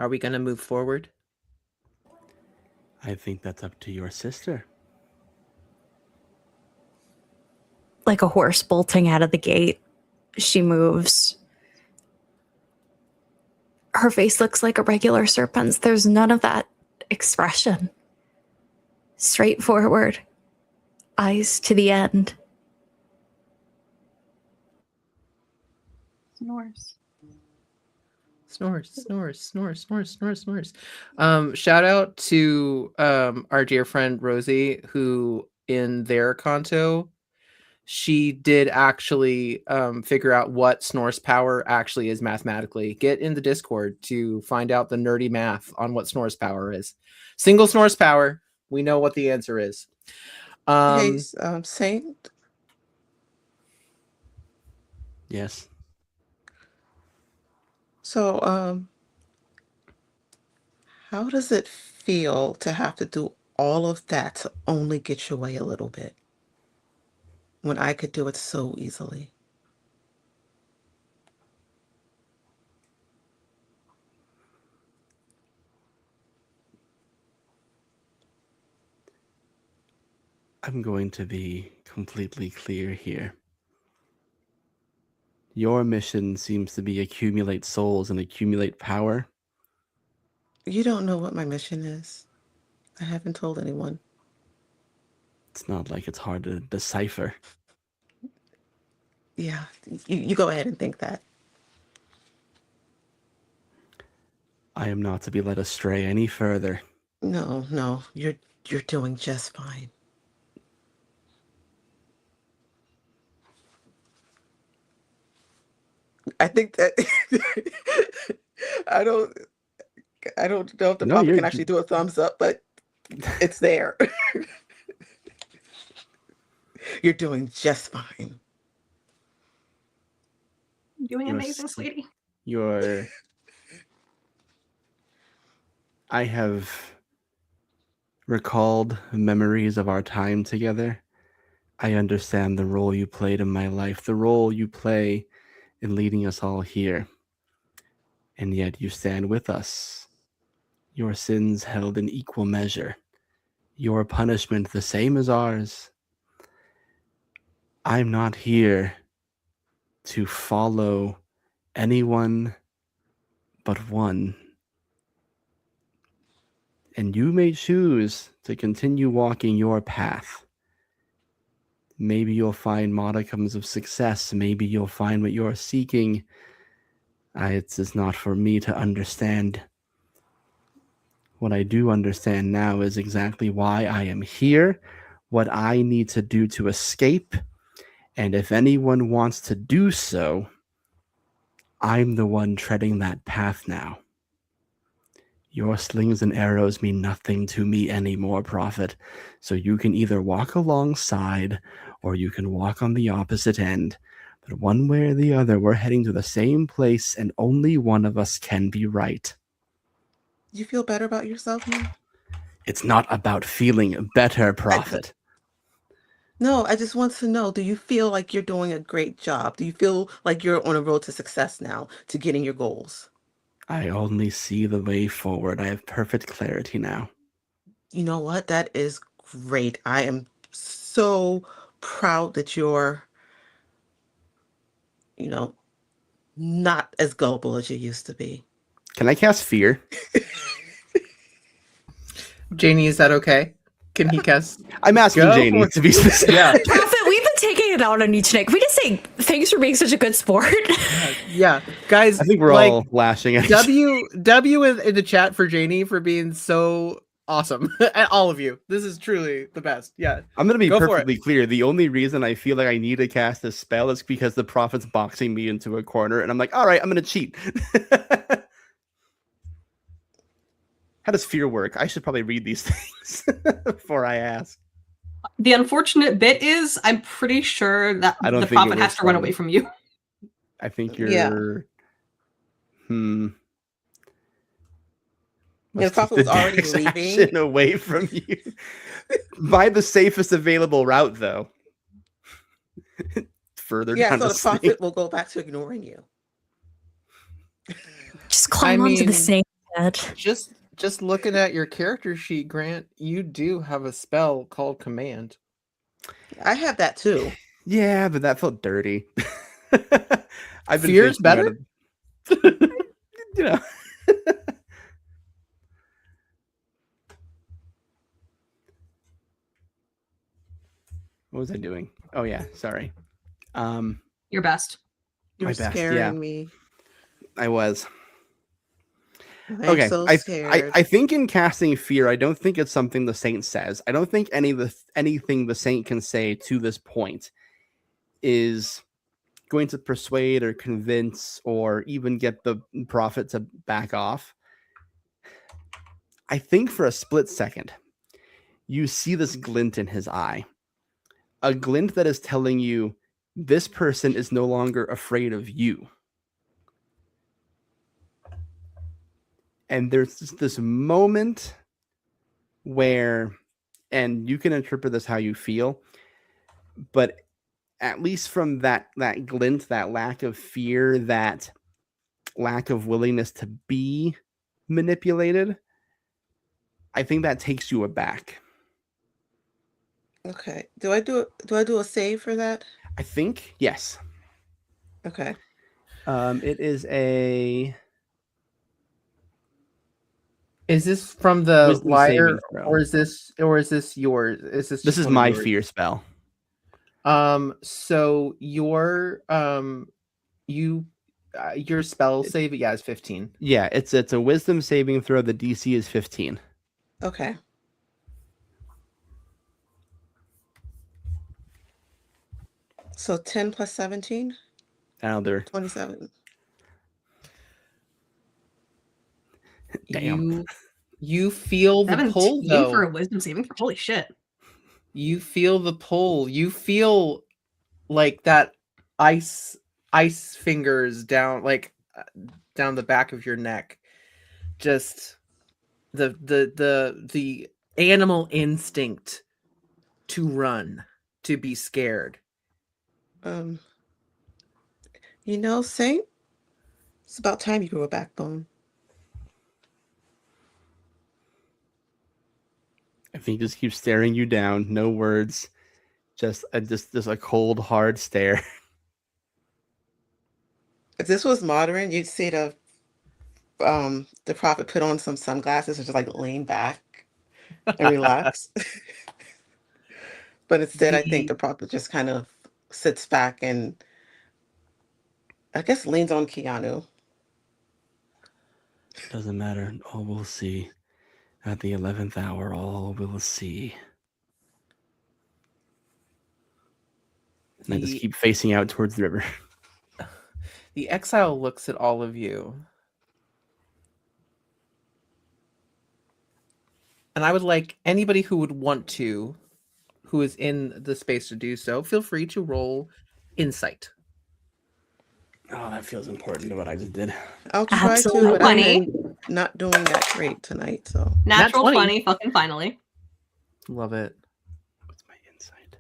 Are we going to move forward? I think that's up to your sister. Like a horse bolting out of the gate, she moves. Her face looks like a regular serpent's. There's none of that expression. Straightforward. Eyes to the end. Snores. Snores. Shout out to our dear friend Rosie, who in their Canto, she did actually figure out what Snor's power actually is mathematically. Get in the Discord to find out the nerdy math on what Snor's power is. Single Snor's power, we know what the answer is. Hey, Saint. Yes. So, how does it feel to have to do all of that to only get your way a little bit when I could do it so easily? I'm going to be completely clear here. Your mission seems to be accumulate souls and accumulate power. You don't know what my mission is. I haven't told anyone. It's not like it's hard to decipher. Yeah, you go ahead and think that. I am not to be led astray any further. No, you're doing just fine. I think that I don't know if the prophet can actually do a thumbs up, but it's there. You're doing just fine. Doing amazing, sweetie. I have recalled memories of our time together. I understand the role you played in my life, the role you play in leading us all here. And yet you stand with us. Your sins held in equal measure. Your punishment the same as ours. I'm not here to follow anyone but one. And you may choose to continue walking your path. Maybe you'll find modicums of success. Maybe you'll find what you're seeking. It's just not for me to understand. What I do understand now is exactly why I am here, what I need to do to escape, and if anyone wants to do so, I'm the one treading that path now. Your slings and arrows mean nothing to me anymore, Prophet. So you can either walk alongside or you can walk on the opposite end. But one way or the other, we're heading to the same place and only one of us can be right. You feel better about yourself now? It's not about feeling better, Prophet. No, I just want to know, do you feel like you're doing a great job? Do you feel like you're on a road to success now, to getting your goals? I only see the way forward. I have perfect clarity now. You know what? That is great. I am so proud that you're, not as gullible as you used to be. Can I cast fear? Janie, is that okay? Can he cast? I'm asking Janie to be specific. Yeah. Prophet, we've been taking it out on you today. Can we just say thanks for being such a good sport? Yeah, guys. I think we're all lashing at W in the chat for Janie for being so awesome. And all of you. This is truly the best. Yeah. I'm going to be perfectly clear. The only reason I feel like I need to cast this spell is because the Prophet's boxing me into a corner, and I'm like, all right, I'm going to cheat. How does fear work? I should probably read these things before I ask. The unfortunate bit is, I'm pretty sure that the prophet has to run away from you. I think you're... Yeah. The prophet was already leaving. Away from you. By the safest available route, though. Further down so the the prophet will go back to ignoring you. Just climb onto the snake. dead. Just looking at your character sheet, Grant, you do have a spell called Command. I have that too. Yeah, but that felt dirty. I've been Fear is thinking about better? it. You know. What was I doing? Oh yeah, sorry. Your best. You're My best, scaring yeah. me. I was. I'm Okay, so I scared. think in casting fear, I don't think it's something the saint says. I don't think anything the saint can say to this point is going to persuade or convince or even get the prophet to back off. I think for a split second, you see this glint in his eye. A glint that is telling you this person is no longer afraid of you. And there's just this moment where, and you can interpret this how you feel, but at least from that glint, that lack of fear, that lack of willingness to be manipulated, I think that takes you aback. Okay. Do I do a save for that? I think yes. Okay. It is a Is this from the wisdom saving liar, throw. or is this yours? Is this This just is one of my yours? fear spell. So your your spell save, yeah, is 15. Yeah, it's a wisdom saving throw. The DC is 15. Okay. So 10 plus 17? Another 27. damn. You feel the pull 17 though. for a wisdom saving throw. Holy shit. You feel the pull. You feel like that ice fingers down, like down the back of your neck. Just the animal instinct to run, to be scared. Saint, it's about time you grew a backbone. I think just keep staring you down. No words. Just a cold, hard stare. If this was modern, you'd see the prophet put on some sunglasses and just like lean back and relax. But instead, I think the prophet just kind of sits back and I guess leans on Keanu. Doesn't matter. All we'll see. At the 11th hour, all we'll see. And I just keep facing out towards the river. The exile looks at all of you. And I would like anybody who would want to, who is in the space to do so, feel free to roll insight. Oh, that feels important to what I just did. I'll try to, but I've been not doing that great tonight. So Natural 20, fucking finally. Love it. What's my insight?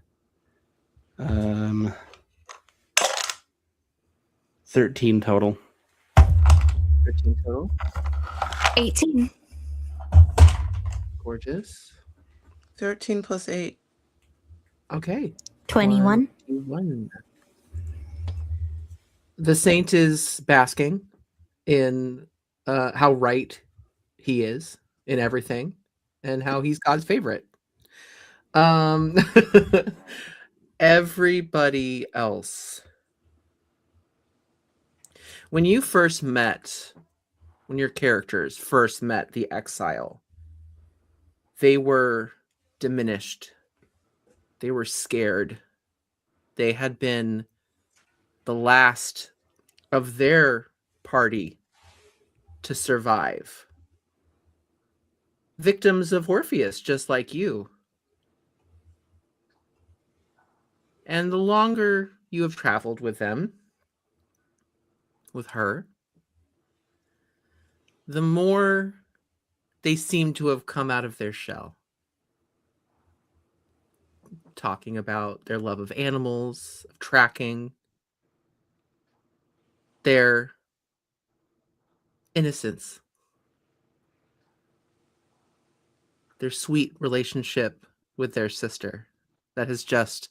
13 total. 13 total. 18. Gorgeous. 13 plus 8. Okay. 21. 21. The saint is basking in how right he is in everything and how he's God's favorite. Everybody else. When your characters first met the exile, they were diminished. They were scared. They had been the last of their party to survive. Victims of Orpheus, just like you. And the longer you have traveled with them, with her, the more they seem to have come out of their shell. Talking about their love of animals, of tracking, their innocence. their sweet relationship with their sister that has just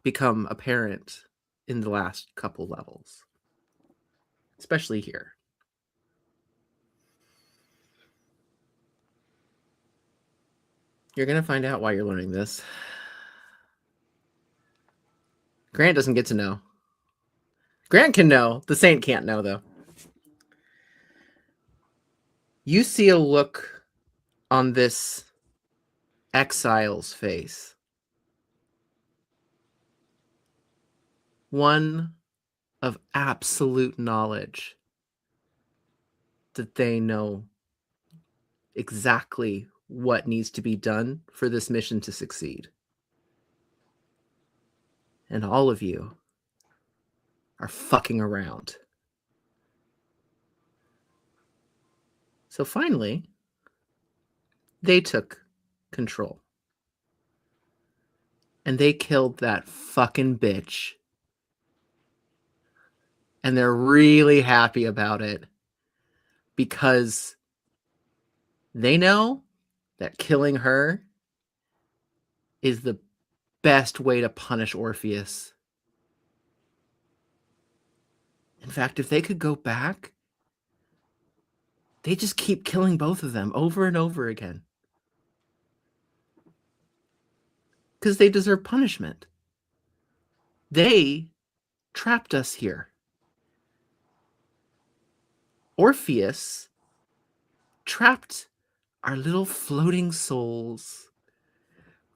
become apparent in the last couple levels, especially here. You're going to find out why you're learning this. Grant doesn't get to know. Grant can know. The Saint can't know, though. You see a look on this exile's face. One of absolute knowledge that they know exactly what needs to be done for this mission to succeed. And all of you are fucking around. So finally, they took control. And they killed that fucking bitch. And they're really happy about it because they know that killing her is the best way to punish Orpheus. In fact, if they could go back, they just keep killing both of them over and over again. Because they deserve punishment. They trapped us here. Orpheus trapped our little floating souls.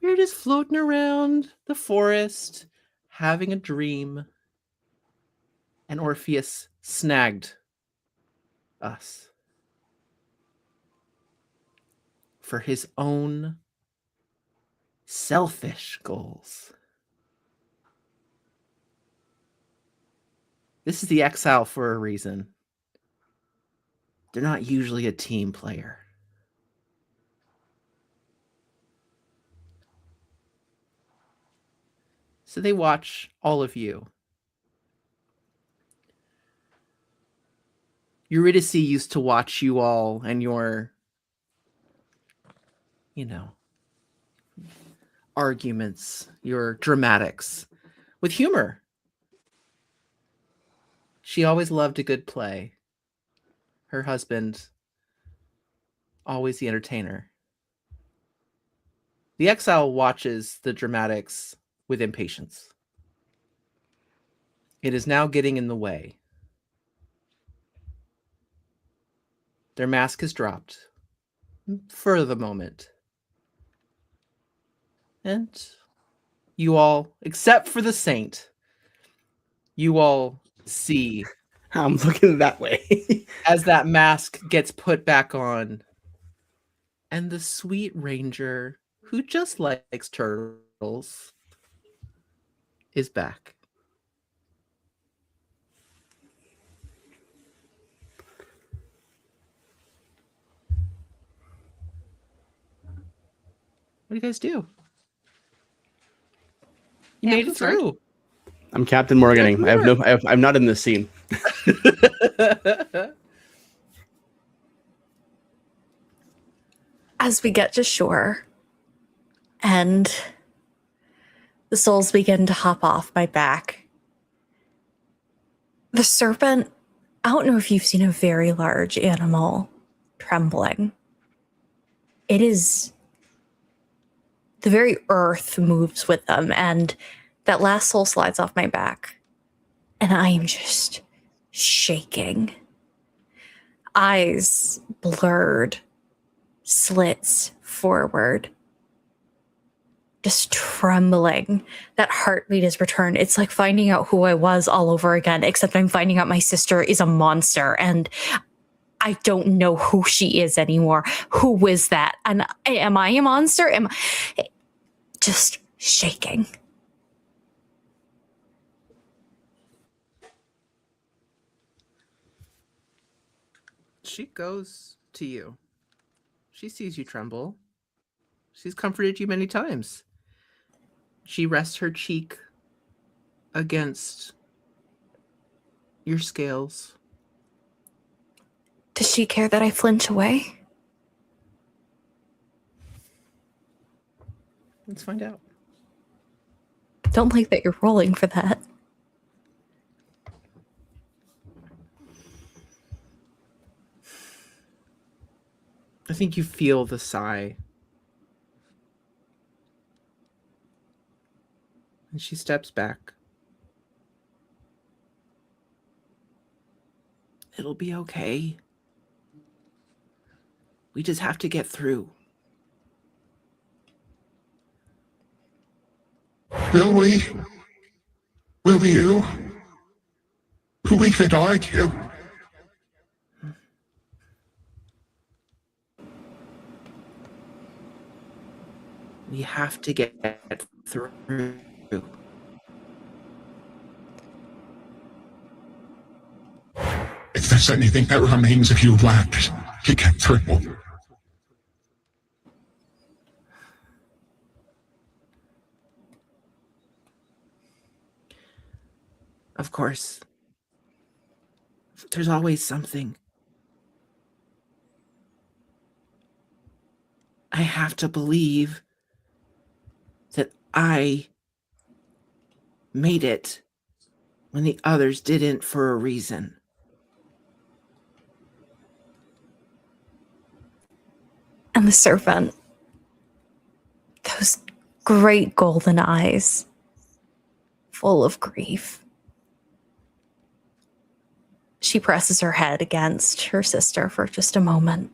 We were just floating around the forest, having a dream. And Orpheus snagged us for his own selfish goals. This is the exile for a reason. They're not usually a team player. So they watch all of you. Eurydice used to watch you all and your, arguments, your dramatics with humor. She always loved a good play. Her husband, always the entertainer. The exile watches the dramatics with impatience. It is now getting in the way. Their mask is dropped for the moment. And you all, except for the Saint, you all see I'm looking that way. as that mask gets put back on. And the sweet ranger, who just likes turtles, is back. What do you guys do? You made it through. I'm Captain Morganing. I'm not in this scene. As we get to shore and the souls begin to hop off my back, the serpent, I don't know if you've seen a very large animal trembling. It is, the very earth moves with them, and that last soul slides off my back, and I am just shaking. Eyes blurred, slits forward, just trembling. That heartbeat is returned. It's like finding out who I was all over again, except I'm finding out my sister is a monster, and I don't know who she is anymore. Who is that? And am I a monster? Am I just shaking? She goes to you. She sees you tremble. She's comforted you many times. She rests her cheek against your scales. Does she care that I flinch away? Let's find out. Don't like that you're rolling for that. I think you feel the sigh. And she steps back. It'll be okay. We just have to get through. Will we? Will you? Who we could argue? We have to get through. If there's anything that remains of you left to get through. Of course. There's always something. I have to believe that I made it when the others didn't for a reason. And the serpent. Those great golden eyes. Full of grief. She presses her head against her sister for just a moment.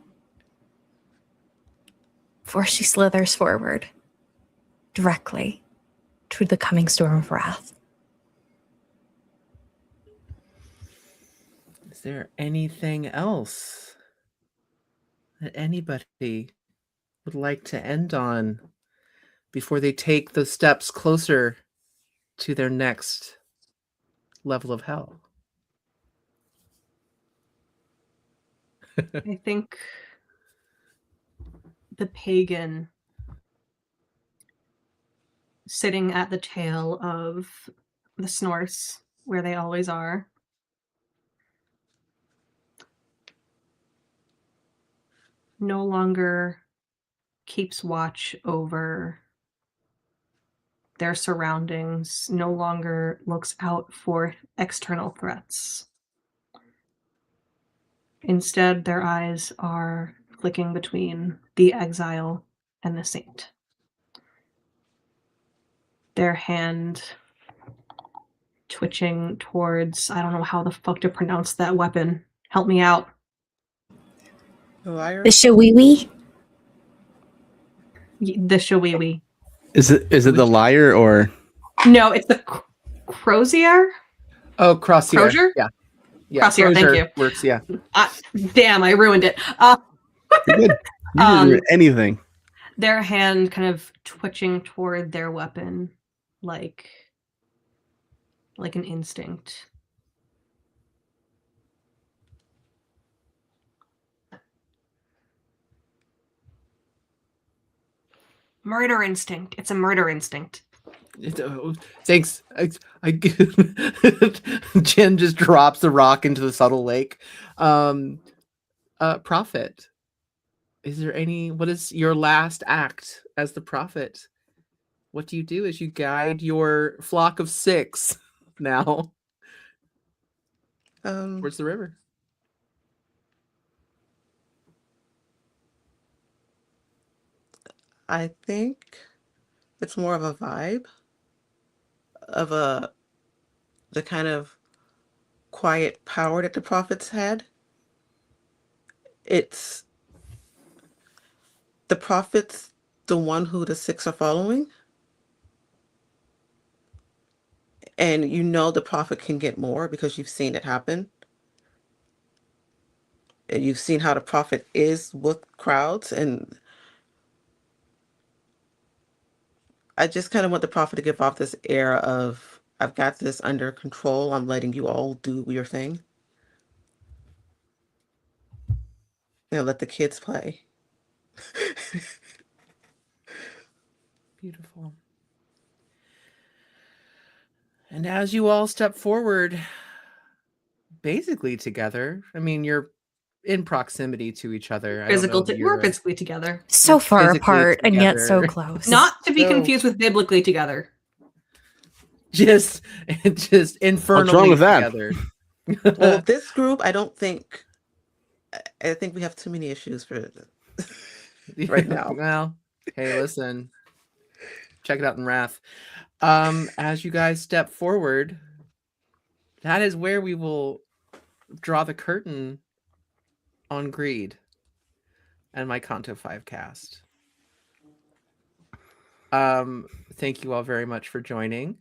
Before she slithers forward. Directly to the coming storm of wrath. Is there anything else that anybody would like to end on before they take those steps closer to their next level of hell? I think the pagan sitting at the tail of the Snorse, where they always are, no longer keeps watch over their surroundings, no longer looks out for external threats. Instead, their eyes are flicking between the exile and the saint. Their hand twitching towards, I don't know how the fuck to pronounce that weapon. Help me out. The liar? The Shawiwi? The Shawiwi. Is it the liar or? No, it's the Crozier. Oh, Crozier. Crozier? Yeah. Crozier, thank you. Works, yeah. Damn, I ruined it. You're good. You didn't do anything. Their hand kind of twitching toward their weapon, like an instinct. Murder instinct. It's a murder instinct. Thanks. Jien just drops the rock into the subtle lake. Prophet, what is your last act as the prophet? What do you do as you guide your flock of 6 now towards the river? I think it's more of a vibe of the kind of quiet power that the prophets had. It's the prophets, the one who the 6 are following. And you know the prophet can get more because you've seen it happen. And you've seen how the prophet is with crowds. And I just kind of want the prophet to give off this air of, I've got this under control. I'm letting you all do your thing. Let the kids play. Beautiful. And as you all step forward, basically together, I mean, you're in proximity to each other. We're physically together. So far apart and yet so close. Not to to be So- confused with biblically together. Just infernally What's wrong with that? together. Well, this group, I don't think. I think we have too many issues for right now. Well, hey, listen. Check it out in Wrath. As you guys step forward, that is where we will draw the curtain on Greed and my Canto 5 cast. Thank you all very much for joining.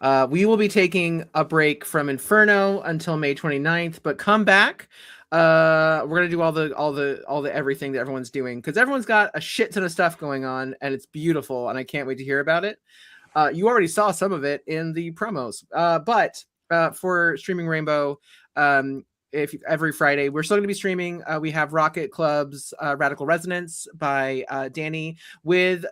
We will be taking a break from Inferno until May 29th, but come back. We're gonna do all the everything that everyone's doing, because everyone's got a shit ton of stuff going on, and it's beautiful, and I can't wait to hear about it. You already saw some of it in the promos, but for Streaming Rainbow, every Friday we're still going to be streaming. We have Rocket Club's Radical Resonance by Janie, with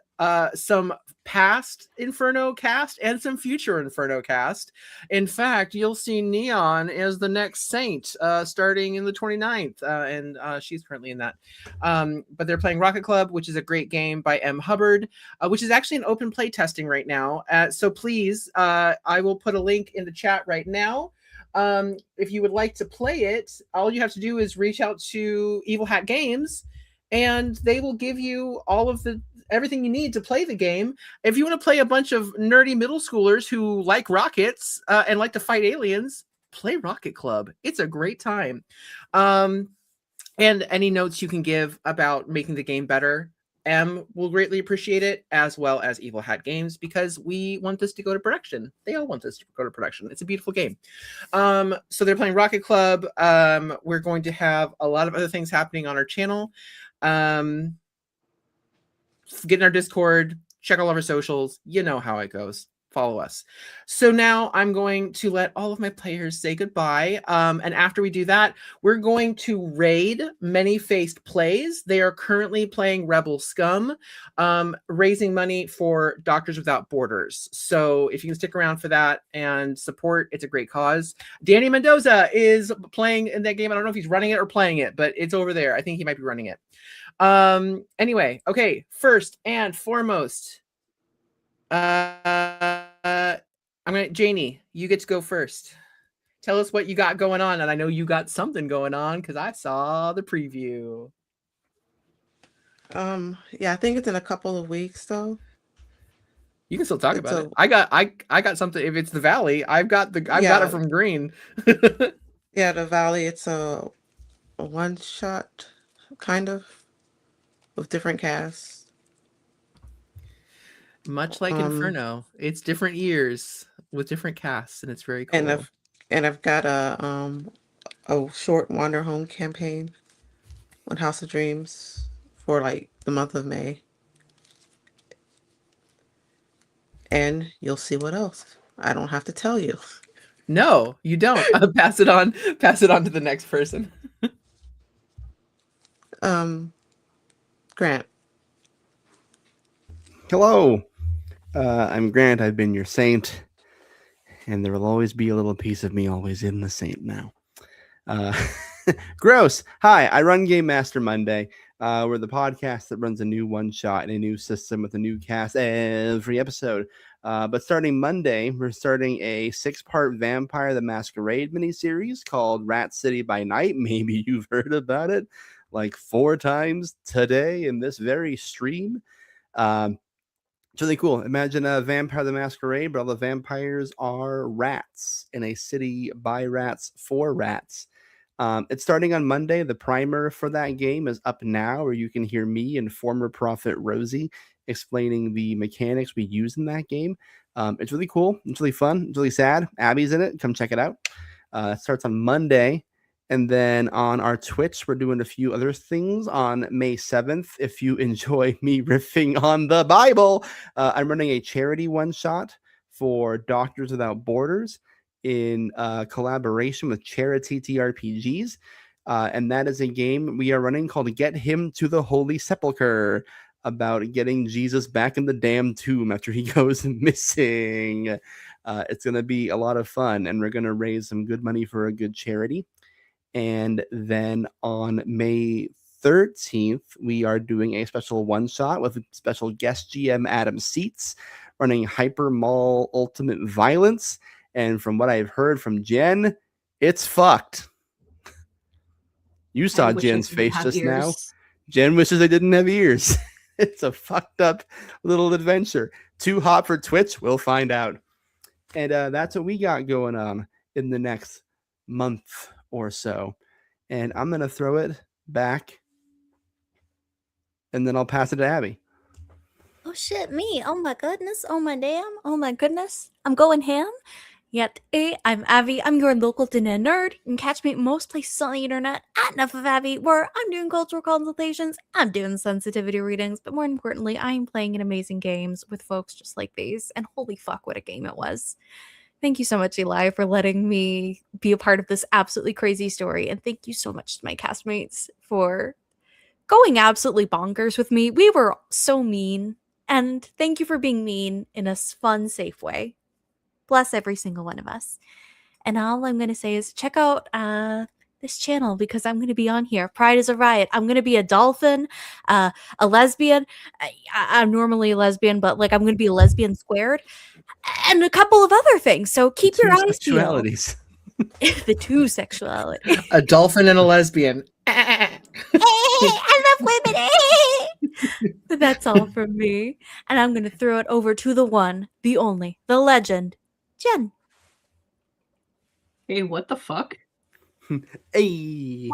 some past Inferno cast and some future Inferno cast. In fact, you'll see Neon as the next Saint starting in the 29th, and she's currently in that. But they're playing Rocket Club, which is a great game by M. Hubbard, which is actually in open play testing right now. So please, I will put a link in the chat right now. If you would like to play it, all you have to do is reach out to Evil Hat Games, and they will give you all of everything you need to play the game. If you want to play a bunch of nerdy middle schoolers who like rockets and like to fight aliens, play Rocket Club. It's a great time. And any notes you can give about making the game better, M will greatly appreciate it, as well as Evil Hat Games, because we want this to go to production. They all want this to go to production. It's a beautiful game. So they're playing Rocket Club. We're going to have a lot of other things happening on our channel. Get in our Discord, check all of our socials. You know how it goes. Follow us. So now I'm going to let all of my players say goodbye. And after we do that, we're going to raid Many Faced Plays. They are currently playing Rebel Scum, raising money for Doctors Without Borders. So if you can stick around for that and support, it's a great cause. Danny Mendoza is playing in that game. I don't know if he's running it or playing it, but it's over there. I think he might be running it. Anyway, okay, first and foremost, Janie, you get to go first. Tell us what you got going on, and I know you got something going on because I saw the preview. Yeah, I think it's in a couple of weeks though. You can still talk about it. I got something. If it's the Valley, I've got it from Green. Yeah, the Valley. It's a one shot, kind of, with different casts. Much like Inferno, it's different years with different casts, and it's very cool. And I've got a short Wander Home campaign on House of Dreams for like the month of May. And you'll see what else. I don't have to tell you. No, you don't. Pass it on to the next person. Grant. Hello. I'm Grant. I've been your saint, and there will always be a little piece of me always in the saint now. Gross. Hi, I run Game Master Monday. We're the podcast that runs a new one-shot and a new system with a new cast every episode. But starting Monday, we're starting a 6-part Vampire the Masquerade miniseries called Rat City by Night. Maybe you've heard about it like 4 times today in this very stream. It's really cool. Imagine a Vampire the Masquerade, but all the vampires are rats in a city by rats for rats. It's starting on Monday. The primer for that game is up now, where you can hear me and former Prophet Rosie explaining the mechanics we use in that game. It's really cool. It's really fun. It's really sad. Abby's in it. Come check it out. It starts on Monday. And then on our Twitch, we're doing a few other things on May 7th. If you enjoy me riffing on the Bible, I'm running a charity one-shot for Doctors Without Borders in collaboration with Charity TRPGs. And that is a game we are running called Get Him to the Holy Sepulchre, about getting Jesus back in the damn tomb after he goes missing. It's going to be a lot of fun, and we're going to raise some good money for a good charity. And then on May 13th, we are doing a special one-shot with special guest GM Adam Seats running Hyper Mall Ultimate Violence. And from what I've heard from Jen, it's fucked. You saw Jen's face just now. Jen wishes they didn't have ears. It's a fucked up little adventure. Too hot for Twitch? We'll find out. And that's what we got going on in the next month or so. And I'm going to throw it back. And then I'll pass it to Abby. Oh shit, me. Oh my goodness. Oh my damn. Oh my goodness. I'm going ham. Yet, I'm Abby. I'm your local dinner nerd. You can catch me most places on the internet at Enough of Abby, where I'm doing cultural consultations, I'm doing sensitivity readings, but more importantly, I am playing in amazing games with folks just like these. And holy fuck, what a game it was. Thank you so much, Eli, for letting me be a part of this absolutely crazy story. And thank you so much to my castmates for going absolutely bonkers with me. We were so mean. And thank you for being mean in a fun, safe way. Bless every single one of us. And all I'm going to say is check out this channel because I'm going to be on here. Pride is a riot. I'm going to be a dolphin, a lesbian. I'm normally a lesbian, but like I'm going to be a lesbian squared and a couple of other things. So keep your eyes peeled. The two sexuality. A dolphin and a lesbian. I love women. That's all from me. And I'm going to throw it over to the one, the only, the legend, Jen. Hey, what the fuck? Hey.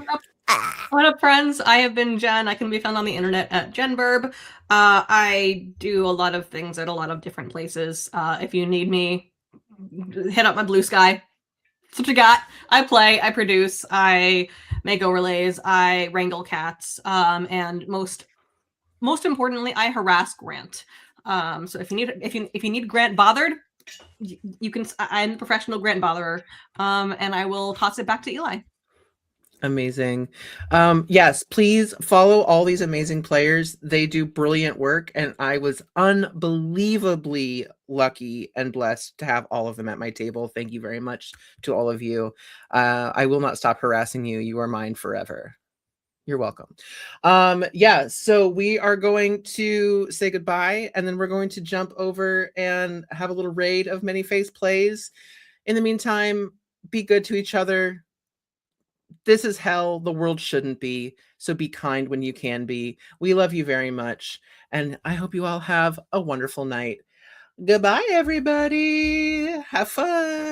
What up, friends? I have been Jen. I can be found on the internet at JenBurb. I do a lot of things at a lot of different places. If you need me, hit up my Blue Sky. That's what you got. I play, I produce, I make overlays, I wrangle cats, and most importantly, I harass Grant. So if you need Grant bothered, you can. I'm the professional Grant botherer, and I will toss it back to Eli. Amazing. Yes, please follow all these amazing players. They do brilliant work, and I was unbelievably lucky and blessed to have all of them at my table. Thank you very much to all of you. I will not stop harassing you. You are mine forever. You're welcome. Yeah, so we are going to say goodbye, and then we're going to jump over and have a little raid of many face plays. In the meantime, be good to each other. This is hell. The world shouldn't be. So be kind when you can be. We love you very much. And I hope you all have a wonderful night. Goodbye, everybody. Have fun.